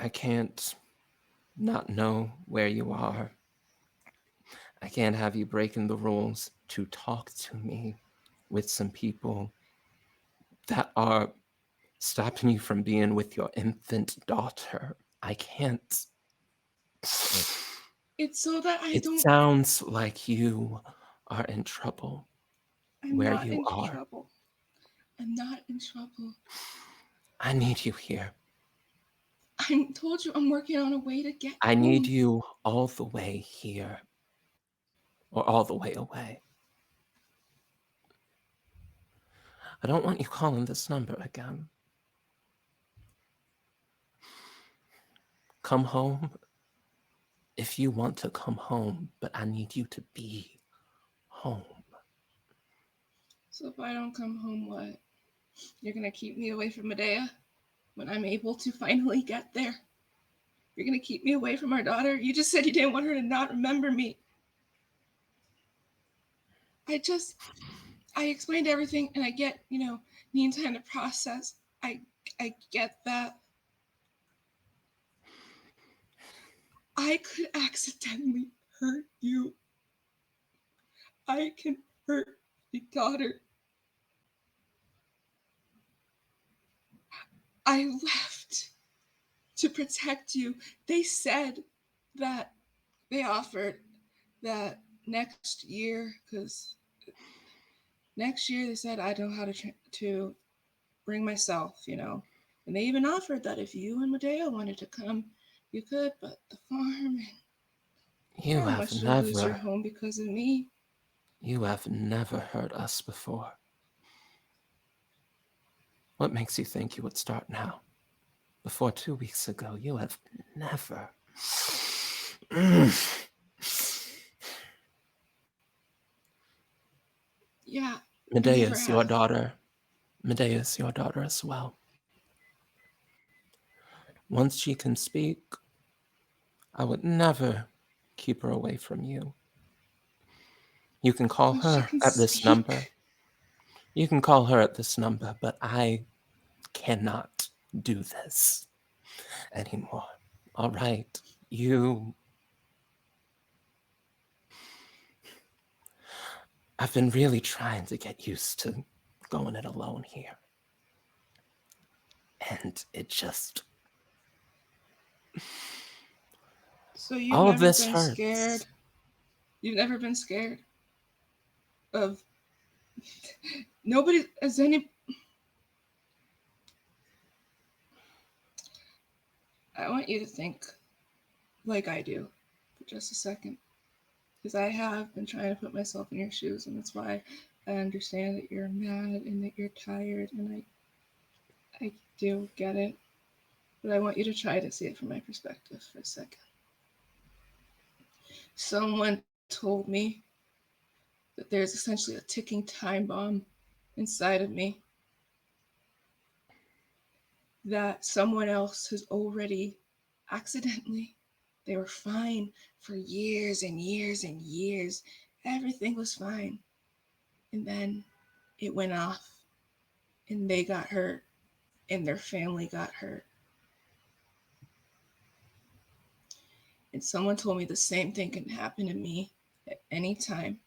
can't not know where you are. I can't have you breaking the rules to talk to me with some people that are stopping you from being with your infant daughter. I can't.
It's so that I
It
don't.
sounds like you are in trouble.
I'm
where
not
you
in
are.
trouble. I'm not in trouble.
I need you here.
I told you I'm working on a way to get
I
home.
need you all the way here. Or all the way away. I don't want you calling this number again. Come home if you want to come home, but I need you to be home.
So if I don't come home, what? You're gonna keep me away from Medea when I'm able to finally get there? You're gonna keep me away from our daughter? You just said you didn't want her to not remember me. I explained everything, and I get, needing time to process. I get that. I could accidentally hurt you. I can hurt your daughter. I left to protect you. They said that they offered that next year, because next year they said I know how to bring myself, And they even offered that if you and Medea wanted to come, you could, but the farm,
You
how
have
much to lose your
never,
home because of me.
you have never hurt us before. What makes you think you would start now? Before 2 weeks ago, you have never.
Yeah.
Medea's your daughter. Medea's your daughter as well. Once she can speak, I would never keep her away from you. You can call her at this number. You can call her at this number, but I cannot do this anymore. All right, I've been really trying to get used to going it alone here. And it just...
So you've
all
never
of this
been
hurts.
scared? You've never been scared of... Nobody has any... I want you to think like I do for just a second. Because I have been trying to put myself in your shoes, and that's why I understand that you're mad and that you're tired, and I do get it. But I want you to try to see it from my perspective for a second. Someone told me that there's essentially a ticking time bomb inside of me that someone else has already accidentally. They were fine for years and years and years. Everything was fine. And then it went off, and they got hurt, and their family got hurt. And someone told me the same thing can happen to me at any time.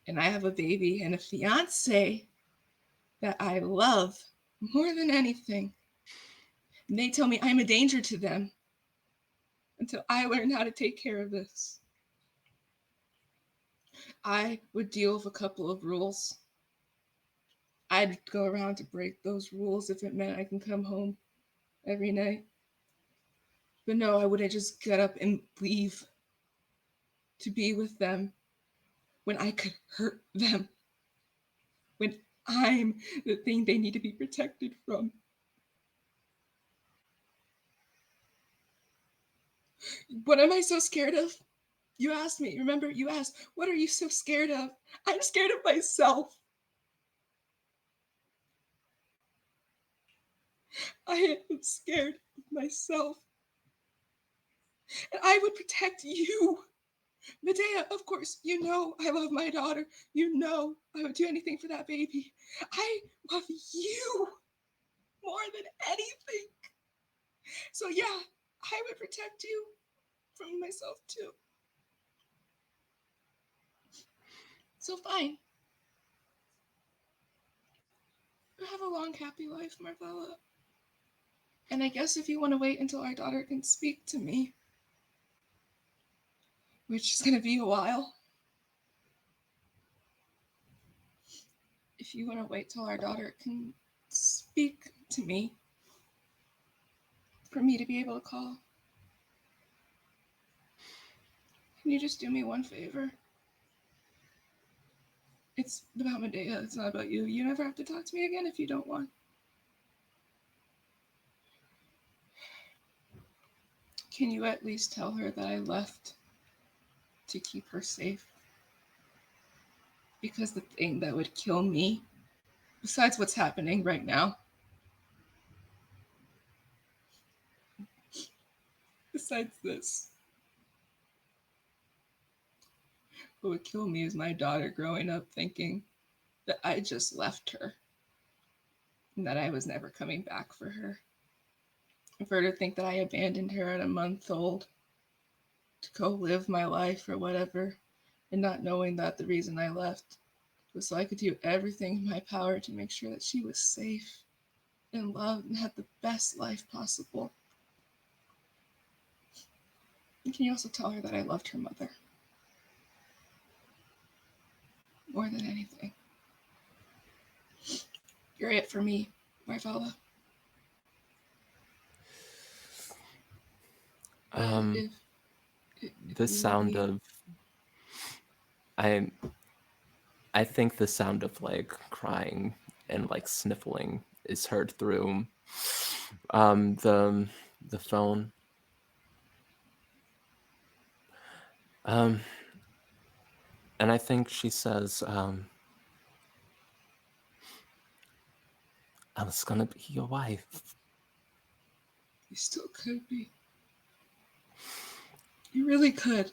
And I have a baby and a fiance that I love more than anything. And they tell me I'm a danger to them until I learn how to take care of this. I would deal with a couple of rules. I'd go around to break those rules if it meant I can come home every night. But no, I wouldn't just get up and leave to be with them when I could hurt them. When I'm the thing they need to be protected from. What am I so scared of? You asked me, remember, you asked, what are you so scared of? I'm scared of myself. I am scared of myself. And I would protect you. Medea, of course, you know I love my daughter. You know I would do anything for that baby. I love you more than anything. So yeah, I would protect you from myself too. So fine. You have a long, happy life, Marvella. And I guess if you want to wait until our daughter can speak to me, which is going to be a while, if you want to wait till our daughter can speak to me, for me to be able to call, can you just do me one favor? It's about Medea, it's not about you. You never have to talk to me again if you don't want. Can you at least tell her that I left to keep her safe? Because the thing that would kill me, besides what's happening right now, besides this, what would kill me is my daughter growing up thinking that I just left her and that I was never coming back for her. For her to think that I abandoned her at a month old to go live my life or whatever, and not knowing that the reason I left was so I could do everything in my power to make sure that she was safe and loved and had the best life possible. And can you also tell her that I loved her mother more than anything? You're it for me, Marvella.
The sound of I think the sound of like crying and like sniffling is heard through the phone. And I think she says, I was gonna be your wife.
You still could be. You really could.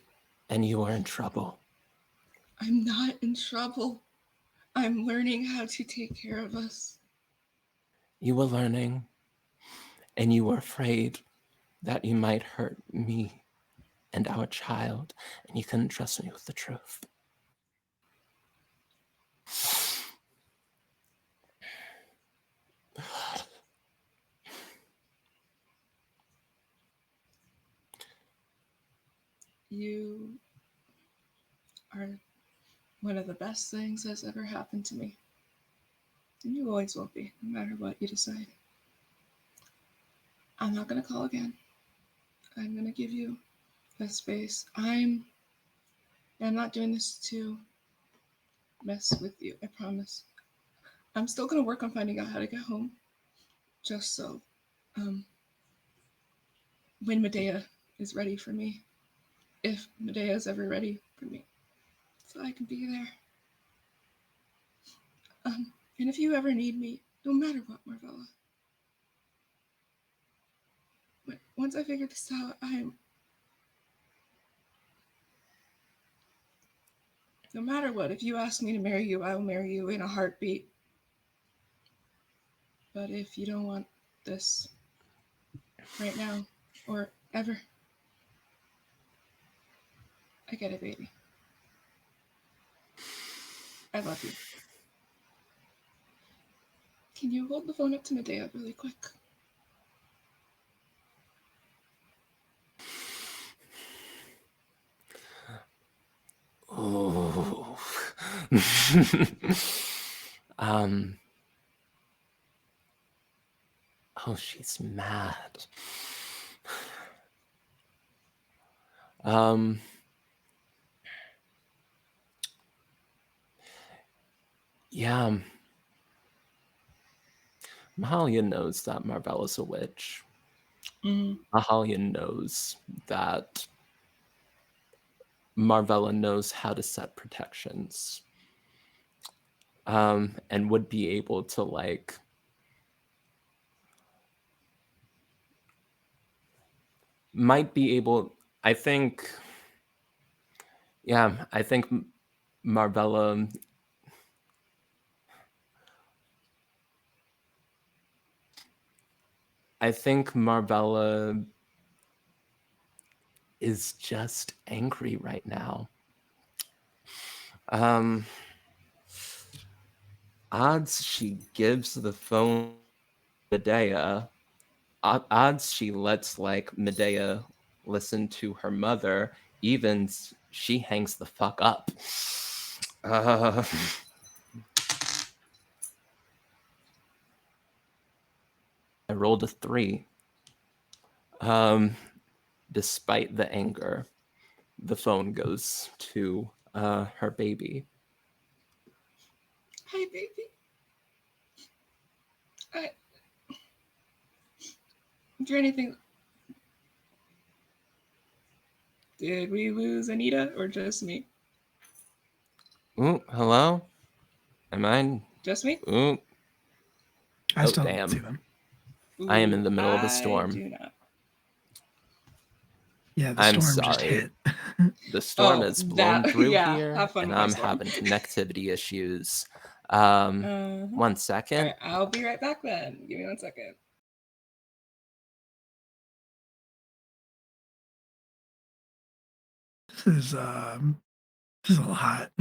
And you were in trouble.
I'm not in trouble. I'm learning how to take care of us.
You were learning, and you were afraid that you might hurt me and our child, and you couldn't trust me with the truth.
You are one of the best things that's ever happened to me. And you always will be, no matter what you decide. I'm not going to call again. I'm going to give you a space. I'm not doing this to mess with you, I promise. I'm still going to work on finding out how to get home. Just so when Medea is ready for me, if Medea is ever ready for me, so I can be there. And if you ever need me, no matter what, Marvella, once I figure this out, no matter what, if you ask me to marry you, I will marry you in a heartbeat. But if you don't want this right now or ever, I get it, baby. I love you. Can you hold the phone up to Medea really quick?
Oh. Oh, she's mad. Yeah. Mahalia knows that Marvella's a witch.
Mhm.
Mahalia knows that Marvella knows how to set protections. And would be able to like might be able I think Marvella I think Marvella is just angry right now. Odds she gives the phone to Medea. Odds she lets like Medea listen to her mother. Evens she hangs the fuck up. I rolled a 3. Despite the anger, the phone goes to her baby.
Hi, baby. Is there anything? Did we lose Anita or just me?
Ooh, hello? Am I?
Just me?
Ooh,
I
oh
still don't
damn!
see them.
I am in
Ooh,
the middle of a
I
storm.
do not.
Yeah, the
I'm
storm just
sorry.
hit.
The storm
Oh,
has blown
that
through
yeah.
here,
Have fun
and
with my
I'm
storm.
having connectivity issues.
Uh-huh.
1
All
second.
right, I'll be right back then. Give me 1 second.
This is a lot.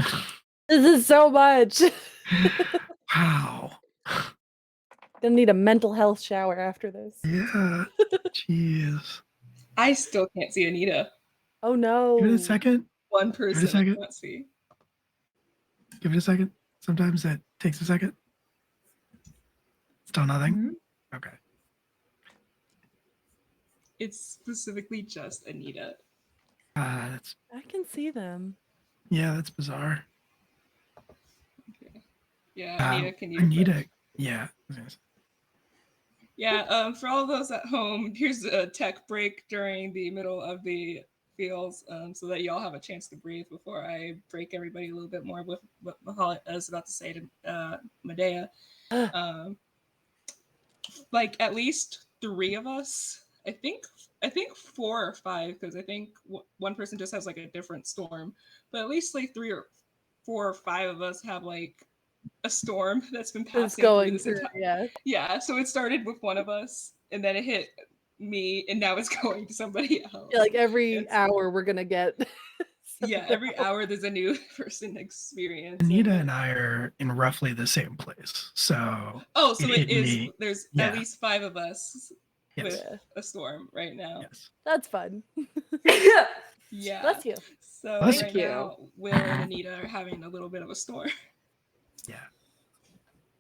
This is so much.
Wow.
Gonna need a mental health shower after this.
Yeah. Jeez.
I still can't see Anita.
Oh no.
Give it a second.
One
Give it a
person I
second.
can't see.
Give it a second. Sometimes that takes a second. Still nothing.
Mhm.
Okay.
It's specifically just Anita.
That's
I can see them.
yeah. That's bizarre.
Okay. Yeah, Anita, can you
Anita.
refresh?
Yeah.
Yeah, for all those at home, here's a tech break during the middle of the feels, so that y'all have a chance to breathe before I break everybody a little bit more with what Mahal is about to say to Medea. Um, like at least 3 of us, I think 4 or 5, because I think one person just has like a different storm, but at least like 3 or 4 or 5 of us have like a storm that's been
It's
passing through
going
this
through,
entire. Yeah, so it started with one of us, and then it hit me, and now it's going to somebody else.
Yeah, like every
It's-
hour we're gonna get.
yeah, every hour there's a new person experience.
Anita and I are in roughly the same place. So
So it
hit
is.
me.
There's
Yeah.
at least 5 of us
Yes.
with
Yeah.
a storm right now.
Yes.
That's fun.
Yeah.
Bless you.
So
Bless
right
you.
now, Will and Anita are having a little bit of a storm.
Yeah.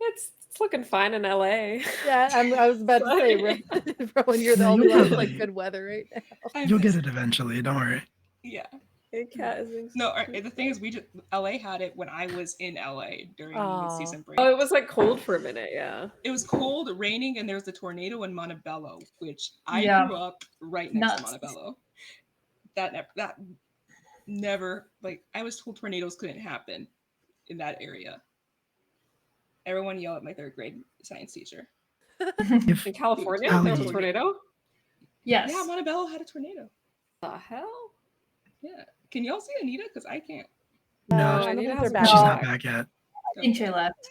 It's looking fine in LA.
Yeah, I was about to say, Rowan, you're the
Yeah,
only
you'll
one with like
probably-
good weather right now.
I
You'll get
miss
it eventually. Don't worry.
Yeah.
No,
The thing is, LA had it when I was in LA during
Aw.
mid-season break.
Oh, it was like cold for a minute, yeah.
It was cold, raining, and there was a tornado in Montebello, which I
Yeah.
grew up right next
Nuts.
to Montebello. That never, like, I was told tornadoes couldn't happen in that area. Everyone yelled at my 3rd grade science teacher.
If
In California,
Allie-
there was a tornado?
Yes.
Yeah, Montebello had a tornado.
The hell?
Yeah. Can y'all see Anita? Because I can't.
no,
I
I
don't
need to
think
have
they're
a
back
she's
No.
not back yet.
I think she left.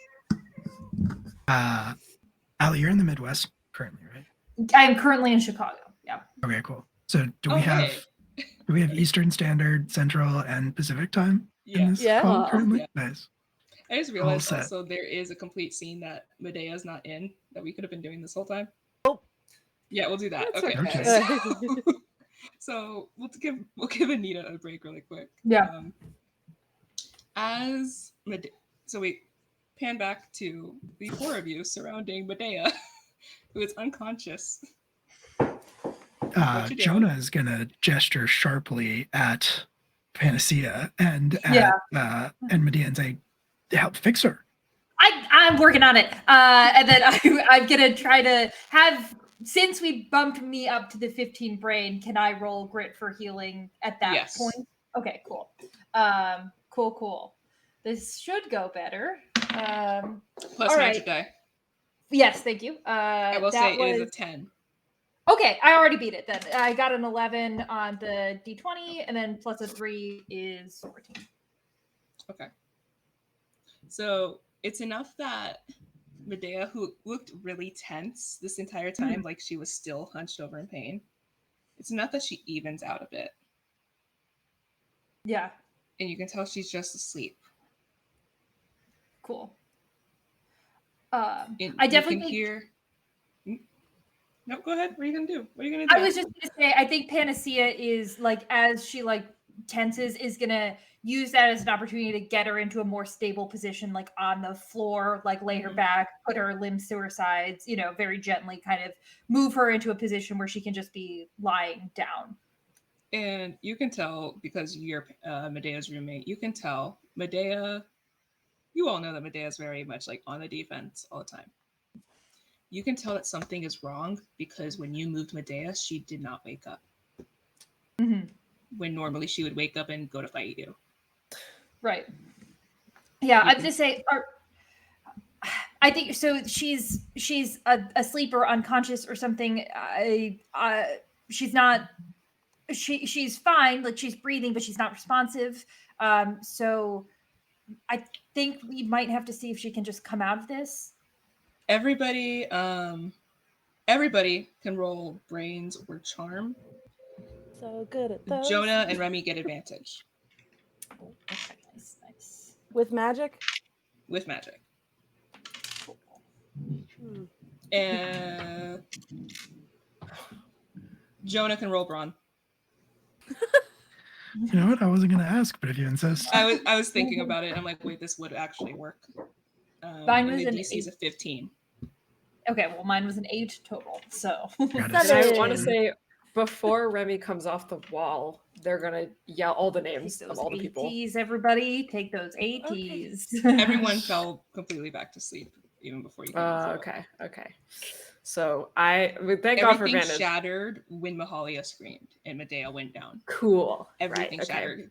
Allie, you're in the Midwest currently, right?
I'm currently in Chicago. Yeah.
Okay, cool. So do we
Oh,
have
hey.
Eastern Standard, Central, and Pacific time in
Yeah.
this
Yeah.
call currently?
Yeah.
Nice.
I just realized
set.
also there is a complete scene that Medea's not in that we could have been doing this whole time.
Oh.
Yeah, we'll do that.
That's
Okay.
okay.
So we'll give Anita a break really quick.
Yeah.
So we pan back to the 4 of you surrounding Medea, who is unconscious. What you doing?
Jonah is gonna gesture sharply at Panacea and
Yeah.
and Medea and say, "Help fix her."
I'm working on it. And then I'm gonna try to have, since we bumped me up to the 15 brain, can I roll grit for healing at that
Yes.
point? Okay, cool. Cool. This should go better.
Plus
all
magic
right.
die.
Yes, thank you.
I will say it is a 10.
Okay, I already beat it then. I got an 11 on the d20, and then plus a 3 is 14.
Okay. So it's enough that Medea, who looked really tense this entire time, like she was still hunched over in pain, it's enough that she evens out a bit.
Yeah,
And you can tell she's just asleep.
cool.
And
I
you
definitely
can
think...
hear. No, go ahead. What are you gonna do? What are you gonna do?
I was just gonna say, I think Panacea is like, as she like tenses, is gonna use that as an opportunity to get her into a more stable position, like on the floor, like lay her back, put her limbs to her sides, you know, very gently kind of move her into a position where she can just be lying down.
And you can tell, because you're Medea's roommate, you can tell Medea, you all know that Medea is very much like on the defense all the time. You can tell that something is wrong because when you moved Medea, she did not wake up.
Mm-hmm.
When normally she would wake up and go to fight you.
Right. Yeah, I'm gonna say, I think so. She's asleep or unconscious or something. She's not. She's fine. Like she's breathing, but she's not responsive. So I think we might have to see if she can just come out of this.
Everybody can roll brains or charm.
So good at those.
Jonah and Remy get advantage.
Okay, nice.
With magic?
With magic.
Hmm.
And Jonah can roll brawn.
You know what? I wasn't gonna ask, but if you insist.
I was thinking about it. I'm like, wait, this would actually work.
Mine
and
was
the
an
DC is a 15.
Okay, well, mine was an 8 total. So
And I want to
Seven.
say, before Remy comes off the wall, they're gonna yell all the
take
names
those
of all the people.
ATs, everybody. Take those ATs.
Everyone fell completely back to sleep even before you came off the wall.
Okay. So thank God for
Everything
advantage.
shattered when Mahalia screamed and Medea went down.
Cool.
Everything
Right, okay.
shattered.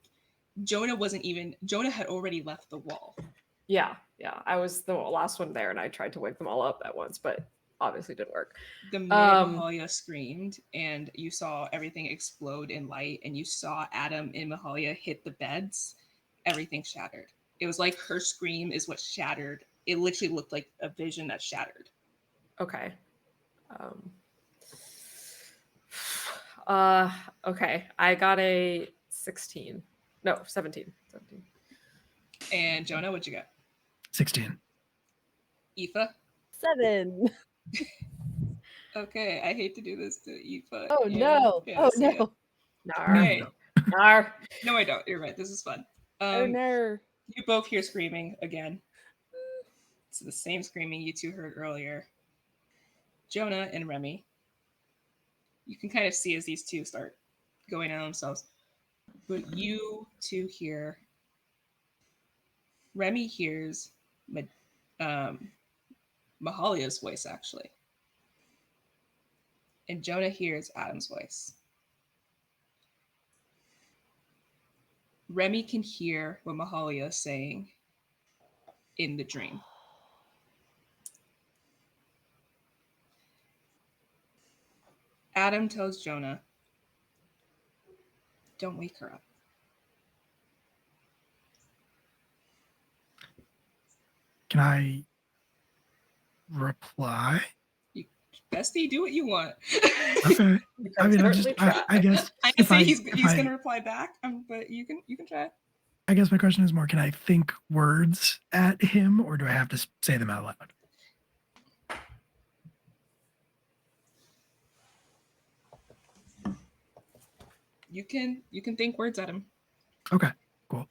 Jonah had already left the wall.
Yeah. I was the last one there, and I tried to wake them all up at once, but obviously didn't work.
The minute Mahalia screamed and you saw everything explode in light and you saw Adam and Mahalia hit the beds, everything shattered. It was like her scream is what shattered. It literally looked like a vision that shattered.
Okay. Okay. I got a 16. No, 17.
And Jonah, what'd you get?
16.
Aoife?
7.
Okay, I hate to do this to Aoife.
Oh
and
no. Oh
Panacea.
no.
Hey.
Nar.
No, I don't. You're right. This is fun.
Oh no.
You both hear screaming again. It's the same screaming you two heard earlier. Jonah and Remy. You can kind of see as these two start going on themselves. But you two hear. Remy hears Mahalia's voice, actually. And Jonah hears Adam's voice. Remy can hear what Mahalia is saying in the dream. Adam tells Jonah, don't wake her up.
Can I reply?
Bestie, do what you want.
Okay. I mean, I guess
I can say he's going to reply back, but you can try.
I guess my question is more: can I think words at him, or do I have to say them out loud?
You can think words at him.
Okay, cool.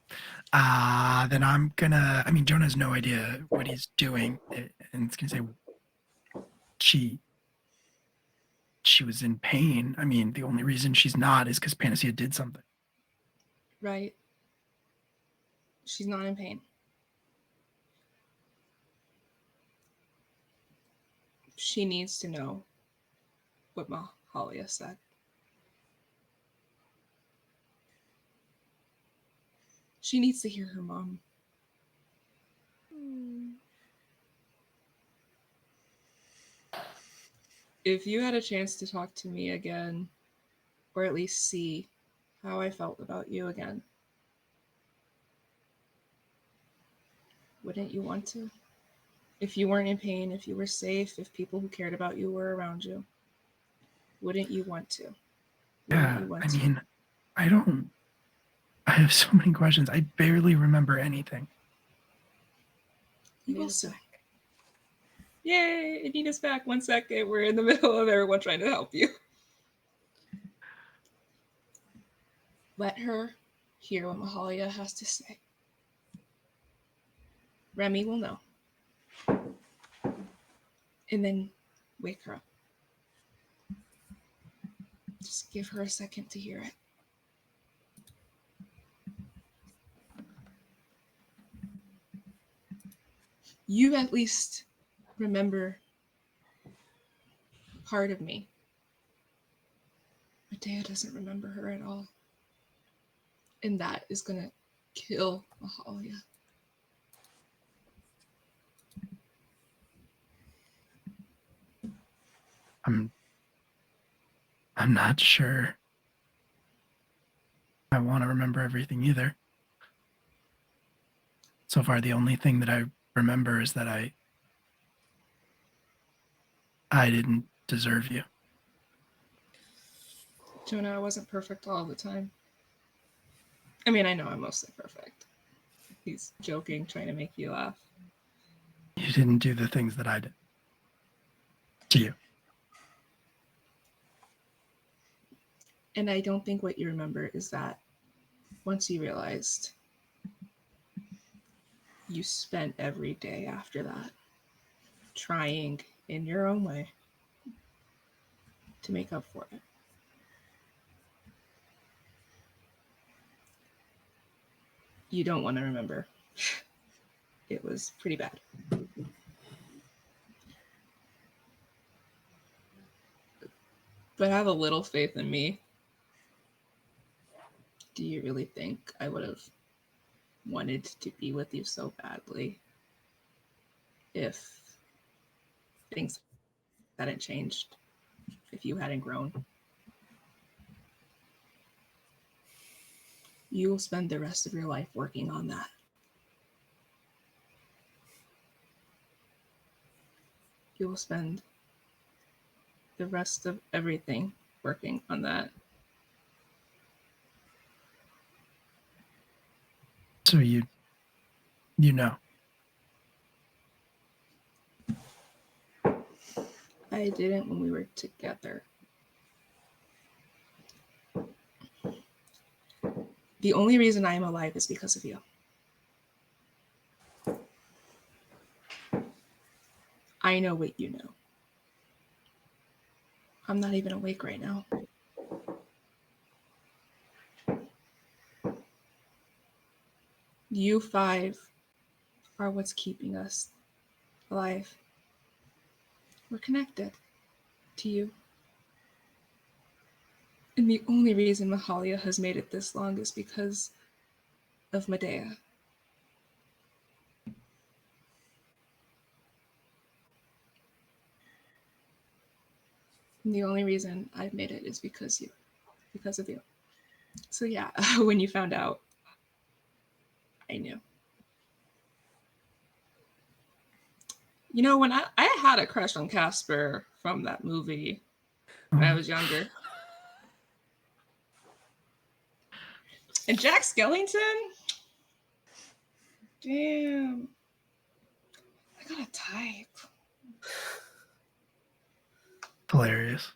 Then I'm gonna. I mean, Jonah has no idea what he's doing, and it's gonna say, "She she was in pain. I mean, the only reason she's not is because Panacea did something.
Right? She's not in pain. She needs to know what Mahalia said. She needs to hear her mom. If you had a chance to talk to me again, or at least see how I felt about you again, wouldn't you want to? If you weren't in pain, if you were safe, if people who cared about you were around you, wouldn't you want to?
Yeah, I mean, I have so many questions. I barely remember anything.
You also. Yay, Anita's back. 1 second. We're in the middle of everyone trying to help you. Let her hear what Mahalia has to say. Remy will know. And then wake her up. Just give her a second to hear it. You at least remember part of me. Medea doesn't remember her at all. And that is going to kill Mahalia.
I'm not sure I want to remember everything either. So far, the only thing that I remember is that I didn't deserve you.
Jonah, I wasn't perfect all the time. I mean, I know I'm mostly perfect. He's joking, trying to make you laugh.
You didn't do the things that I did to you.
And I don't think what you remember is that once you realized, you spent every day after that trying in your own way to make up for it. You don't want to remember. It was pretty bad. But have a little faith in me. Do you really think I would have wanted to be with you so badly if things hadn't changed, if you hadn't grown? You will spend the rest of your life working on that. You will spend the rest of everything working on that.
So you know.
I didn't when we were together. The only reason I am alive is because of you. I know what you know. I'm not even awake right now. You five are what's keeping us alive. We're connected to you. And the only reason Mahalia has made it this long is because of Medea. And the only reason I've made it is because of you. So yeah, when you found out, I knew. You know, when I had a crush on Casper from that movie when I was younger. And Jack Skellington? Damn. I got a type.
Hilarious.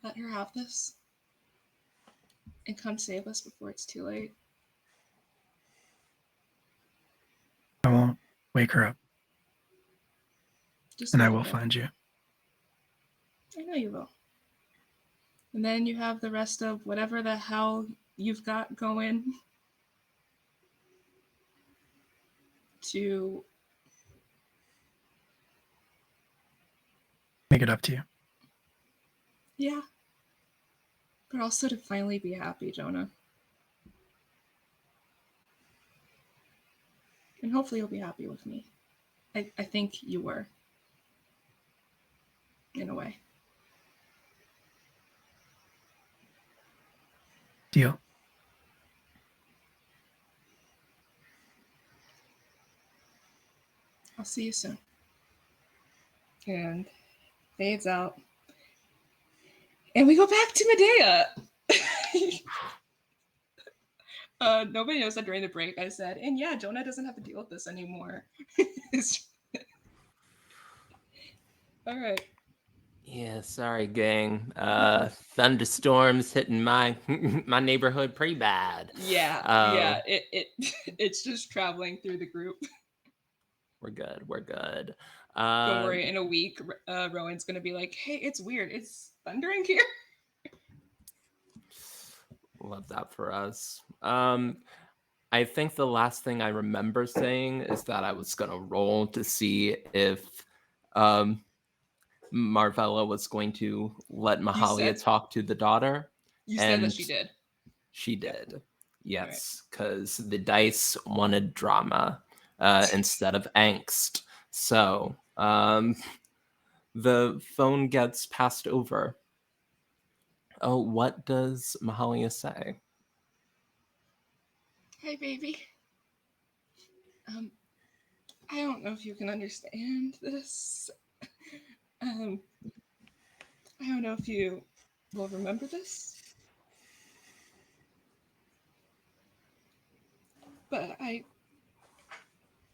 Let her have this. And come save us before it's too late.
I won't wake her up.
Just
And
a
I
little
will
bit.
find you.
I know you will. And then you have the rest of whatever the hell you've got going to
Make it up to you.
yeah. But also to finally be happy, Jonah. And hopefully you'll be happy with me. I think you were. In a way.
Deal.
I'll see you soon. And fades out. And we go back to Medea. Nobody knows that during the break I said, and yeah, Jonah doesn't have to deal with this anymore. All right.
Yeah, sorry, gang. Thunderstorms hitting my my neighborhood pretty bad.
Yeah. It's just traveling through the group.
We're good. We're good.
Don't worry. In a week, Rowan's gonna be like, "Hey, it's weird. It's thundering here."
Love that for us. I think the last thing I remember saying is that I was gonna roll to see if Marvella was going to let Mahalia
said-
talk to the daughter.
You said that she did.
She
Yeah.
did. Yes, because the dice wanted drama instead of angst. So the phone gets passed over. Oh, what does Mahalia say?
Hey, baby. I don't know if you can understand this. I don't know if you will remember this. But I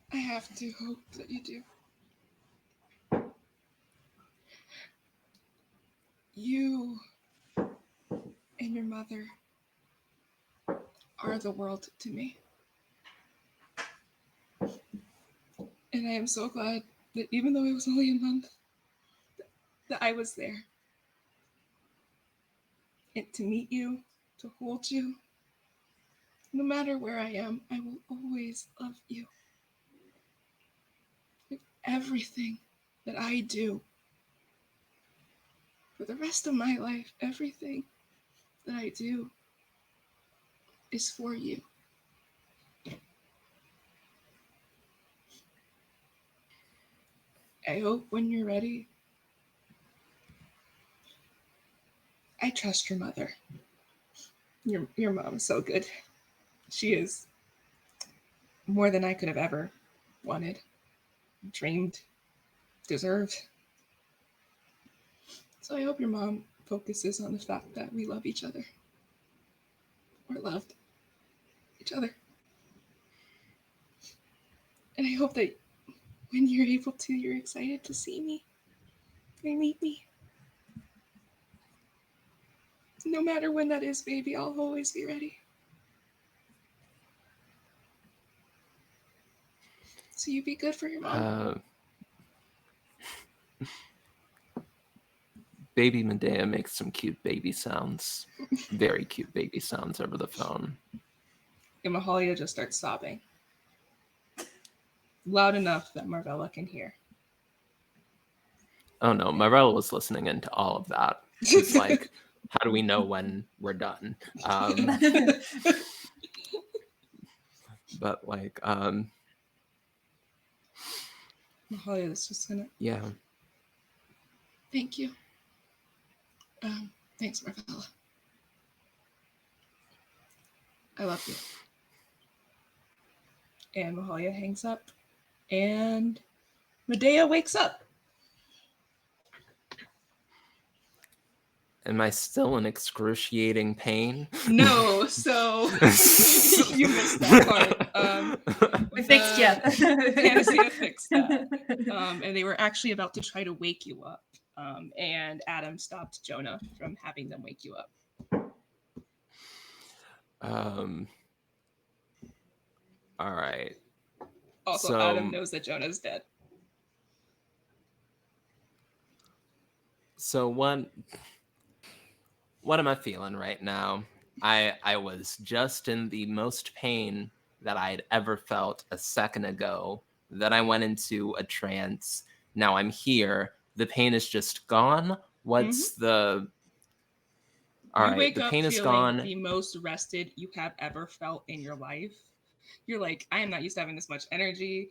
have to hope that you do. You and your mother are the world to me. And I am so glad that even though it was only a month, that I was there. And to meet you, to hold you. No matter where I am, I will always love you. Everything that I do for the rest of my life, everything that I do is for you. I hope when you're ready, I trust your mother. Your mom is so good. She is more than I could have ever wanted, dreamed, deserved. So I hope your mom focuses on the fact that we love each other. Or loved each other. And I hope that when you're able to, you're excited to see me and meet me. No matter when that is, baby, I'll always be ready. So you be good for your mom.
Baby Medea makes some cute baby sounds. Very cute baby sounds over the phone.
And Mahalia just starts sobbing. Loud enough that Marvella can hear.
Oh no, Marvella was listening into all of that. It's like, how do we know when we're done? But like,
Mahalia is just gonna.
Yeah.
Thank you. Thanks, Marvella. I love you. And Mahalia hangs up. And Medea wakes up.
Am I still in excruciating pain?
No, so you missed that part.
We fixed you.
Panacea fixed that. And they were actually about to try to wake you up. And Adam stopped Jonah from having them wake you up.
All right.
Also,
So,
Adam knows that Jonah's dead.
So what am I feeling right now? I was just in the most pain that I'd ever felt a second ago. Then I went into a trance. Now I'm here. The pain is just gone. What's the All
You
right,
wake
the
up
pain is
feeling
gone.
the most rested you have ever felt in your life. You're like, I am not used to having this much energy.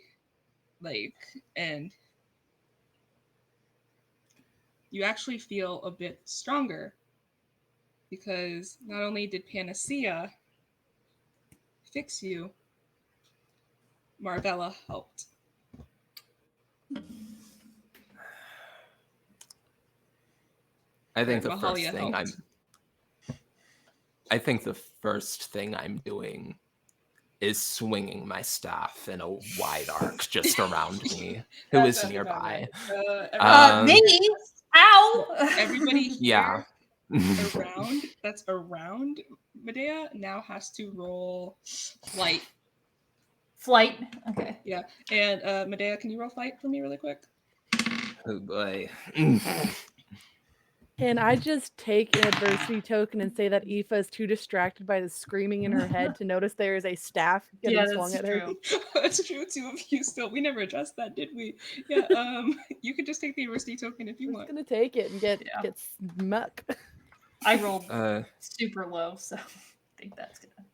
Like, and you actually feel a bit stronger because not only did Panacea fix you, Marvella helped.
I think
Right,
the first
Mahalia
thing
helped.
I think the first thing I'm doing is swinging my staff in a wide arc just around me, who
That
is
sounded about
nearby.
right.
Me? Ow!
Everybody
Yeah.
here that's around Medea now has to roll flight.
Flight. Okay.
Yeah. And Medea, can you roll flight for me really quick?
Oh boy.
Can I just take an adversity token and say that Aoife is too distracted by the screaming in her head to notice there is a staff getting
Yeah,
swung
that's
at her?
true.
That's true. Two of you still. We never addressed that, did we? Yeah. You could just take the adversity token if you
I'm
want.
just gonna take it and get smuck.
I rolled
Uh,
super low, so I think that's gonna.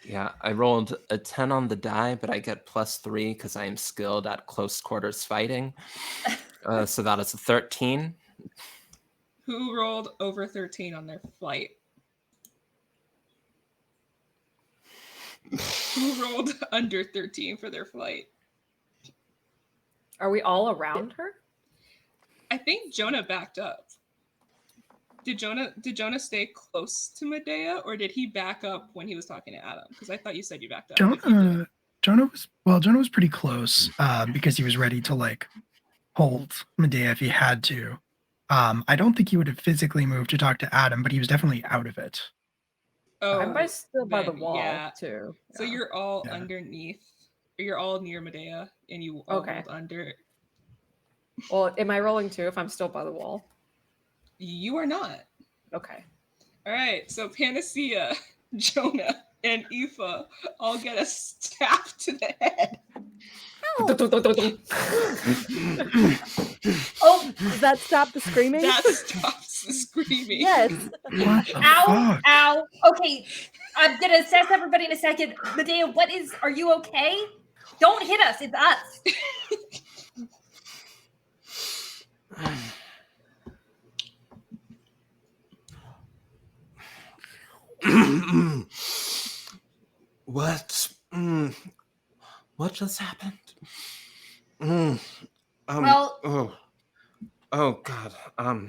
yeah, I rolled a 10 on the die, but I get +3 because I am skilled at close quarters fighting. So that is a 13.
Who rolled over 13 on their flight? Who rolled under 13 for their flight?
Are we all around her?
I think Jonah backed up. Did Jonah stay close to Medea, or did he back up when he was talking to Adam? Because I thought you said you backed up. If you did.
Jonah was pretty close because he was ready to like hold Medea if he had to. I don't think he would have physically moved to talk to Adam, but he was definitely out of it.
Oh,
I'm still by the
then,
wall
yeah.
too.
So
Yeah.
you're all
Yeah.
underneath, or you're all near Medea, and you all
Okay.
rolled under.
Well, am I rolling too if I'm still by the wall?
You are not.
Okay.
All right. So Panacea, Jonah, and Aoife all get a staff to the head.
Oh,
Does that stop the screaming?
That stops the screaming.
Yes.
What the
ow!
fuck?
Ow! Okay, I'm gonna assess everybody in a second. Medea, are you okay? Don't hit us. It's us.
What? What just happened?
Well-
Oh God.
Are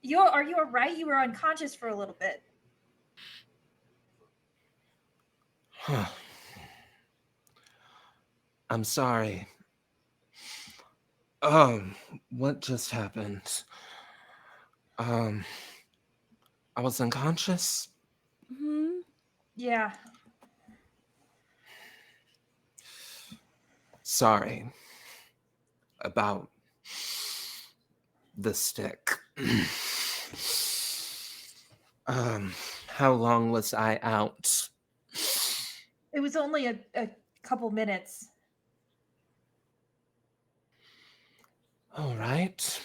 you all right? You were unconscious for a little bit.
I'm sorry. What just happened? I was unconscious.
Mhm.
Yeah.
Sorry about the stick. How long was I out?
It was only a couple minutes.
All right.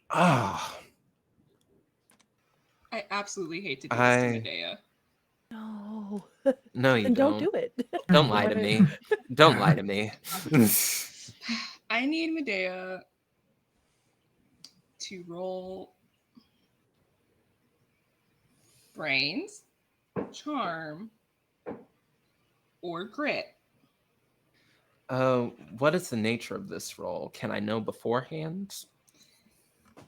Ah,
I absolutely hate to do this to Medea.
No.
no, you
Then don't
don't.
do it.
Don't lie to me. Don't lie to me.
I need Medea to roll brains, charm, or grit.
What is the nature of this role? Can I know beforehand?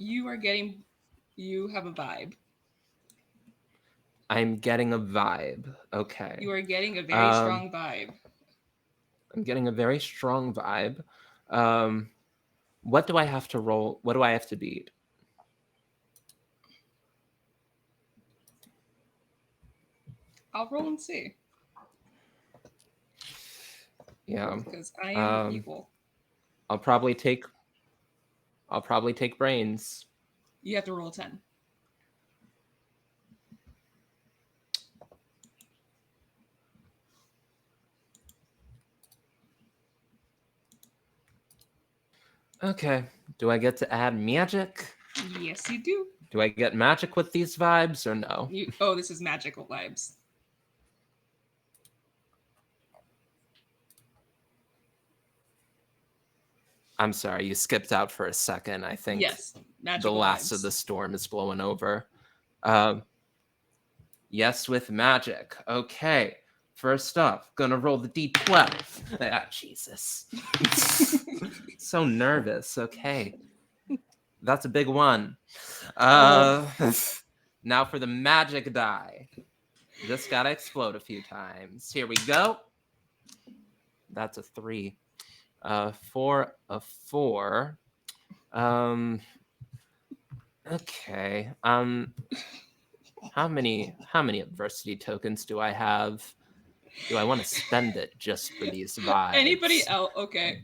You have a vibe.
I'm getting a vibe. Okay.
You are getting a very strong vibe.
I'm getting a very strong vibe. What do I have to roll? What do I have to beat?
I'll roll and see.
Yeah.
Because I am
Um,
equal.
I'll probably take brains.
You have to roll 10.
Okay. Do I get to add magic?
Yes, you do.
Do I get magic with these vibes or no?
Oh, this is magical vibes.
I'm sorry, you skipped out for a second. I think
Yes,
the
magical
last
vibes.
of the storm is blowing over. Yes, with magic. Okay. First up, gonna roll the D12. Ah, Jesus. So nervous. Okay. That's a big one. Now for the magic die. This gotta explode a few times. Here we go. That's a 3. For a 4. Okay. How many adversity tokens do I have? Do I want to spend it just for these vibes?
Anybody else? Okay.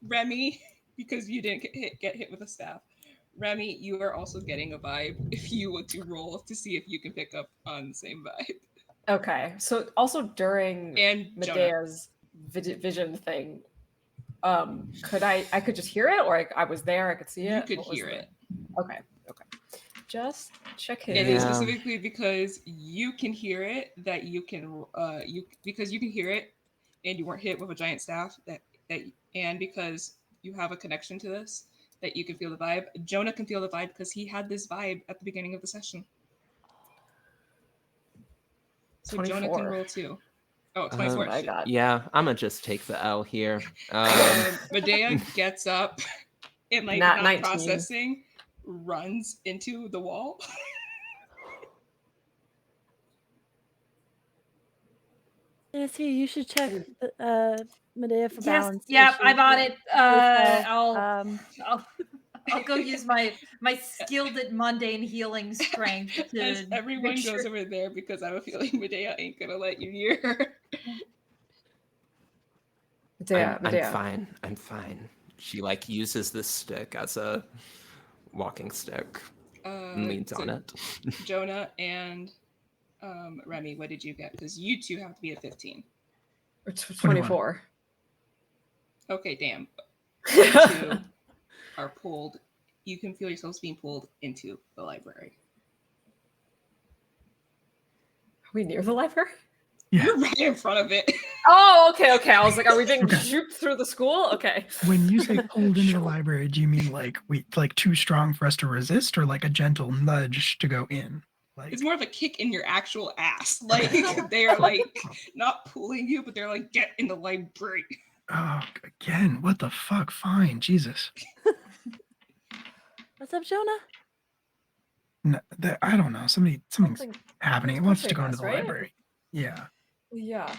Remy, because you didn't get hit with a staff. Remy, you are also getting a vibe if you want to roll to see if you can pick up on the same vibe.
Okay. So also during
And
Medea's vision thing, could I could just hear it, or I was there, I could see it?
You could hear it.
Okay. Just check it.
And it's specifically because you can hear it that you can because you can hear it and you weren't hit with a giant staff that and because you have a connection to this that you can feel the vibe. Jonah can feel the vibe because he had this vibe at the beginning of the session. So
24.
Jonah can roll too. Oh, 24.
I got.
Yeah, I'm gonna just take the L here.
Medea gets up and like
Not
not
19.
processing, runs into the wall.
Nancy, you should check Medea for
Yes,
balance.
yeah, I
issues.
bought it.
Well,
I'll go use my skilled at mundane healing strength
As
to
everyone
make
goes
sure.
over there because I have a feeling Medea ain't gonna let you near her.
Medea.
I'm fine. She like uses this stick as a walking stick and leans on it.
Jonah and Remy, what did you get? Because you two have to be at 15.
24.
Okay, damn. You two are pulled. You can feel yourselves being pulled into the library.
Are we near the library?
Yeah.
You're right in front of it.
Oh, okay. I was like, are we being shoot through the school? Okay.
When you say pulled into the library, do you mean like too strong for us to resist, or like a gentle nudge to go in? Like
It's more of a kick in your actual ass. Like they're like not pulling you, but they're like, get in the library.
Oh, again, what the fuck? Fine, Jesus.
what's up, Jonah?
No, I don't know. Something's happening. It wants to
pushing
go into
us,
the
right?
library. Yeah.
Yeah.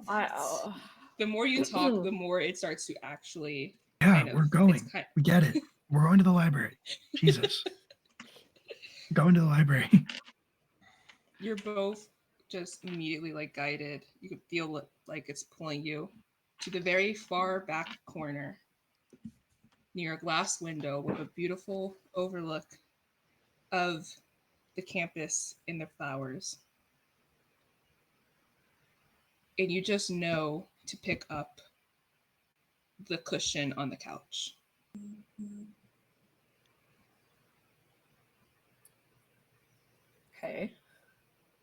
The more you talk, the more it starts to actually.
Yeah, we're going. We get it. We're going to the library. Jesus. Going to the library.
You're both just immediately like guided. You can feel like it's pulling you to the very far back corner near a glass window with a beautiful overlook of the campus and the flowers. And you just know to pick up the cushion on the couch.
Okay.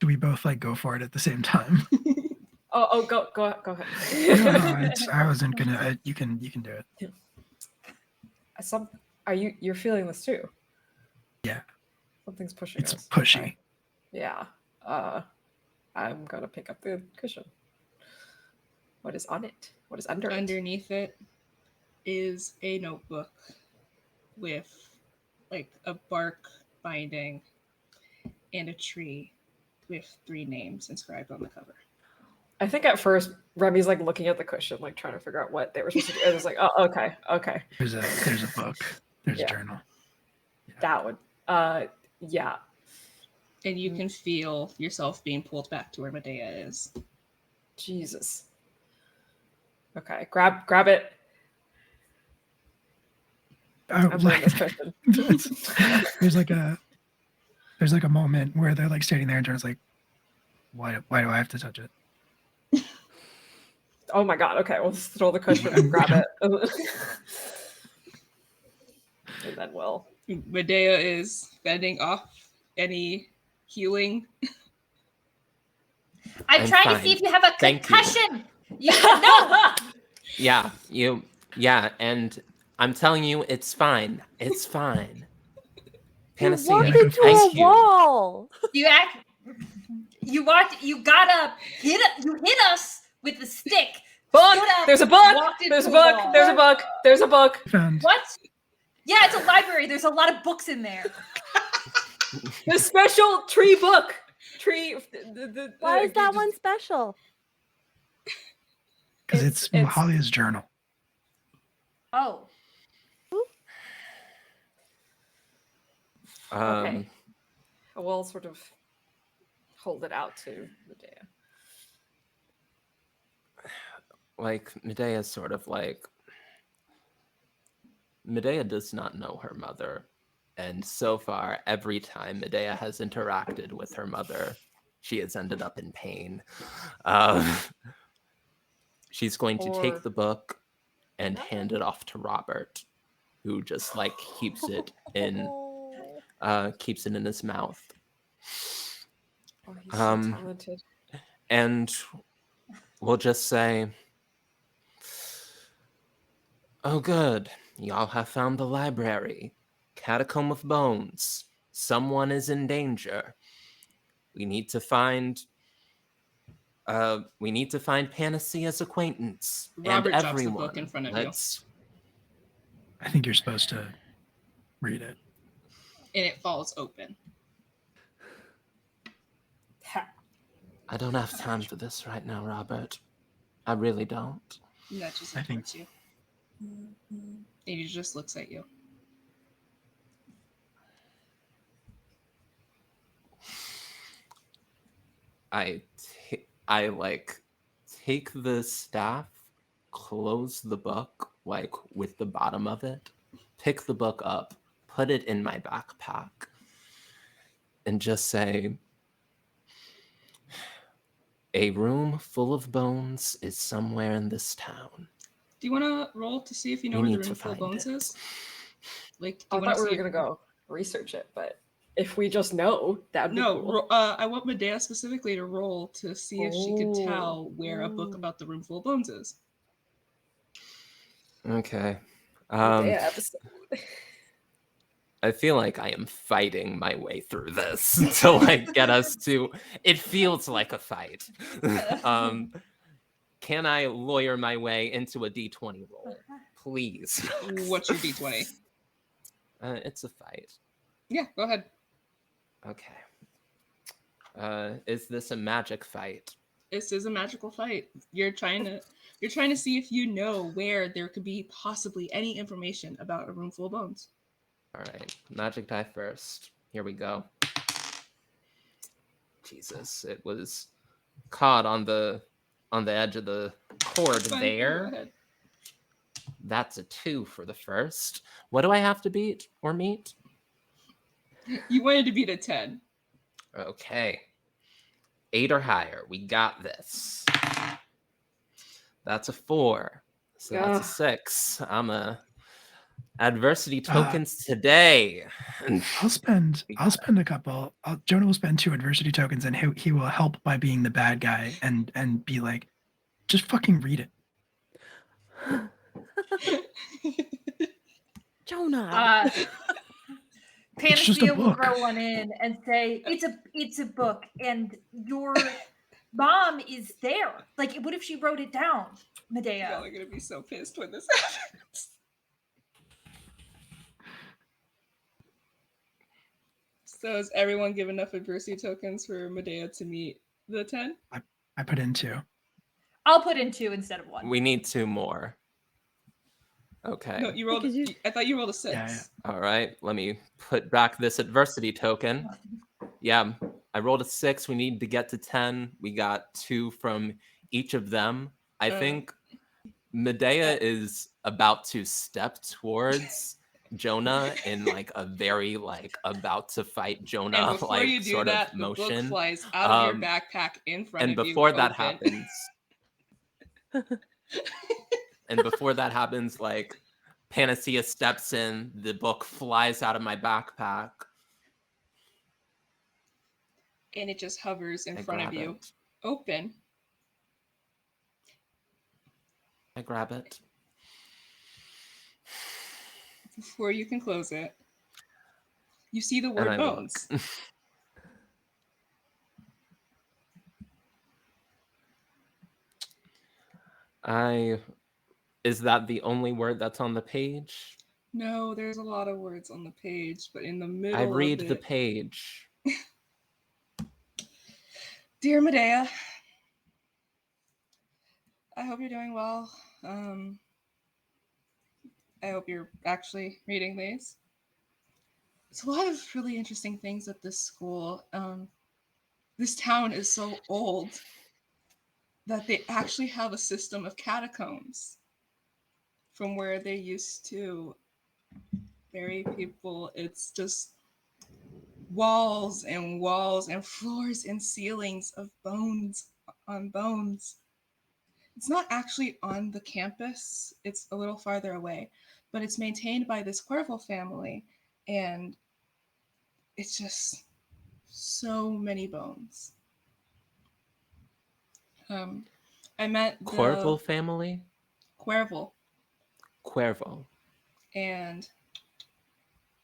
Do we both like go for it at the same time?
Go ahead.
No, I wasn't gonna. You can do it.
You're feeling this too?
Yeah.
Something's pushing
It's
us.
pushy.
Okay. Yeah. I'm gonna pick up the cushion. What is on it? What is under it?
Underneath it is a notebook with like a bark binding and a tree with 3 names inscribed on the cover.
I think at first Remy's like looking at the cushion, like trying to figure out what they were supposed to do. It was like, oh, okay.
There's a book. There's a journal.
Yeah. That one. Yeah.
And you can feel yourself being pulled back to where Medea is.
Jesus. Okay, grab it.
Oh,
I'm doing this cushion.
there's like a moment where they're like standing there and Jonah's like, why do I have to touch it?
Oh my god, okay, we'll just throw the cushion and grab it. And then we'll...
Medea is fending off any healing.
I'm trying to see if you have a concussion. No.
Yeah, and I'm telling you, it's fine. It's fine. Panacea,
You walked into
thank
a
you.
wall.
You hit us with the stick.
Book!
Stood up,
There's a book!
walked
There's a
into a
book!
wall.
There's a book! There's a book!
Found.
What? Yeah, it's a library. There's a lot of books in there.
The special tree book!
Why is that one special?
Because it's Mahalia's journal.
Oh.
Okay. We'll sort of hold it out to Medea.
Like, Medea's sort of like... Medea does not know her mother. And so far, every time Medea has interacted with her mother, she has ended up in pain. She's going to take the book and hand it off to Robert, who just like keeps it in his mouth.
Oh, he's so talented.
And we'll just say, oh good, y'all have found the library. Catacomb of Bones. Someone is in danger. We need to find Panacea's acquaintance.
Robert
and
drops the
everyone.
book in front of you.
I think you're supposed to read it.
And it falls open.
I don't have time for this right now, Robert. I really don't.
That just
I think-
supports you. And he just looks at you.
I take the staff, close the book, like with the bottom of it, pick the book up, put it in my backpack, and just say, a room full of bones is somewhere in this town.
Do you want to roll to see if you know
We
where
need
the
to
room full of
find
bones
it.
is? Like, do
I
you want
thought
to
we were going to go research it, but if we just know, that'd be cool.
I want Medea specifically to roll to see if she can tell where a book about the room full of bones is.
Okay.
Medea episode.
I feel like I am fighting my way through this to like get us to. It feels like a fight. Can I lawyer my way into a D20 roll, please?
What's your D20?
It's a fight.
Yeah, go ahead.
Okay. Is this a magic fight?
This is a magical fight. You're trying to see if you know where there could be possibly any information about a room full of bones.
All right, magic die first. Here we go. Jesus, it was caught on the edge of the cord
Fine,
there.
go ahead.
That's a 2 for the first. What do I have to beat or meet?
You wanted to beat a 10.
Okay. 8 or higher. We got this. That's a 4. So that's a 6. I'm a adversity tokens today.
I'll spend a couple. Jonah will spend 2 adversity tokens, and he will help by being the bad guy and be like, just fucking read it.
Jonah.
just a
Panacea will
book.
throw one in and say, "It's a book, and your mom is there. Like, what if she wrote it down, Medea?"
Y'all are gonna be so pissed when this happens. So is everyone give enough adversity tokens for Medea to meet the 10?
I put in 2.
I'll put in 2 instead of 1.
We need 2 more. Okay.
No, you rolled. I thought you rolled a 6.
Yeah.
All right. Let me put back this adversity token. Yeah, I rolled a 6. We need to get to 10. We got 2 from each of them. I think Medea is about to step towards Jonah in like a very like about to fight
And
Jonah
before
like
you do
sort
that,
of
the book
motion.
flies out of your
Um,
backpack in front
And
of you.
before that
open.
happens, like Panacea steps in, the book flies out of my backpack.
And it just hovers in
I
front of
grab
you.
it.
Open.
I grab it.
Before you can close it, you see the
And
word
I
bones.
look. Is that the only word that's on the page?
No, there's a lot of words on the page, but in the middle
I read
of it,
the page.
Dear Medea, I hope you're doing well. I hope you're actually reading these. It's a lot of really interesting things at this school. This town is so old that they actually have a system of catacombs from where they used to bury people. It's just walls and walls and floors and ceilings of bones on bones. It's not actually on the campus, it's a little farther away, but it's maintained by this Cuervo family, and it's just so many bones. I met the
Cuervo family?
Cuervo,
Cuervo.
and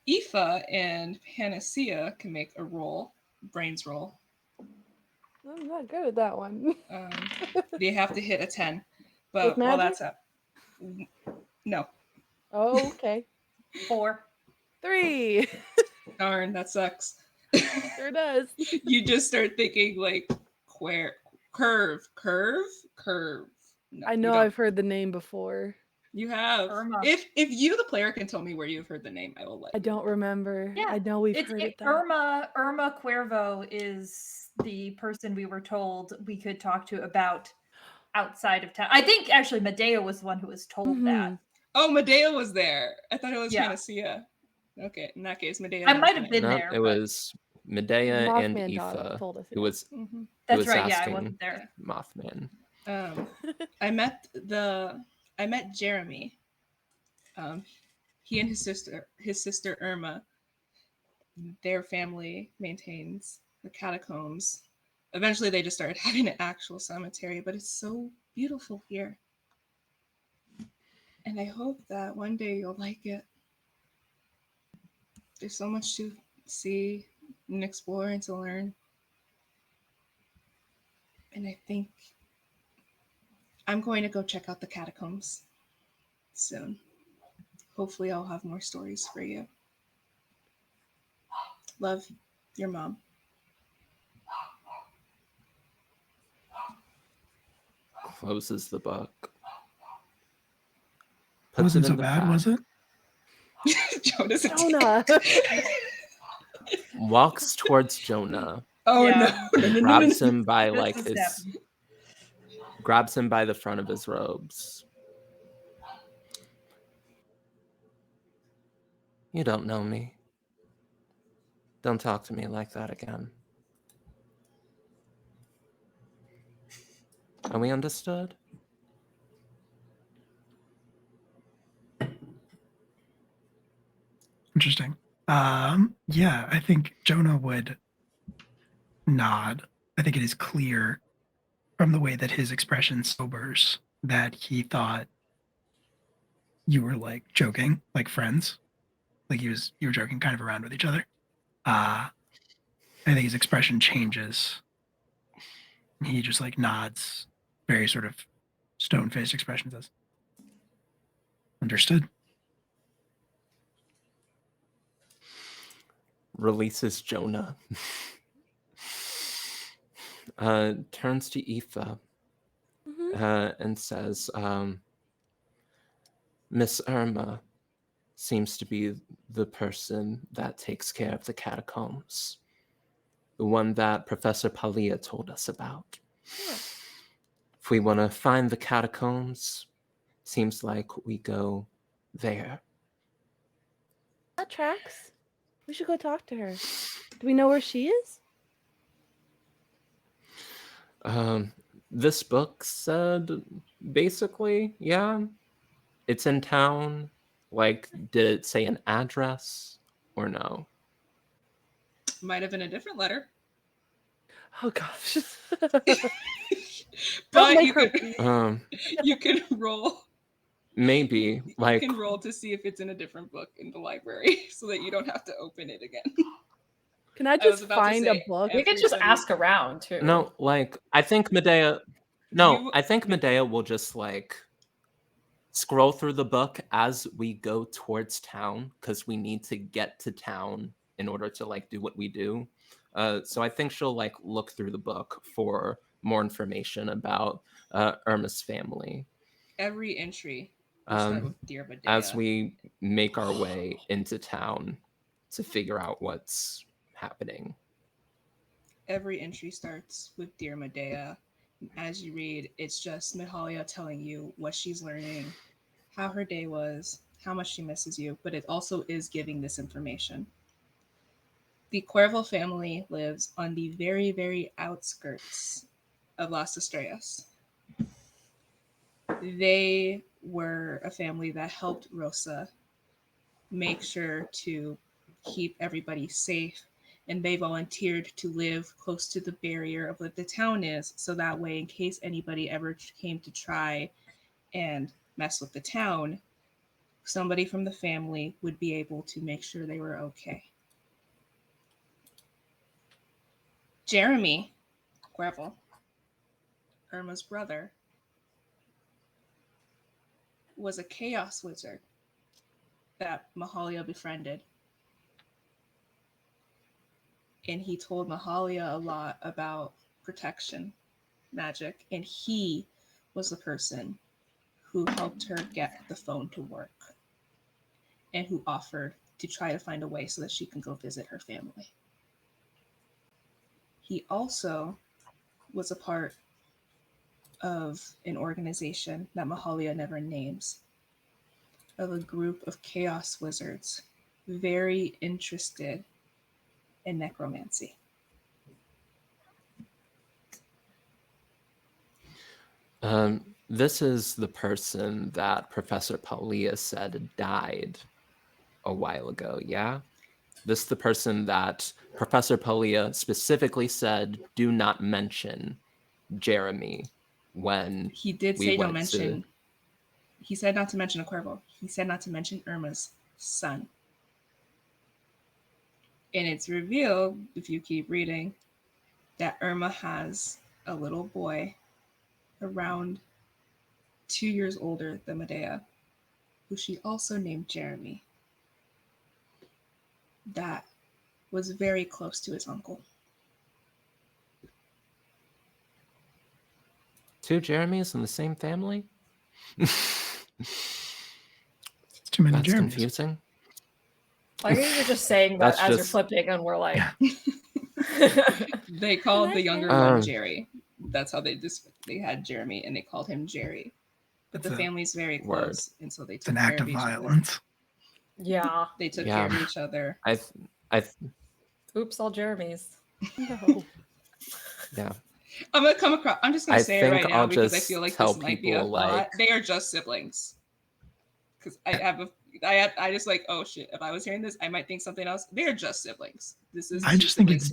Aoife and Panacea can make a roll, brains roll.
I'm not good at that one.
They have to hit a 10,
With
but while
magic?
that's up, no,
Oh, okay.
4.
3.
darn, that sucks.
Sure does.
You just start thinking like curve. No,
I
you
know
don't.
I've heard the name before.
You have.
Irma.
If you, the player, can tell me where you've heard the name, I will let
I
you.
don't remember.
Yeah,
I know we've heard it though.
Irma Cuervo is the person we were told we could talk to about outside of town. I think actually Medea was the one who was told that.
Oh, Medea was there. I thought it was
Yeah.
Panacea. Okay, in that case, Medea.
I
knows
might
the
have
name.
been
Nope,
there.
it
but
was Medea and
Mothman
Aoife
told us,
who
yeah.
was
Mhm.
That's
was
right. Yeah, I
asking
wasn't there.
Mothman.
I met Jeremy. He and his sister Irma, their family maintains the catacombs. Eventually, they just started having an actual cemetery, but it's so beautiful here. And I hope that one day you'll like it. There's so much to see and explore and to learn. And I think I'm going to go check out the catacombs soon. Hopefully, I'll have more stories for you. Love, your mom.
Closes the book.
It
Puts
wasn't
it
so
in the
bad,
pack.
was it?
Jonah's a
Jonah.
Walks towards Jonah.
Oh
Yeah.
no.
Grabs him by
Just
like
a
his
step.
grabs him by the front of his robes. You don't know me. Don't talk to me like that again. Are we understood?
Interesting. Yeah, I think Jonah would nod. I think it is clear from the way that his expression sobers that he thought you were like joking, like friends. Like you were joking kind of around with each other. I think his expression changes. He just like nods, very sort of stone-faced expression, says, understood.
Releases Jonah. Turns to Aoife and says, Miss Irma seems to be the person that takes care of the catacombs. The one that Professor Palia told us about.
Yeah.
If we want to find the catacombs, seems like we go there.
That tracks. We should go talk to her. Do we know where she is?
This book said basically, yeah, it's in town. Like, did it say an address or no?
Might have been a different letter.
Oh gosh.
But
make
you
her
can, you can roll.
Maybe
You
like
can roll to see if it's in a different book in the library so that you don't have to open it again.
Can I
was
just
about to
find a
say,
book?
You could just
everybody-
ask around too.
no, like I think Medea. No,
You-
I think Medea will just like scroll through the book as we go towards town because we need to get to town in order to like do what we do. So I think she'll like look through the book for more information about Irma's family
Every entry will start with Dear Medea.
as we make our way into town to figure out what's happening.
Every entry starts with Dear Medea. As you read, it's just Mahalia telling you what she's learning, how her day was, how much she misses you, but it also is giving this information. The Cuervo family lives on the very, very outskirts of Las Estrellas. They were a family that helped Rosa make sure to keep everybody safe, and they volunteered to live close to the barrier of what the town is, so that way in case anybody ever came to try and mess with the town, somebody from the family would be able to make sure they were okay. Jeremy Cuervo, Irma's brother, was a chaos wizard that Mahalia befriended. And he told Mahalia a lot about protection magic, and he was the person who helped her get the phone to work and who offered to try to find a way so that she can go visit her family. He also was a part of an organization that Mahalia never names, of a group of chaos wizards very interested in necromancy.
This is the person that Professor Paulia said died a while ago, yeah? This is the person that Professor Paulia specifically said, do not mention Jeremy when
He did
we
say don't
went
mention. He said not to mention a Cuervo. He said not to mention Irma's son. And it's revealed, if you keep reading, that Irma has a little boy around 2 years older than Medea, who she also named Jeremy, that was very close to his uncle.
Two Jeremys in the same family?
It's too many
That's
Jeremys.
confusing.
Like you're just saying that
That's
as you're
just-
flipping, and we're like,
Yeah.
They called the younger
Um,
one Jerry. That's how they had Jeremy, and they called him Jerry. But
That's
the family's very
word.
close, and so they
It's
took
an
care
act
of
of
each other.
violence.
yeah,
They took
Yeah.
care of each other.
I
oops, all Jeremys.
No.
yeah.
I'm gonna come across. I'm just gonna
I
say it
think
right now
I'll
because I
just
feel like
tell
this might be a
people,
thought.
like-
They are just siblings. Because I just like, oh shit. If I was hearing this, I might think something else. They're just siblings. This is.
I
two
just think
siblings
it's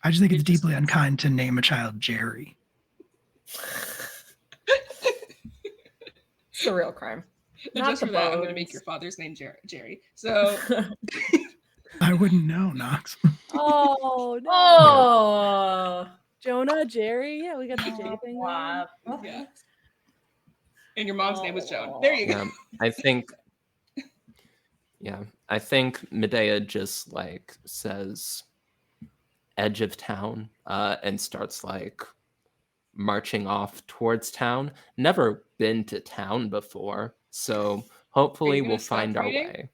it's
They're just
deeply
siblings.
unkind to name a child Jerry.
It's the real crime.
And
Not
just
the
for that, I'm gonna
bones.
make your father's name Jerry. So
I wouldn't know, Knox.
Oh no.
Oh,
Jonah, Jerry. Yeah, we got the J thing going.
yeah. And your mom's name was Joan. There you go.
Yeah, I think. Yeah, I think Medea just like says edge of town and starts like marching off towards town. Never been to town before, so hopefully
gonna
we'll
stop
find our
reading?
way.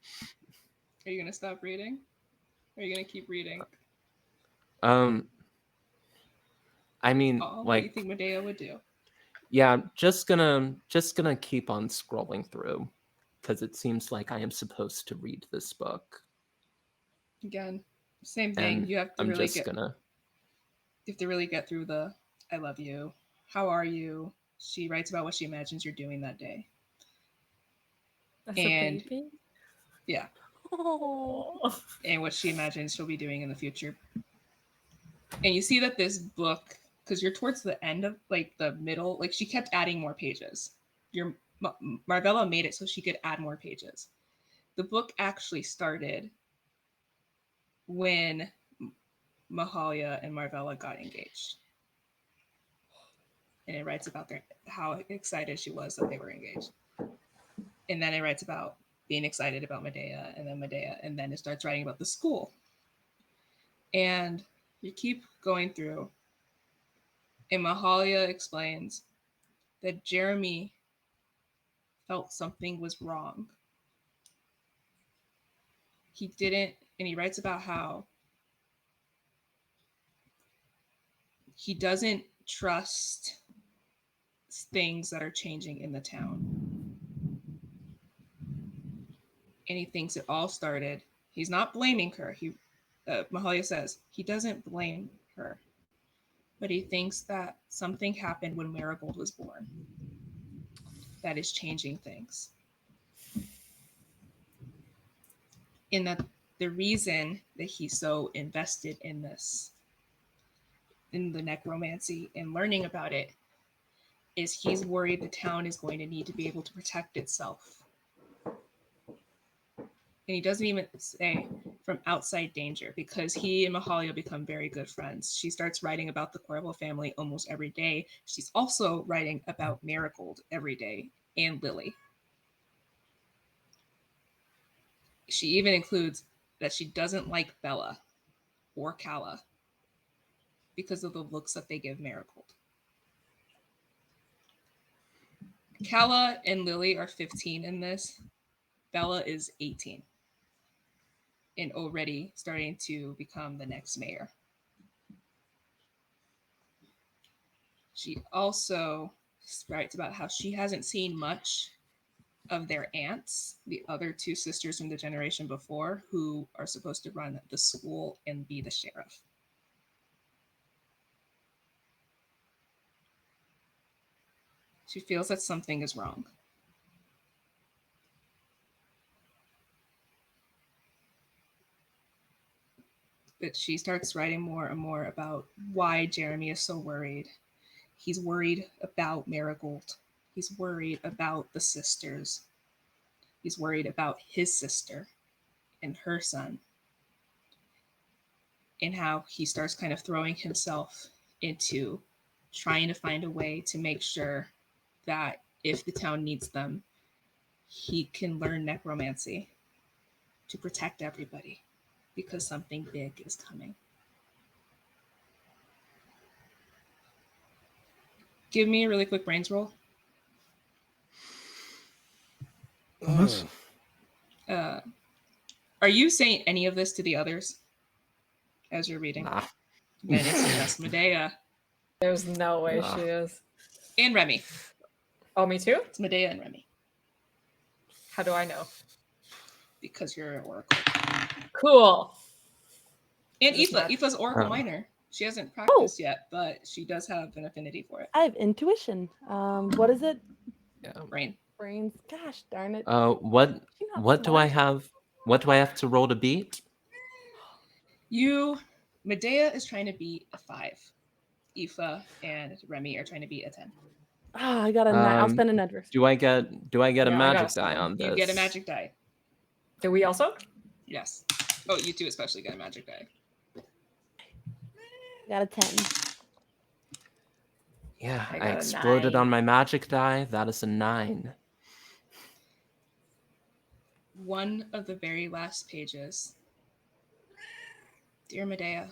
Are you gonna stop reading? Or are you gonna keep reading?
I mean,
Oh, what do you
like
think Medea would do?
Yeah, I'm just gonna keep on scrolling through because it seems like I am supposed to read this book.
Again, same thing.
And
You have to
I'm
really
just gonna
get through the I love you. How are you? She writes about what she imagines you're doing that day.
That's
And
a baby.
yeah,
Oh.
and what she imagines she'll be doing in the future. And you see that this book, because you're towards the end of like the middle, like she kept adding more pages. Your Marvella made it so she could add more pages. The book actually started when Mahalia and Marvella got engaged. And it writes about how excited she was that they were engaged. And then it writes about being excited about Medea, and then it starts writing about the school. And you keep going through, and Mahalia explains that Jeremy felt something was wrong. He didn't, and he writes about how he doesn't trust things that are changing in the town. And he thinks it all started. He's not blaming her. Mahalia says he doesn't blame her, but he thinks that something happened when Marigold was born that is changing things. And that the reason that he's so invested in this, in the necromancy and learning about it, is he's worried the town is going to need to be able to protect itself. And he doesn't even say from outside danger, because he and Mahalia become very good friends. She starts writing about the Corvo family almost every day. She's also writing about Marigold every day and Lily. She even includes that she doesn't like Bella or Calla because of the looks that they give Marigold. Calla and Lily are 15 in this. Bella is 18 and already starting to become the next mayor. She also writes about how she hasn't seen much of their aunts, the other two sisters from the generation before, who are supposed to run the school and be the sheriff. She feels that something is wrong. But she starts writing more and more about why Jeremy is so worried. He's worried about Marigold. He's worried about the sisters. He's worried about his sister and her son. And how he starts kind of throwing himself into trying to find a way to make sure that if the town needs them, he can learn necromancy to protect everybody, because something big is coming. Give me a really quick brains roll.
Almost.
Are you saying any of this to the others as you're reading?
Nah.
Then it's just Medea
There's no way
Ah.
she is.
and Remy.
Oh, me too?
It's Medea and Remy
How do I know?
because you're an oracle.
Cool.
And
Just
Aoife.
match.
Aoife's oracle
Oh.
minor. She hasn't practiced yet, but she does have an affinity for it.
I have intuition. What is it?
Yeah.
Brain.
Brains. Gosh darn it.
What
She not
what do I
smart?
have? What do I have to roll to beat?
Medea is trying to beat a 5. Aoife and Remy are trying to beat a 10.
Ah, I got a 9. I'll spend an adversity.
Do I get a
Yeah, I got
magic
a
die
7.
on this?
You get a magic die.
Do we also?
Yes. Oh, you two especially get a magic die.
I got a 10.
Yeah,
I
I
got a
exploded
9.
on my magic die. That is a 9.
One of the very last pages. Dear Medea,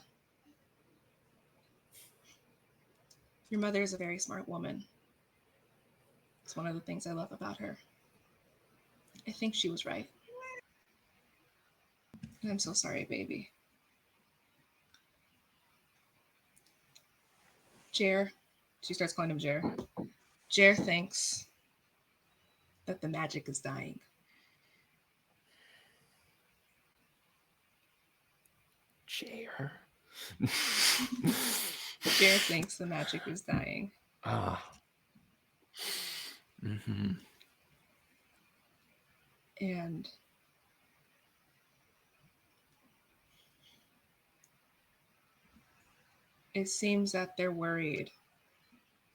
your mother is a very smart woman. It's one of the things I love about her. I think she was right. I'm so sorry, baby. Jer, she starts calling him Jer. Jer thinks that the magic is dying.
Chair.
Jer thinks the magic is dying.
Mm-hmm.
And it seems that they're worried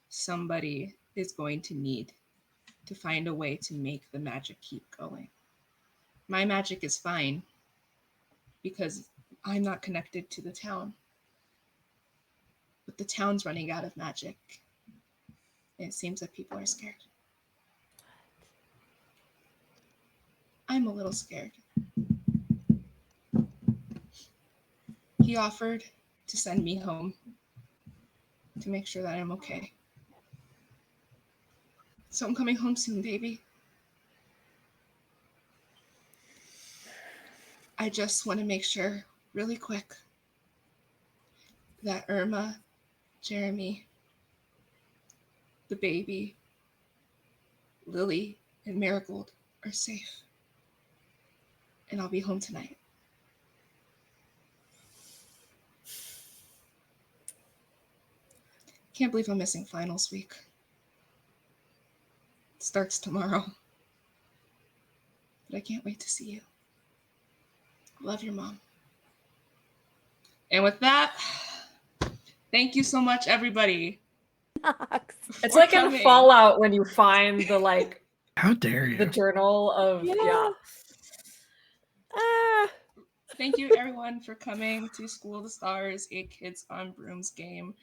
somebody is going to need to find a way to make the magic keep going. My magic is fine because I'm not connected to the town. But the town's running out of magic. And it seems that people are scared. I'm a little scared. He offered to send me home to make sure that I'm okay. So I'm coming home soon, baby. I just want to make sure, really quick, that Irma, Jeremy, the baby, Lily, and Marigold are safe. And I'll be home tonight. Can't believe I'm missing finals week. It starts tomorrow. But I can't wait to see you. Love your mom. And with that, thank you so much, everybody.
It's
for
like
coming.
in Fallout when you find the like
How dare you?
the journal of
Yeah. Ah.
Thank you, everyone, for coming to School of the Stars, a Kids on Brooms game.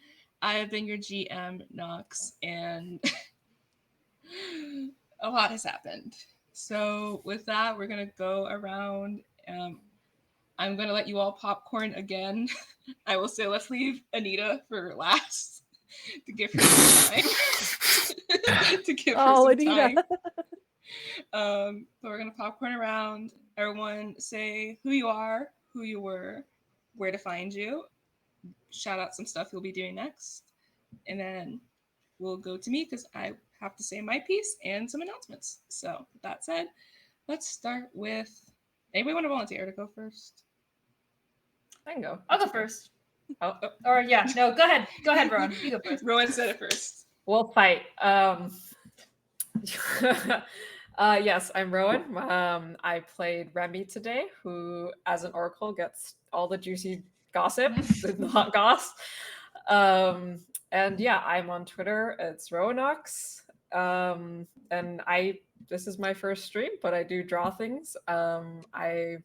I have been your GM, Nox, and a lot has happened. So with that, we're going to go around. I'm going to let you all popcorn again. I will say let's leave Anita for last to give her some time. To give her some
Anita.
time. So we're going to popcorn around. Everyone say who you are, who you were, where to find you. Shout out some stuff you'll be doing next. And then we'll go to me because I have to say my piece and some announcements. So with that said, let's start with anybody want to volunteer to go first?
I can go.
I'll go first. Oh, or yeah, no, go ahead. Go ahead, Rowan. You go first.
Rowan said it first.
We'll fight. Yes, I'm Rowan. I played Remy today, who, as an oracle, gets all the juicy gossip, the hot goss. And yeah, I'm on Twitter. It's Rowanox. And this is my first stream, but I do draw things. I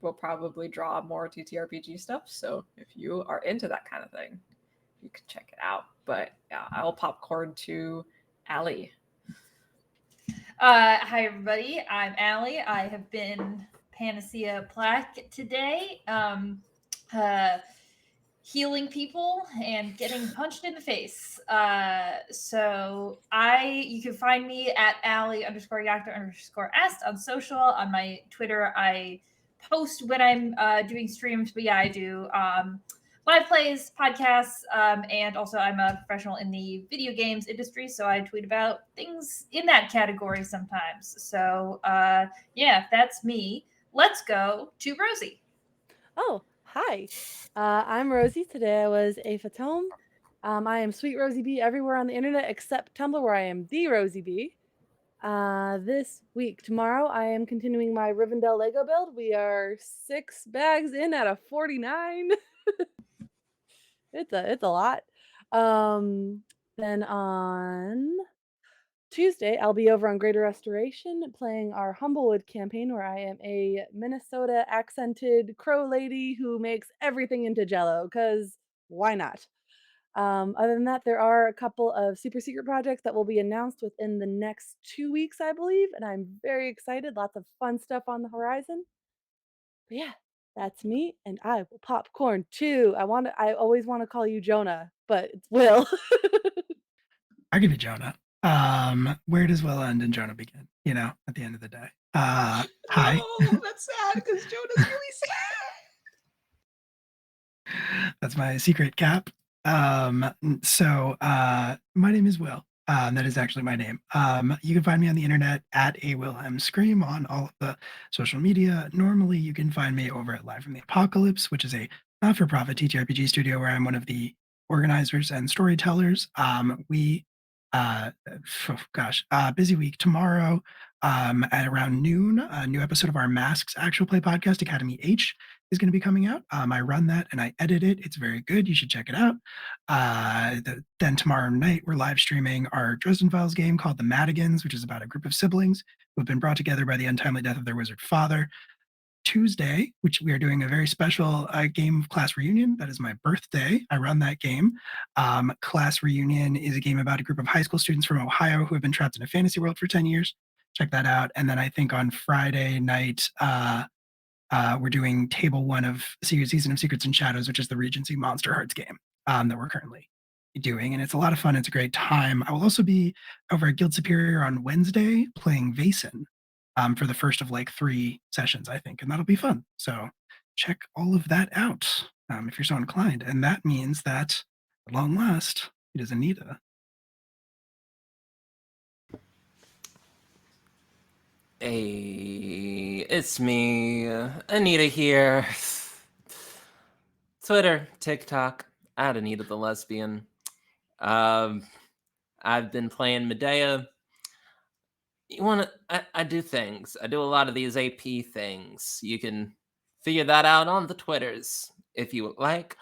will probably draw more TTRPG stuff. So if you are into that kind of thing, you can check it out. But yeah, I'll popcorn to Allie.
Hi, everybody. I'm Allie. I have been Panacea Plaque today, healing people and getting punched in the face. You can find me at Allie_Yacta_est on social. On my Twitter, I post when I'm doing streams, but yeah, I do live plays, podcasts, and also I'm a professional in the video games industry, so I tweet about things in that category sometimes. So yeah, that's me. Let's go to Rosie.
Oh, hi. I'm Rosie. Today I was a Fatome. I am Sweet Rosie B everywhere on the internet except Tumblr, where I am the Rosie B. This week, tomorrow, I am continuing my Rivendell Lego build. We are 6 bags in out of 49. It's a lot. Then on Tuesday, I'll be over on Greater Restoration playing our Humblewood campaign, where I am a Minnesota accented crow lady who makes everything into Jello, because why not? Other than that, there are a couple of super secret projects that will be announced within the next 2 weeks, I believe, and I'm very excited. Lots of fun stuff on the horizon. But yeah, that's me, and I will popcorn too. I always want to call you Jonah, but it's Will.
I'll give you Jonah. Where does Will end and Jonah begin? You know, at the end of the day. Hi.
Oh, that's sad because Jonah's really sad.
That's my secret cap. My name is Will. That is actually my name. You can find me on the internet at a Wilhelm Scream on all of the social media. Normally, you can find me over at Live from the Apocalypse, which is a not-for-profit TTRPG studio where I'm one of the organizers and storytellers. Busy week tomorrow at around noon. A new episode of our Masks actual play podcast, Academy H, is going to be coming out. I run that and I edit it. It's very good. You should check it out. Then tomorrow night, we're live streaming our Dresden Files game called The Madigans, which is about a group of siblings who have been brought together by the untimely death of their wizard father. Tuesday, which we are doing a very special game of Class Reunion. That is my birthday. I run that game. Class Reunion is a game about a group of high school students from Ohio who have been trapped in a fantasy world for 10 years. Check that out. And then I think on Friday night, we're doing Table 1 of Season of Secrets and Shadows, which is the Regency Monster Hearts game that we're currently doing. And it's a lot of fun. It's a great time. I will also be over at Guild Superior on Wednesday playing Vaesen for the first of like 3 sessions, I think. And that'll be fun. So check all of that out if you're so inclined. And that means that at long last, it is Anita.
Hey, it's me, Anita here. Twitter, TikTok, at Anita the Lesbian. I've been playing Medea. I do things. I do a lot of these AP things. You can figure that out on the Twitters if you would like.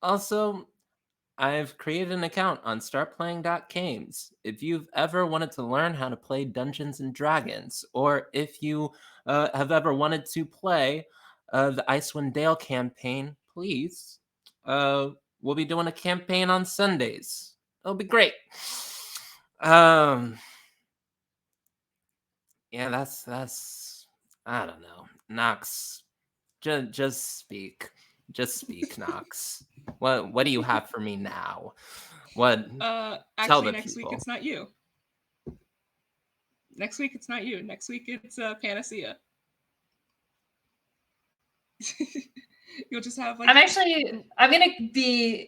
Also, I've created an account on startplaying.games. If you've ever wanted to learn how to play Dungeons and Dragons, or if you have ever wanted to play the Icewind Dale campaign, please. We'll be doing a campaign on Sundays. It'll be great. Yeah, that's I don't know. Nox, just speak. Just speak, Nox. What do you have for me now? What? Tell
Actually,
the
next week
people.
it's not you. Next week it's not you. Next week it's Panacea. You'll just have like.
I'm gonna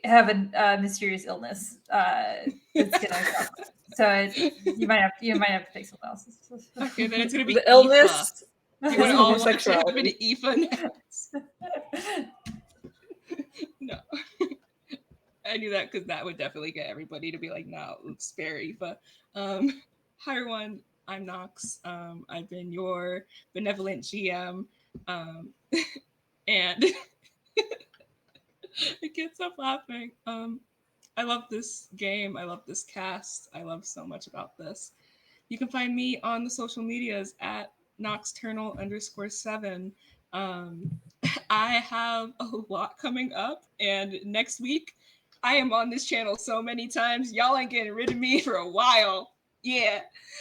have a mysterious illness. That's gonna come. So you might have to pick someone else.
Okay, then it's gonna be
The illness.
You want to all watch it happen
Homosexuality.
to Aoife next? No. I knew that because that would definitely get everybody to be like, no, let's spare Aoife. Hi everyone, I'm Nox. I've been your benevolent GM. And I can't stop laughing. I love this game. I love this cast. I love so much about this. You can find me on the social medias at Noxternal_7. I have a lot coming up, and next week I am on this channel so many times. Y'all ain't getting rid of me for a while. Yeah.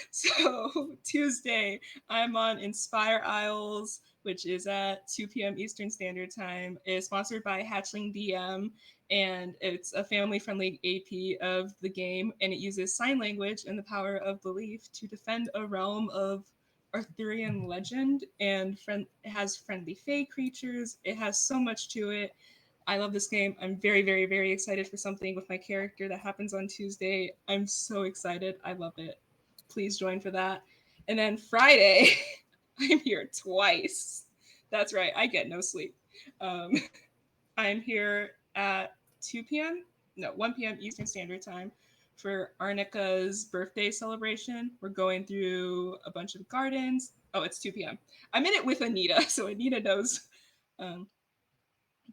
So Tuesday, I'm on Inspire Isles, which is at 2 p.m. Eastern Standard Time. It's sponsored by Hatchling DM, and it's a family-friendly AP of the game, and it uses sign language and the power of belief to defend a realm of Arthurian legend, and it has friendly fae creatures. It has so much to it. I love this game. I'm very, very, very excited for something with my character that happens on Tuesday. I'm so excited. I love it. Please join for that. And then Friday, I'm here twice. That's right. I get no sleep. I'm here at 2 p.m. No, 1 p.m. Eastern Standard Time for Arnika's birthday celebration. We're going through a bunch of gardens. Oh, it's 2 p.m. I'm in it with Anita, so Anita knows.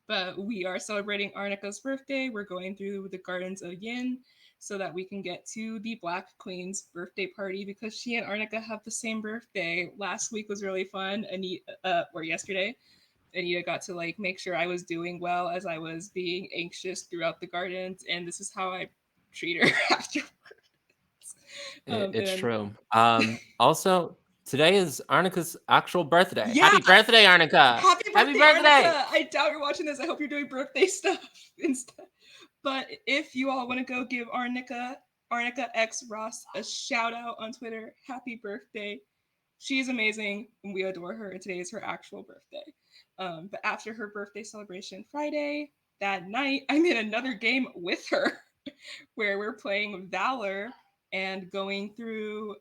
But we are celebrating Arnika's birthday. We're going through the gardens of Yin so that we can get to the Black Queen's birthday party because she and Arnika have the same birthday. Last week was really fun. Or yesterday. Anita got to like make sure I was doing well as I was being anxious throughout the gardens, and this is how I treat her afterwards.
It's true. Also, today is Arnika's actual birthday.
Yeah!
Happy birthday, Arnika!
Happy birthday, Arnika! I doubt you're watching this. I hope you're doing birthday stuff instead. But if you all want to go give Arnika X Ross a shout out on Twitter, happy birthday. She's amazing and we adore her, and today is her actual birthday. But after her birthday celebration Friday, that night, I'm in another game with her. where we're playing Valor and going through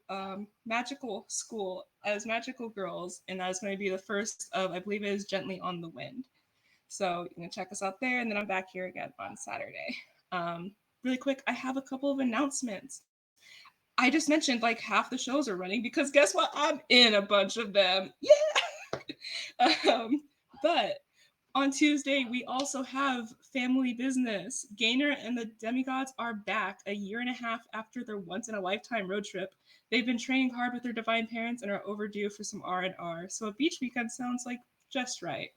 magical school as magical girls, and that's going to be the first of, I believe it is Gently on the Wind. So you can check us out there, and then I'm back here again on Saturday. Really quick, I have a couple of announcements. I just mentioned like half the shows are running because guess what? I'm in a bunch of them. Yeah. But on Tuesday, we also have Family Business. Gaynor and the Demigods are back a year and a half after their once-in-a-lifetime road trip. They've been training hard with their divine parents and are overdue for some R&R, so a beach weekend sounds like just right.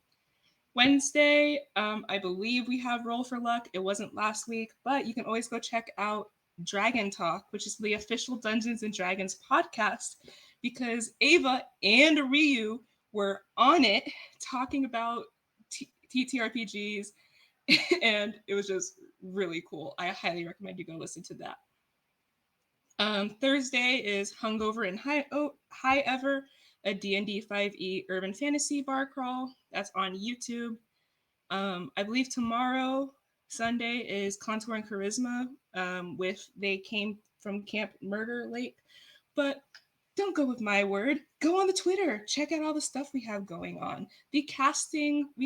Wednesday, I believe we have Roll for Luck. It wasn't last week, but you can always go check out Dragon Talk, which is the official Dungeons and Dragons podcast, because Ava and Ryu were on it talking about TTRPGs, and it was just really cool. I highly recommend you go listen to that. Thursday is Hungover and High Ever, a D&D 5e urban fantasy bar crawl. That's on YouTube. I believe tomorrow, Sunday, is Contour and Charisma with They Came from Camp Murder Lake. But don't go with my word. Go on the Twitter. Check out all the stuff we have going on. We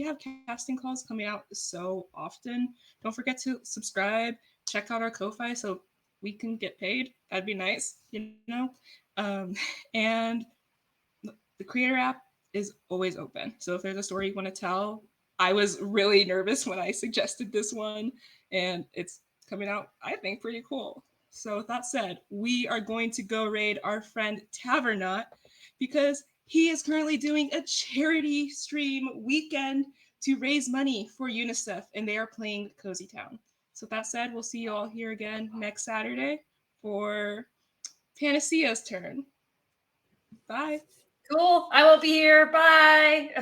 have casting calls coming out so often. Don't forget to subscribe. Check out our Ko-Fi so we can get paid. That'd be nice, you know? And the Creator app is always open. So if there's a story you want to tell, I was really nervous when I suggested this one, and it's coming out, I think, pretty cool. So with that said, we are going to go raid our friend Tavernaut because he is currently doing a charity stream weekend to raise money for UNICEF, and they are playing Cozy Town. So with that said, we'll see you all here again next Saturday for Panacea's turn. Bye.
Cool. I will be here. Bye.